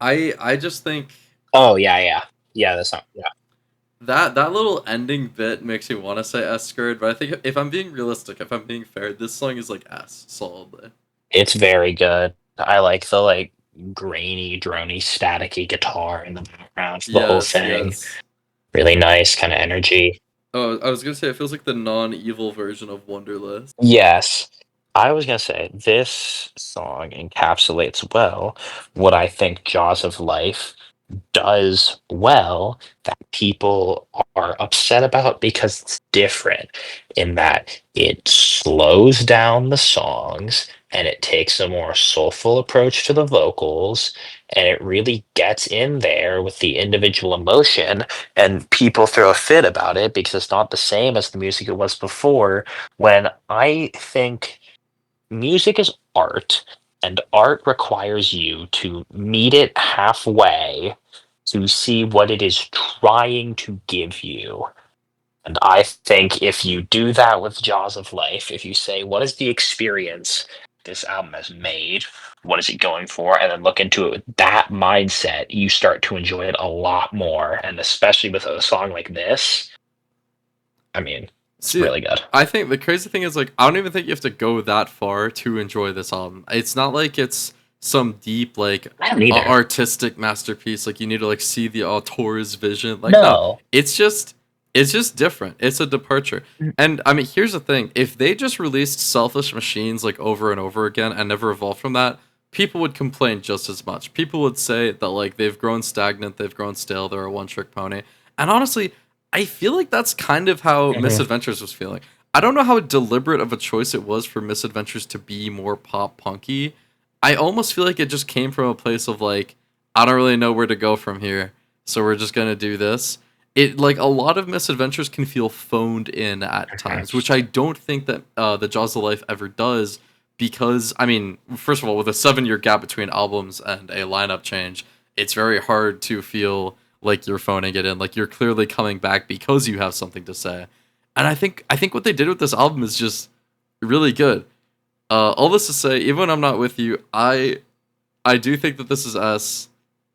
I just think Oh yeah, yeah, yeah. That's not. Yeah, that little ending bit makes me want to say S squared, but I think if I'm being realistic, if I'm being fair, this song is like S solidly. it's very good. I like the like grainy, drony, staticky guitar in the background for the whole Yes, thing. yes. Really nice kind of energy. Oh, I was gonna say it feels like the non-evil version of Wonderless. Yes. I was gonna say this song encapsulates well what I think Jaws of Life does well that people are upset about because it's different in that it slows down the songs and it takes a more soulful approach to the vocals and it really gets in there with the individual emotion and people throw a fit about it because it's not the same as the music it was before when I think music is art and art requires you to meet it halfway to see what it is trying to give you. And I think if you do that with Jaws of Life, if you say, what is the experience this album has made? What is it going for? And then look into it with that mindset, you start to enjoy it a lot more. And especially with a song like this, I mean, it's See, really good. I think the crazy thing is like I don't even think you have to go that far to enjoy this album. It's not like it's some deep like I don't either. artistic masterpiece. Like you need to like see the auteur's vision. Like no, No. it's just different. It's a departure. And I mean, here's the thing: if they just released Selfish Machines like over and over again and never evolved from that, people would complain just as much. People would say that like they've grown stagnant, they've grown stale, they're a one-trick pony. And honestly, I feel like that's kind of how Mhm. Misadventures was feeling. I don't know how deliberate of a choice it was for Misadventures to be more pop punky. I almost feel like it just came from a place of like, I don't really know where to go from here, so we're just gonna do this. It like a lot of Misadventures can feel phoned in at times, which I don't think that the Jaws of Life ever does. Because I mean, first of all, with a 7 year gap between albums and a lineup change, it's very hard to feel like you're phoning it in, like you're clearly coming back because you have something to say. And I think what they did with this album is just really good. All this to say, even when I'm not with you, I do think that this is S.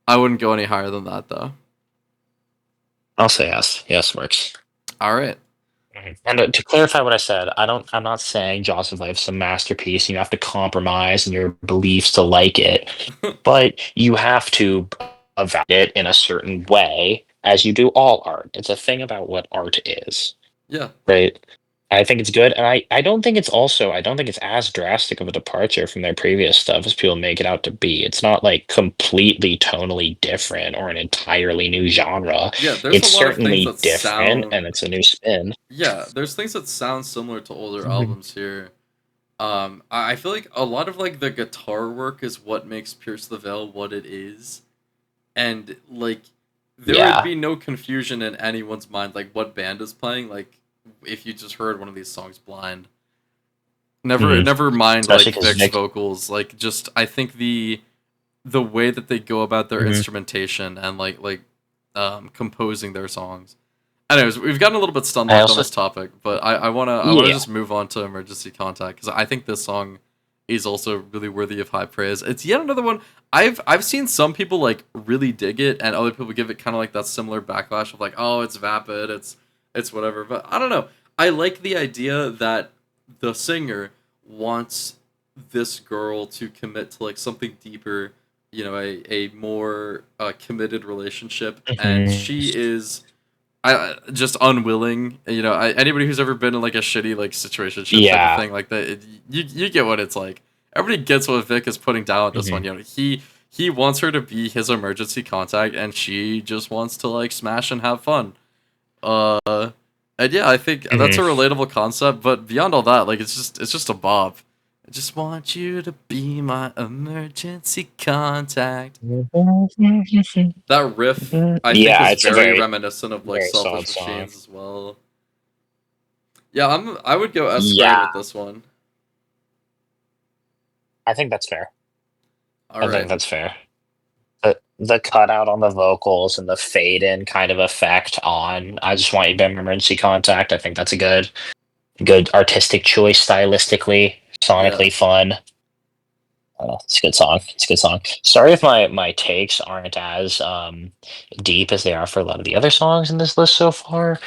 I wouldn't go any higher than that though. I'll say yes. Yes works. All right. Mhm. And to clarify what I said, I'm not saying Jaws of Life's a masterpiece. You have to compromise in your beliefs to like it, but you have to evaluate it in a certain way, as you do all art. It's a thing about what art is, Yeah. right? I think it's good, and I don't think it's as drastic of a departure from their previous stuff as people make it out to be. It's not like completely tonally different or an entirely new genre. Yeah, there's a It's lot of things certainly that different, and sound it's a new spin. yeah, there's things that sound similar to older Mhm. albums here. I feel like a lot of like the guitar work is what makes Pierce the Veil what it is, and like there would Yeah. be no confusion in anyone's mind like what band is playing. Like if you just heard one of these songs blind, Mhm. never mind Especially like because Vic's Vic. vocals. Like just I think the way that they go about their Mhm. instrumentation and composing their songs. Anyways, we've gotten a little bit stun I locked on also this topic, but I wanna yeah. just move on to Emergency Contact because I think this song is also really worthy of high praise. It's yet another one I've seen some people like really dig it, and other people give it kind of like that similar backlash of like, oh, it's vapid, it's whatever. But I don't know. I like the idea that the singer wants this girl to commit to like something deeper, a more committed relationship, and Mhm. she is just unwilling. Anybody who's ever been in like a shitty like situationship type of Yeah. thing like that, you get what it's like. Everybody gets what Vic is putting down with this one. Mhm. He wants her to be his emergency contact, and she just wants to like smash and have fun. And yeah, I think that's a Mhm. relatable concept. But beyond all that, like it's just a bop. I just want you to be my emergency contact. That riff, I think, Yeah, is it's a very very, reminiscent of like very solid Selfish song. Machines as well. Yeah, I would go S squared Yeah, with this one. I think that's fair. All I think right. that's fair. The cutout on the vocals and the fade in kind of effect on I just want you to be emergency contact. I think that's a good artistic choice stylistically, Yeah. sonically fun. It's a good song. It's a good song. Sorry if my takes aren't as deep as they are for a lot of the other songs in this list so far.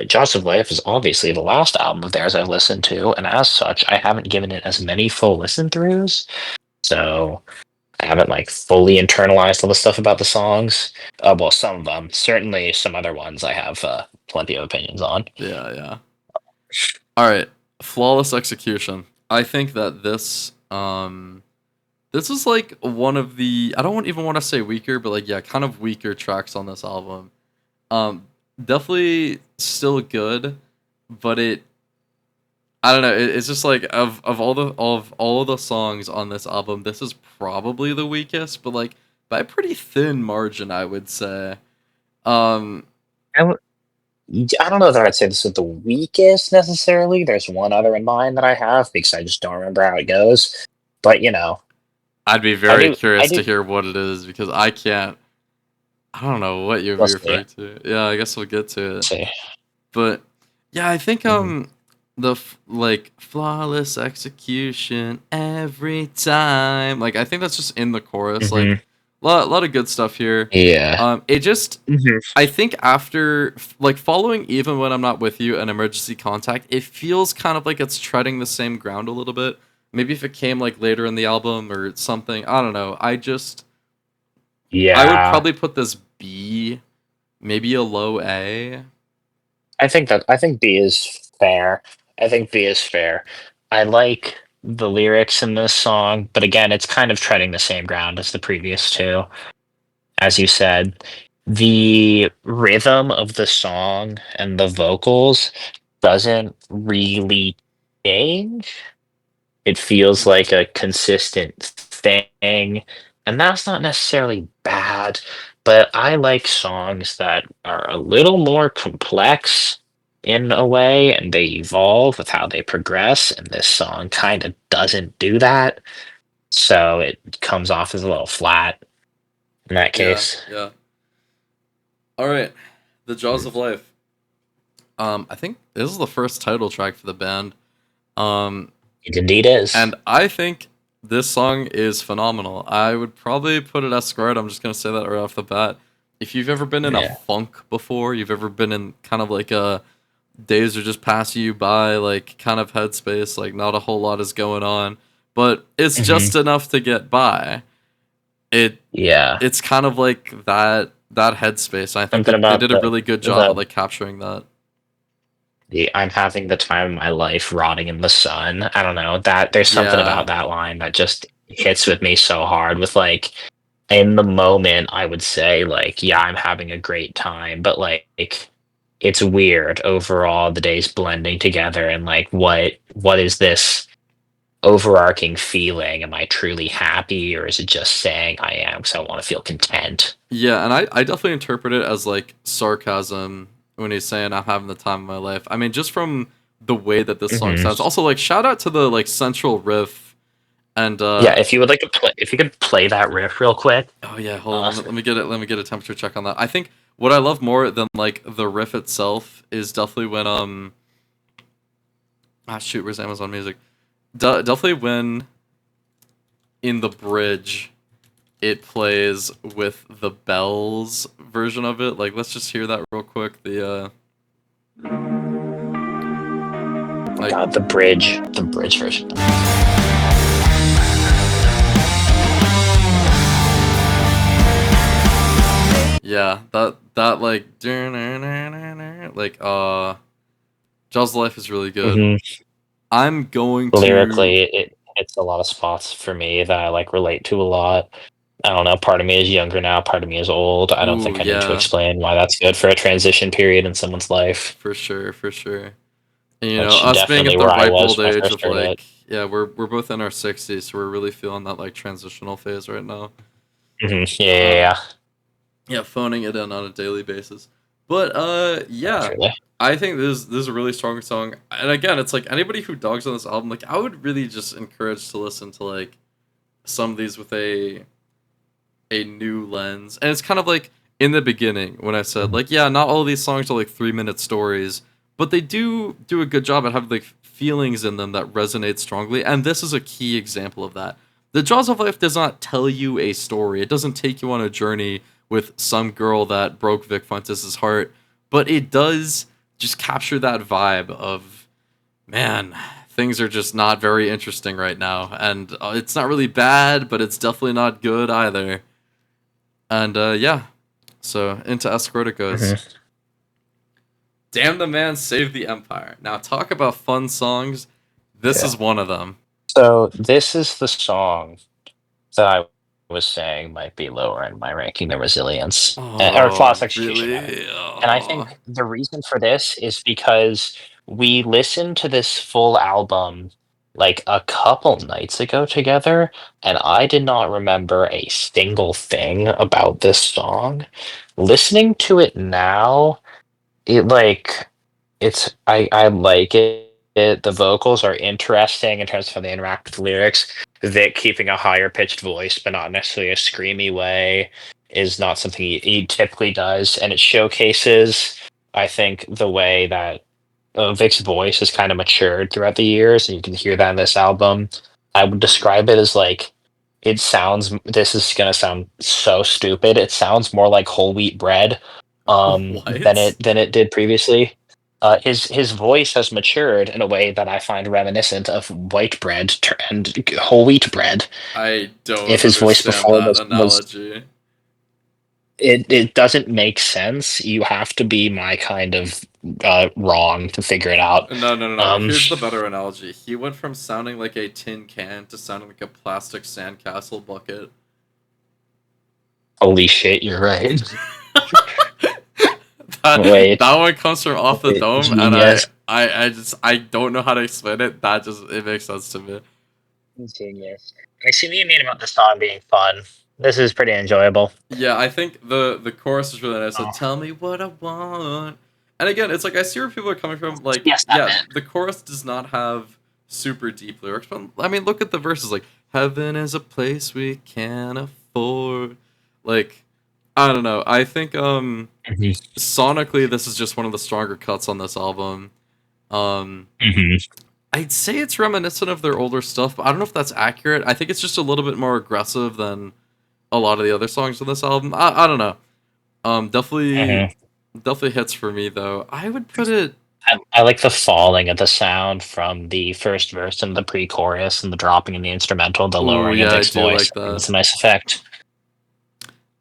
Jaws of Life is obviously the last album of theirs I've listened to, and as such, I haven't given it as many full listen throughs. So I haven't like fully internalized all the stuff about the songs. Well, some of them. Certainly, some other ones I have plenty of opinions on. Yeah. All right, Flawless Execution. I think that this is like one of the, I don't even want to say weaker, but like, yeah, kind of weaker tracks on this album. Um, Definitely still good, but I don't know. It's just like of all the songs on this album, this is probably the weakest, but like by a pretty thin margin, I would say. Um, I don't know that I'd say this is the weakest necessarily. There's one other in mind that I have because I just don't remember how it goes. But I'd be I very do. I curious to do. hear what it is because I can't. I don't know what you'd be Let's see. referring to. Yeah, I guess we'll get to it. Let's see. But yeah, I think Mhm. like flawless execution every time. Like I think that's just in the chorus. Like Mhm. lot of good stuff here. Yeah. It just Mhm. I think after like following Even When I'm Not With You and Emergency Contact, it feels kind of like it's treading the same ground a little bit. Maybe if it came like later in the album or something, I don't know. I would Yeah. probably put this B, maybe a low A. I think B is fair. I think B is fair. I like the lyrics in this song, but again, it's kind of treading the same ground as the previous two. As you said, the rhythm of the song and the vocals doesn't really change. It feels Mhm. like a consistent thing, and that's not necessarily bad, but I like songs that are a little more complex in a way, and they evolve with how they progress, and this song kind of doesn't do that, so it comes off as a little flat in that Yeah, case. yeah. All right, The Jaws of Life. I think this is the first title track for the band. Um, It indeed is. and I think this song is phenomenal. I would probably put it as squared. I'm just gonna say that right off the bat. If you've ever been in a Yeah. funk before, you've ever been in kind of like a days are just passing you by, like kind of headspace, like not a whole lot is going on, but it's Hmm. just enough to get by. It Yeah. it's kind of like that headspace. I think Something they about did a really good job at the like capturing that. I'm having the time of my life rotting in the sun. I don't know that there's something Yeah, about that line that just hits with me so hard with like in the moment I would say like yeah, I'm having a great time, but like it's weird overall the days blending together and like what is this overarching feeling? Am I truly happy or is it just saying I am because I want to feel content? yeah, and I definitely interpret it as like sarcasm when he's saying I'm having the time of my life. I mean, just from the way that this song Hmm. sounds. Also, like shout out to the like central riff and Yeah, if you would like to play, if you could play that riff real quick. oh yeah, hold on. Uh, Let me get it. Let me get a temperature check on that. I think what I love more than like the riff itself is definitely when shoot, where's Amazon Music? Definitely when in the bridge it plays with the bells version of it. Like let's just hear that real quick. Like God, the bridge version. yeah, that like Jaws of Life is really good. Hmm. I'm going to Lyrically, it hits a lot of spots for me that I like relate to a lot. I don't know. Part of me is younger now. Part of me is old. I don't ooh think I need to yeah, explain why that's good for a transition period in someone's life. for sure, for sure. And, you know, That's us being definitely at the where I ripe was old when I age first of heard it. like, yeah, we're both in our 60s, so we're really feeling that like transitional phase right now. Hmm. Yeah, yeah, Um, yeah. yeah, phoning it in on a daily basis. But yeah, Definitely. I think this is a really strong song. And again, it's like anybody who dogs on this album, like I would really just encourage to listen to like some of these with a new lens. And it's kind of like in the beginning when I said like, yeah, not all of these songs are like 3-minute stories, but they do a good job at having like feelings in them that resonate strongly. And this is a key example of that. The Jaws of Life does not tell you a story. It doesn't take you on a journey with some girl that broke Vic Fuentes' heart, but it does just capture that vibe of, man, things are just not very interesting right now, and it's not really bad, but it's definitely not good either. And yeah, so into Escort it goes. Mhm. Damn the Man Saved the Empire. Now talk about fun songs. This Yeah. is one of them. So this is the song that I was saying might be lower in my ranking than Resilience, or Oh, Flawless Execution, rather. really? And I think Oh. the reason for this is because we listened to this full album like a couple nights ago together, and I did not remember a single thing about this song. Listening to it now, it like I like it. The vocals are interesting in terms of how they interact with the lyrics. Vic keeping a higher pitched voice, but not necessarily a screamy way, is not something he typically does, and it showcases, I think, the way that Vic's voice has kind of matured throughout the years, and you can hear that in this album. I would Mhm. describe it as like it sounds. This is gonna sound so stupid. It sounds more like whole wheat bread, than What? it did previously. His voice has matured in a way that I find reminiscent of white bread and whole wheat bread. I don't If his voice understand before that was analogy. it doesn't make sense. You have to be my kind of wrong to figure it out. No, no, no, no. Um, Here's the better analogy. He went from sounding like a tin can to sounding like a plastic sandcastle bucket. Holy shit, you're right. That Wait, one comes from Off the wait, Dome, and genius. I don't know how to explain it. That just it makes sense to me. Genius. I see what you mean about the song being fun. This is pretty enjoyable. Yeah, I think the chorus is really nice. So Oh, tell me what I want. And again, it's like I see where people are coming from. Like, yes, that yeah, bit. the chorus does not have super deep lyrics, but I mean, look at the verses. Like, heaven is a place we can't afford. Like, I don't know. I think Mhm. sonically, this is just one of the stronger cuts on this album. Um, Mhm. I'd say it's reminiscent of their older stuff, but I don't know if that's accurate. I think it's just a little bit more aggressive than a lot of the other songs on this album. I don't know. Definitely, Mhm. definitely hits for me though. I would put it. I like the falling of the sound from the first verse and the pre-chorus and the dropping in the instrumental, the Oh lowering of yeah, I Vic's do voice. like I think that. it's a nice effect.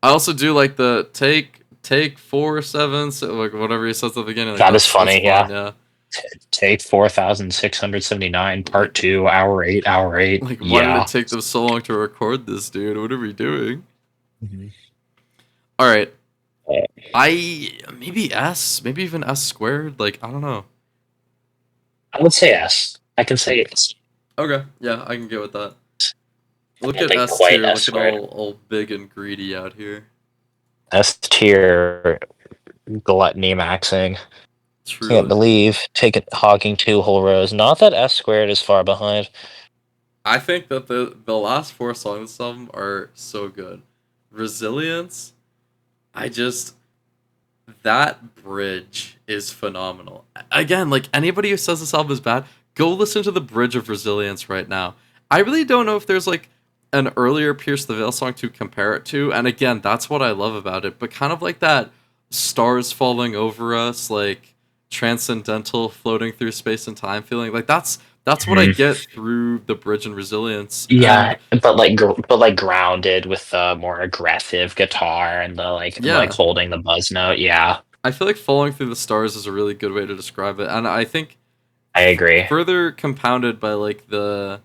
I also do like the take 4 7, so like whatever he says at the beginning. Like That is that's funny, fun. yeah. Yeah. Take 4,679, part Like 2, hour 8, hour 8. like why did it Yeah. take them so long to record this, dude? What are we doing? Mhm. All right. Uh, I maybe S, maybe even S squared. Like I don't know. I would say S. I can say it's Okay, yeah, I can get with that. Look at like S quite tier, S looking squared. all big and greedy out here. S tier gluttony maxing. Can't Truly. believe taking hogging 2 whole rows. Not that S squared is far behind. I think that the last 4 songs of this album are so good. Resilience, I just that bridge is phenomenal. Again, like anybody who says this album is bad, go listen to the bridge of Resilience right now. I really don't know if there's like an earlier Pierce the Veil song to compare it to, and again, that's what I love about it. But kind of like that stars falling over us, like transcendental floating through space and time feeling. Like that's what I Mhm. get through the bridge and Resilience. Yeah, And but like grounded with the more aggressive guitar and the like yeah, holding the buzz note. Yeah, I feel like falling through the stars is a really good way to describe it. And I think I agree. further compounded by like the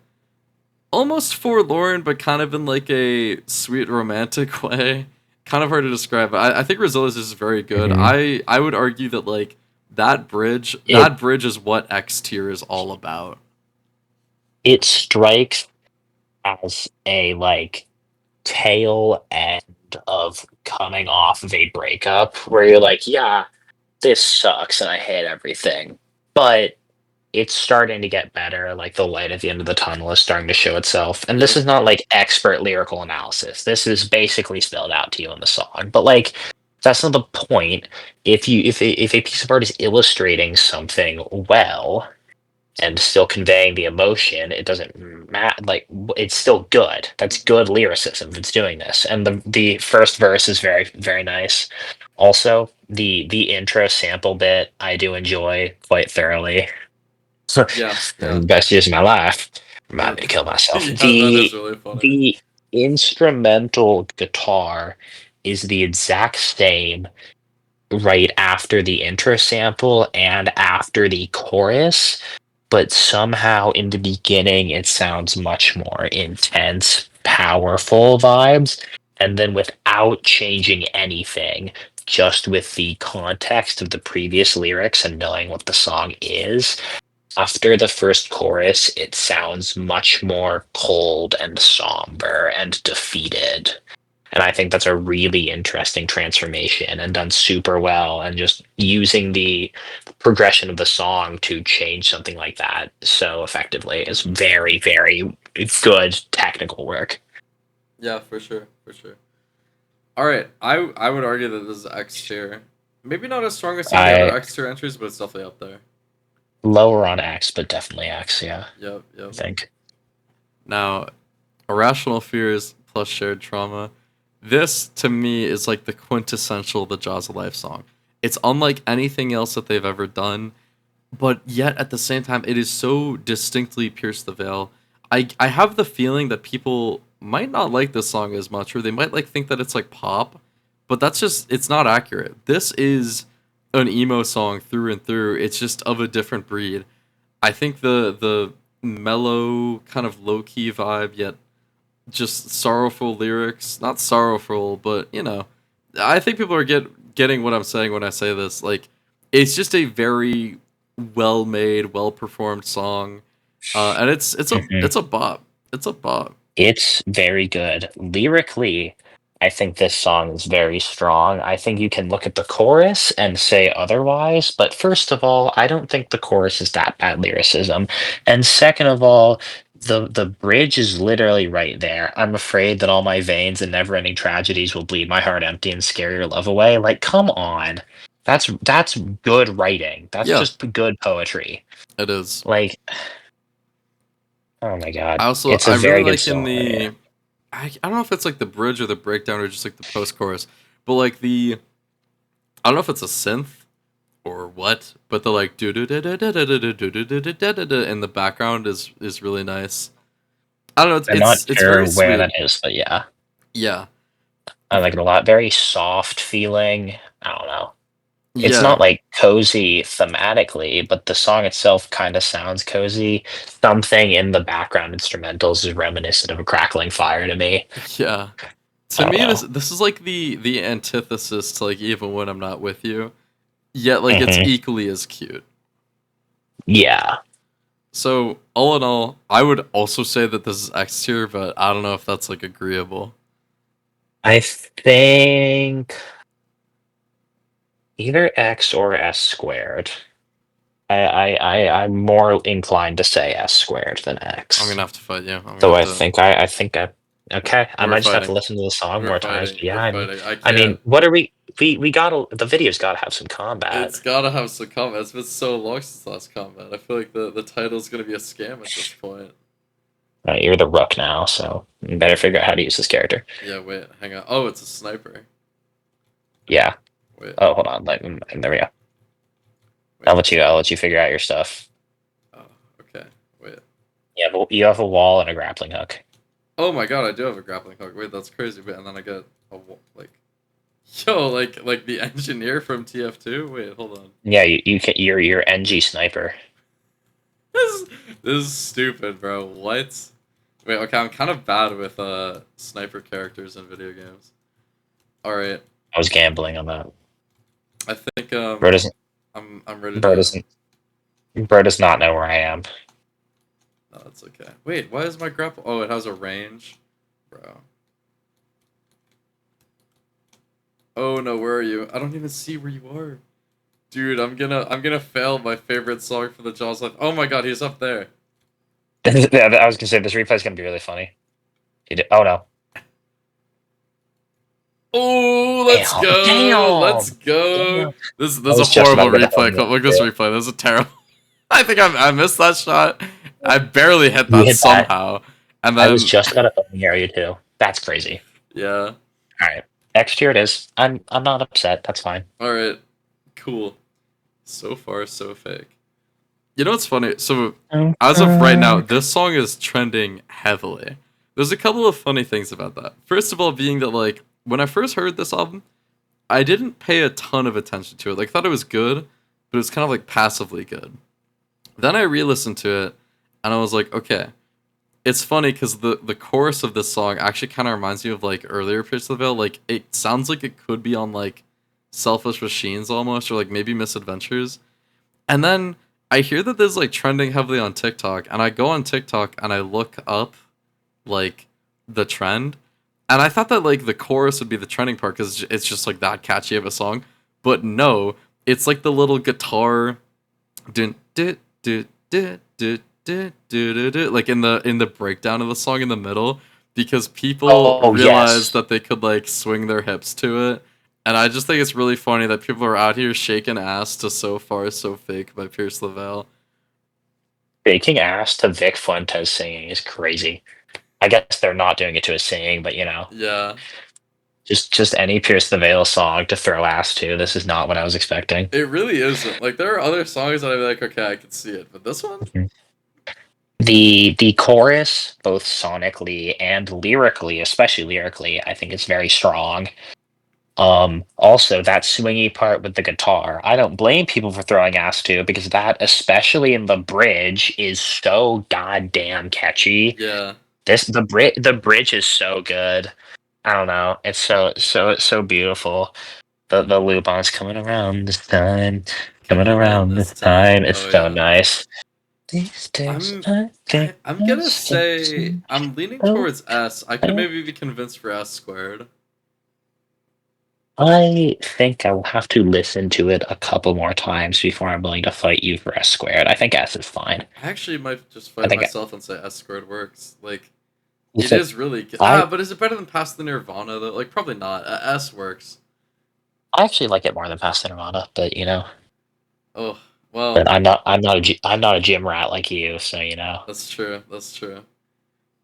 almost forlorn but kind of in like a sweet romantic way. Kind of hard to describe. I think Resilience is very good. Mhm. I would argue that like It that bridge is what X tier is all about. it strikes as a like tail end of coming off of a breakup where you're like, yeah, this sucks and I hate everything, but it's starting to get better. Like the light at the end of the tunnel is starting to show itself. And this Yep. is not like expert lyrical analysis. This is basically spelled out to you in the song. But like that's not the point. If a piece of art is illustrating something well, and still conveying the emotion, it doesn't matter. Like it's still good. That's good lyricism. It's doing this, and the first verse is very very nice. Also, the intro sample bit I do enjoy quite thoroughly. Yeah, yeah, Best years of my life. yeah. Remind me to kill myself. Yeah, that is really funny. The instrumental guitar is the exact same right after the intro sample and after the chorus, but somehow in the beginning it sounds much more intense, powerful vibes, and then without changing anything, just with the context of the previous lyrics and knowing what the song is, after the first chorus, it sounds much more cold and somber and defeated. And I think that's a really interesting transformation and done super well. And just using the progression of the song to change something like that so effectively is Hmm. very, very good technical work. Yeah, for sure, for sure. All right, I would argue that this is X tier. Maybe not as strong as some of the other I X tier entries, but it's definitely up there. lower on X, but definitely X, yeah, Yep, I yep. think. Now, irrational fears plus shared trauma. This to me is like the quintessential The Jaws of Life song. It's unlike anything else that they've ever done, but yet at the same time, it is so distinctly Pierce the Veil. I have the feeling that people might not like this song as much, or they might like think that it's like pop, but that's just it's not accurate. This is an emo song through and through. It's just of a different breed. I think the mellow kind of low key vibe, yet just sorrowful lyrics. Not sorrowful, but I think people are getting what I'm saying when I say this. Like, it's just a very well made, well performed song, and Mhm. it's a bop. It's a bop. It's very good. Lyrically, I think this song is very strong. I think you can look at the chorus and say otherwise, but first of all, I don't think the chorus is that bad lyricism. And second of all, the bridge is literally right there. I'm afraid that all my veins and never-ending tragedies will bleed my heart empty and scare your love away. Like, come on. That's good writing. That's Yeah, just good poetry. it is. Like, oh my God. It's I a really very good like in song. Yeah. the I don't know if it's like the bridge or the breakdown or just like the post chorus, but like the I don't know if it's a synth or what, but the like do do do do do do do do do do do in the background is really nice. I don't know. I'm not It's very sure where sweet. that is, but yeah, Yeah. I like it a lot. Very soft feeling. I don't know. It's Yeah. not like cozy thematically, but the song itself kind of sounds cozy. Something in the background instrumentals is reminiscent of a crackling fire to me. Yeah. I To don't me, know. this is like the antithesis to like even when I'm not with you. Yet like it's Hmm. equally as cute. Yeah, So all in all, I would also say that this is X tier, but I don't know if that's like agreeable. I think either X or S squared. I'm more inclined to say S squared than I'm X. gonna have to fight you. I'm gonna So have I to. think okay. I We're might just have to fighting. listen to the song We're more times. fighting. But yeah, We're fighting. I I mean, can't. what are we gotta the video's gotta have some combat. It's gotta have some combat. It's been so long since last combat. I feel like the title's gonna be a scam at this point. You're the rook now, so you better figure out how to use this character. Yeah, wait, hang on. Oh, it's a sniper. Yeah. Wait, Oh, hold on. There we go. wait. I'll let you figure out your stuff. Oh, okay. Wait. Yeah, but you have a wall and a grappling hook. Oh my god, I do have a grappling hook. Wait, that's crazy. Wait, and then I get like, yo, like the engineer from TF2. Wait, hold on. Yeah, you're your NG sniper. This this is stupid, bro. What? Wait, okay, I'm kind of bad with sniper characters in video games. All right, I was gambling on that. I think Bro doesn't I'm ready Bro to. doesn't Bro does not know where I am. No, that's okay. Wait, why is my grapple? Oh, it has a range, bro. Oh no, where are you? I don't even see where you are, dude. I'm gonna fail my favorite song from the Jaws life. Oh my god, he's up there. Yeah, I was gonna say this replay is gonna be really funny. Oh no. Oh, let's Damn. go, let's Damn. go. Damn. This I is a was just horrible about to go to replay. home run Look at this too. replay. This is terrible. I think I missed that shot. I barely hit You that hit that. somehow. And I was then, just gonna fucking hear you too. That's crazy. yeah. All right, next year it is. I'm not upset. That's fine. All right. Cool. So far, so fake. You know what's funny? So, as of right now, this song is trending heavily. There's a couple of funny things about that. First of all, being that, like, when I first heard this album, I didn't pay a ton of attention to it. Like, I thought it was good, but it was kind of like passively good. Then I re listened to it, and I was like, okay. It's funny because the chorus of this song actually kind of reminds me of like earlier Pierce the Veil. Like, it sounds like it could be on like Selfish Machines almost, or like maybe Misadventures. And then I hear that this is like trending heavily on TikTok, and I go on TikTok and I look up like the trend, and I thought that like the chorus would be the trending part because it's just like that catchy of a song, but no, it's like the little guitar, dun, dun, dun, dun, dun, dun, dun, dun, like in the breakdown of the song in the middle, because people Oh realized yes, that they could like swing their hips to it. And I just think it's really funny that people are out here shaking ass to So Far So Fake by Pierce the Veil. baking ass to Vic Fuentes singing is crazy. I guess they're not doing it to his singing, but Yeah. just any Pierce the Veil song to throw ass to. This is not what I was expecting. It really isn't. Like there are other songs that I'd be like, okay, I can see it, but this one, Mhm. The chorus, both sonically and lyrically, especially lyrically, I think it's very strong. Also that swingy part with the guitar, I don't blame people for throwing ass to because that, especially in the bridge, is so goddamn catchy. yeah, The bridge is so good. I don't know. It's so beautiful. The loop on is coming around this time, coming coming around around this this time. time. It's Oh so yeah, nice. These days I'm, I think I'm I gonna say still I'm leaning so towards S. I could maybe be convinced for S squared. I think I will have to listen to it a couple more times before I'm willing to fight you for S squared. I think S is fine. I actually might just I fight think myself and say S squared works. Like it listen, is really good. I But is it better than Past the Nirvana though? Like probably not. S works. I actually like it more than Pasta Nirvana, but Oh well, but I'm not a gym rat like you, so that's true. That's true.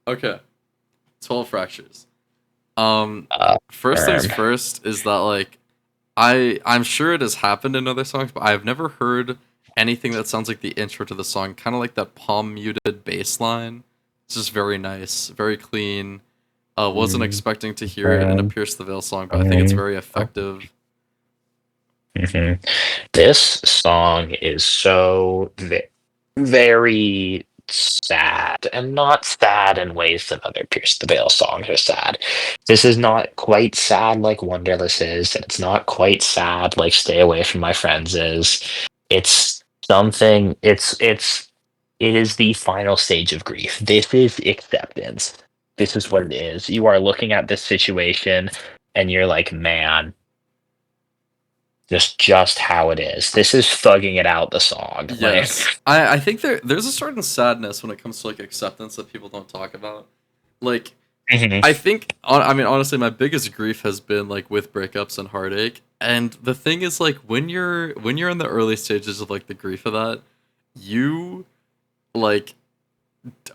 Okay, 12 fractures. uh, First things um, first is that like I'm sure it has happened in other songs, but I've never heard anything that sounds like the intro to the song. Kind of like that palm muted bass line. It's just very nice, very clean. Wasn't mm, expecting to hear it in a um, Pierce the Veil song, but I think it's um, very oh, effective. mhm. This song is so very sad, and not sad in ways that other Pierce the Veil songs are sad. This is not quite sad like Wonderless is, and it's not quite sad like Stay Away from My Friends is. It's something. It is the final stage of grief. This is acceptance. This is what it is. You are looking at this situation, and you're like, man, just how it is. This is thugging it out. The song, like. Yes, I think there's a certain sadness when it comes to like acceptance that people don't talk about. Like Mhm. I think I mean honestly my biggest grief has been like with breakups and heartache. And the thing is like when you're in the early stages of like the grief of that, you like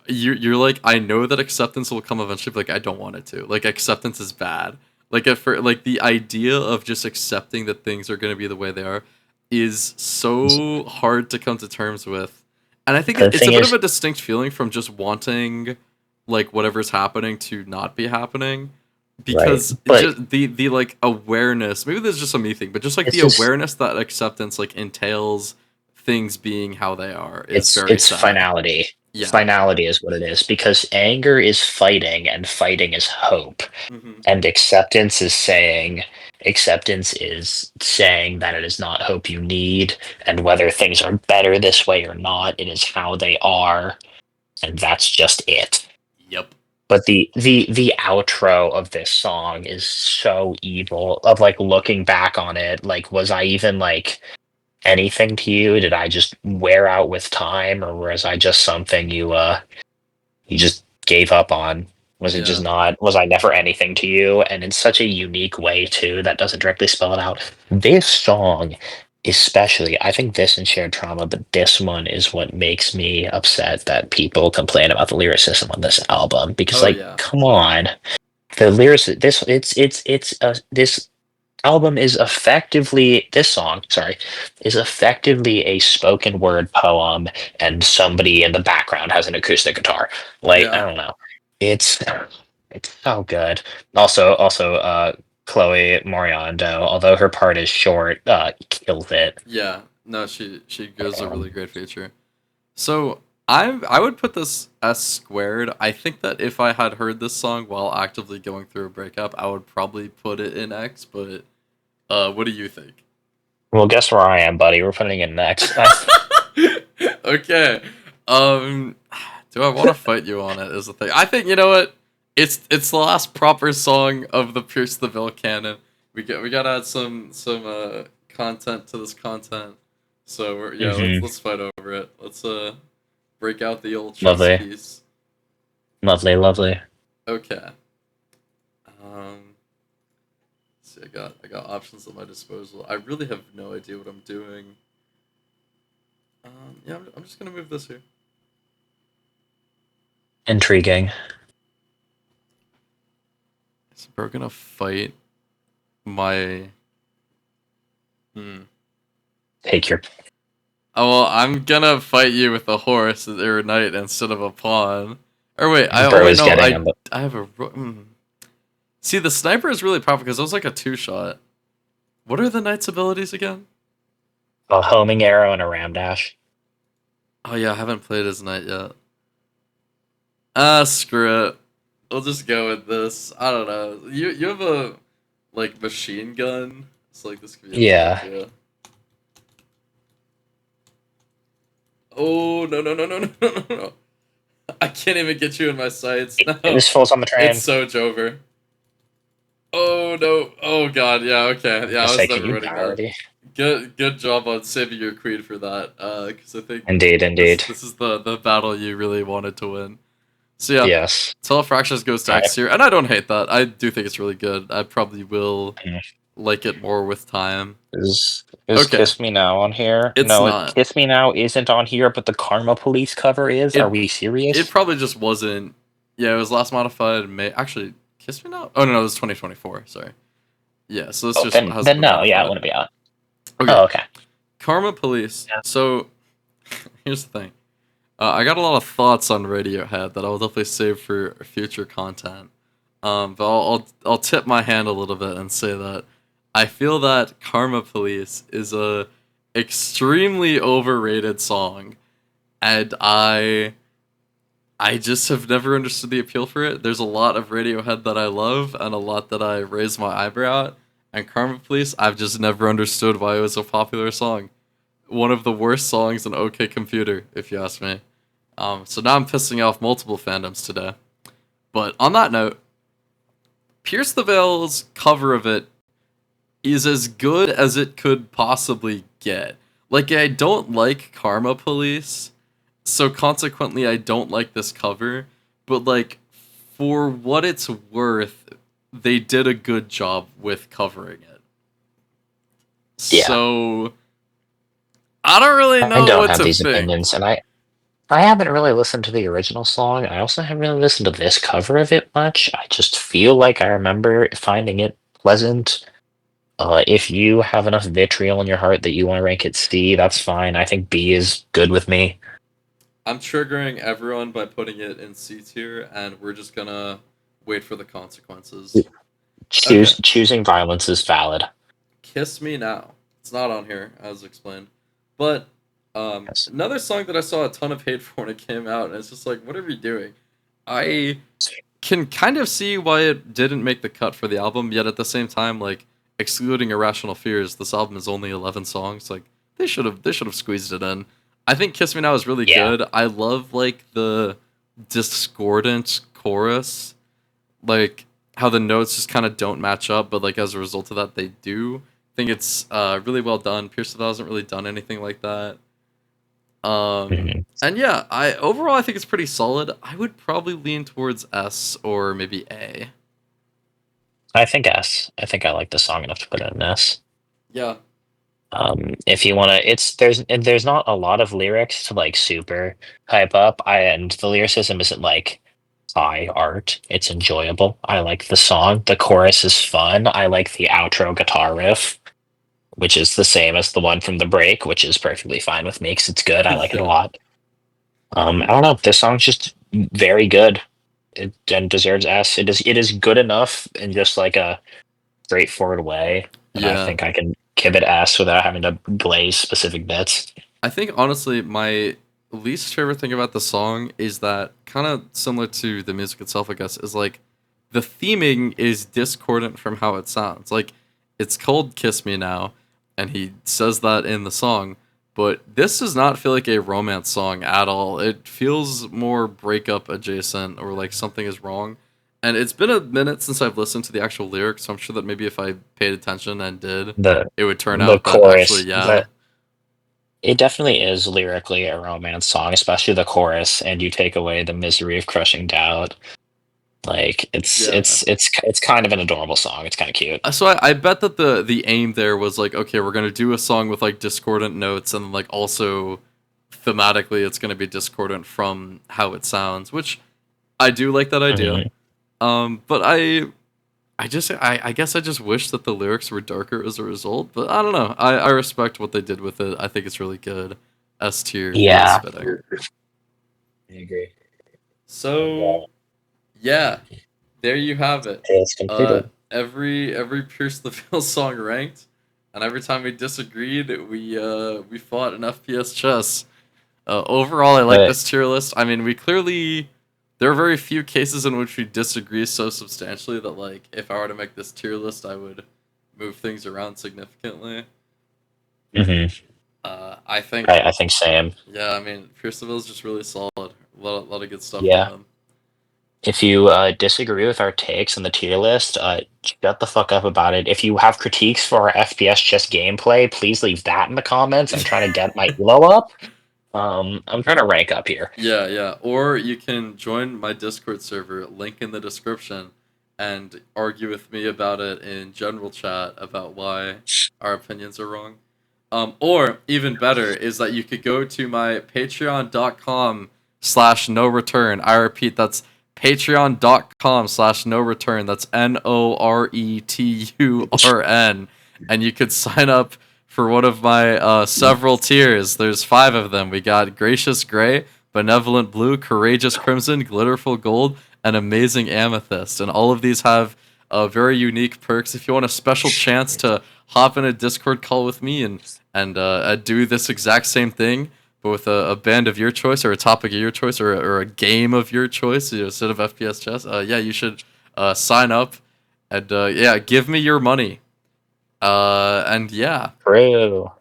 you're like I know that acceptance will come eventually, but like I don't want it to. Like acceptance is bad. Like for like the idea of just accepting that things are going to be the way they are is so hard to come to terms with. And I think The it's a thing bit of is, a distinct feeling from just wanting like whatever's happening to not be happening, right, because but just the like awareness, maybe this is just a me thing, but just like it's the just awareness that acceptance like entails things being how they are is it's very it's sad. finality. Yeah. Finality is what it is because anger is fighting and fighting is hope. Hmm. And acceptance is saying that it is not hope you need, and whether things are better this way or not, it is how they are, and that's just it. Yep. But the outro of this song is so evil. Of like looking back on it, like was I even like anything to you? Did I just wear out with time, or was I just something you just gave up on? Was it just Yeah. not? Was I never anything to you? And in such a unique way too, that doesn't directly spell it out. This song especially, I think this and Shared Trauma, but this one is what makes me upset that people complain about the lyricism on this album, because Oh like, yeah, come on, the lyrics, this album is effectively, this song, sorry, is effectively a spoken word poem, and somebody in the background has an acoustic guitar. Like, I yeah, don't know. It's it's so good. Also, Chloe Moriando, although her part is short, kills it. yeah. No, she gives a really Um, great feature. So I would put this S squared. I think that if I had heard this song while actively going through a breakup, I would probably put it in X. But what do you think? well, guess where I am, buddy. We're putting it next. Okay. Um, do I want to fight you on it? Is the thing. I think you know what. It's the last proper song of the Pierce the Veil canon. We gotta add some content to this content. So yeah, Hmm. let's fight over it. Let's break out the old chess Lovely, piece. lovely, lovely. Okay. See, I got options at my disposal. I really have no idea what I'm doing. Yeah, I'm just gonna move this here. Intriguing. So we're gonna fight my. Hmm. Take your Oh well, I'm gonna fight you with a horse or a knight instead of a pawn. Or wait, bro wait is no, getting him. I have a. See, the sniper is really powerful because it was like a two shot. What are the knight's abilities again? A homing arrow and a ram dash. Oh yeah, I haven't played as knight yet. Screw it. We'll just go with this. I don't know. You have a like machine gun. It's like this could be a bad Yeah. idea. Oh no. I can't even get you in my sights. No. This falls on the It's train. so Jover. Oh no. Oh god, yeah, okay. Yeah, I I was say, can never you winning that. parody? Good job on saving your queen for that. Because I think Indeed, indeed. this is the battle you really wanted to win. So yeah, Yes. Telefractions goes to All X right. here, and I don't hate that. I do think it's really good. I probably will Mhm. like it more with time. Is Okay, Kiss Me Now on here? it's No, not. Kiss Me Now isn't on here, but the Karma Police cover is. Are It we it serious? probably just wasn't. Yeah, it was last modified in May. Actually, Kiss Me Now. Oh no, it was 2024. Sorry. Yeah, so this Oh, just then hasn't then been no, yeah, it modified. wouldn't be on. Okay, Oh, okay. Karma Police. Yeah. So here's the thing. I got a lot of thoughts on Radiohead that I'll definitely save for future content. But I'll tip my hand a little bit and say that I feel that Karma Police is a extremely overrated song, and I just have never understood the appeal for it. There's a lot of Radiohead that I love and a lot that I raise my eyebrow at. And Karma Police, I've just never understood why it was a popular song. One of the worst songs in OK Computer, if you ask me. So now I'm pissing off multiple fandoms today. But on that note, Pierce the Veil's cover of it is as good as it could possibly get. Like, I don't like Karma Police, so consequently, I don't like this cover. But, like, for what it's worth, they did a good job with covering it. Yeah. So, I don't really I know don't what have to these think. opinions, and I haven't really listened to the original song. I also haven't really listened to this cover of it much. I just feel like I remember finding it pleasant. If you have enough vitriol in your heart that you want to rank it C, that's fine. I think B is good with me. I'm triggering everyone by putting it in C tier, and we're just gonna wait for the consequences. Okay. Choosing violence is valid. Kiss Me Now. It's not on here, as explained. But Yes. another song that I saw a ton of hate for when it came out, and it's just like, what are we doing? I can kind of see why it didn't make the cut for the album, yet at the same time, like, excluding Irrational Fears, this album is only 11 songs. Like, they should have squeezed it in. I think Kiss Me Now is really Yeah. good. I love like the discordant chorus, like how the notes just kind of don't match up, but like as a result of that they do. I think it's really well done. Pierce the Veil hasn't really done anything like that. Mhm. And yeah, I overall I think it's pretty solid. I would probably lean towards S or maybe A. I think S. I think I like the song enough to put it in S. Yeah. If you want to, there's not a lot of lyrics to like super hype up. And the lyricism isn't like high art. It's enjoyable. I like the song. The chorus is fun. I like the outro guitar riff, which is the same as the one from the break, which is perfectly fine with me because it's good. I like it a Yeah. lot. I don't know. This song's just very good. It and deserves S. It is good enough in just like a straightforward way, and I Yeah. think I can give it S without having to glaze specific bits. I think honestly, my least favorite thing about the song is that kind of similar to the music itself, I guess, is like the theming is discordant from how it sounds. Like it's called "Kiss Me Now," and he says that in the song, but this does not feel like a romance song at all. It feels more breakup adjacent or like something is wrong. And it's been a minute since I've listened to the actual lyrics, so I'm sure that maybe if I paid attention and did, The it would turn the out that actually, chorus, yeah, it definitely is lyrically a romance song, especially the chorus, and you take away the misery of crushing doubt. Like yeah. it's kind of an adorable song. It's kind of cute. So I bet that the aim there was like, okay, we're gonna do a song with like discordant notes, and like also thematically, it's gonna be discordant from how it sounds, which I do like that idea. Mhm. But I guess I just wish that the lyrics were darker as a result. But I don't know. I respect what they did with it. I think it's really good. S tier feels Yeah, fitting. I agree. And So yeah, there you have it. it's completed. Every Pierce the Veil song ranked, and every time we disagreed, we fought an FPS chess. Overall, I like But this tier list. I mean, we clearly there are very few cases in which we disagree so substantially that like if I were to make this tier list, I would move things around significantly. mhm, I think I think same. yeah, I mean Pierce the Veil is just really solid. Lot of good stuff from Yeah. him. If you disagree with our takes on the tier list, shut the fuck up about it. If you have critiques for our FPS chess gameplay, please leave that in the comments. I'm trying to get my elo up. I'm trying to rank up here. Yeah, yeah. Or you can join my Discord server, link in the description, and argue with me about it in general chat about why our opinions are wrong. Or even better is that you could go to my patreon.com/no return. I repeat, that's patreon.com/no return. That's NORETURN. And you could sign up for one of my several tiers. There's 5 of them. We got Gracious Gray, Benevolent Blue, Courageous Crimson, Glitterful Gold, and Amazing Amethyst. And all of these have very unique perks. If you want a special chance to hop in a Discord call with me and do this exact same thing, but with a band of your choice or a topic of your choice or a game of your choice, instead of FPS chess, yeah, you should sign up and yeah, give me your money. And yeah, True.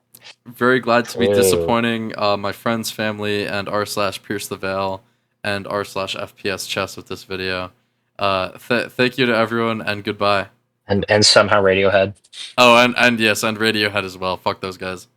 very glad to be True. disappointing my friends, family, and r/Pierce the Veil and r/FPS chess with this video. Thank you to everyone and goodbye. And somehow Radiohead. Oh, and yes, and Radiohead as well. Fuck those guys.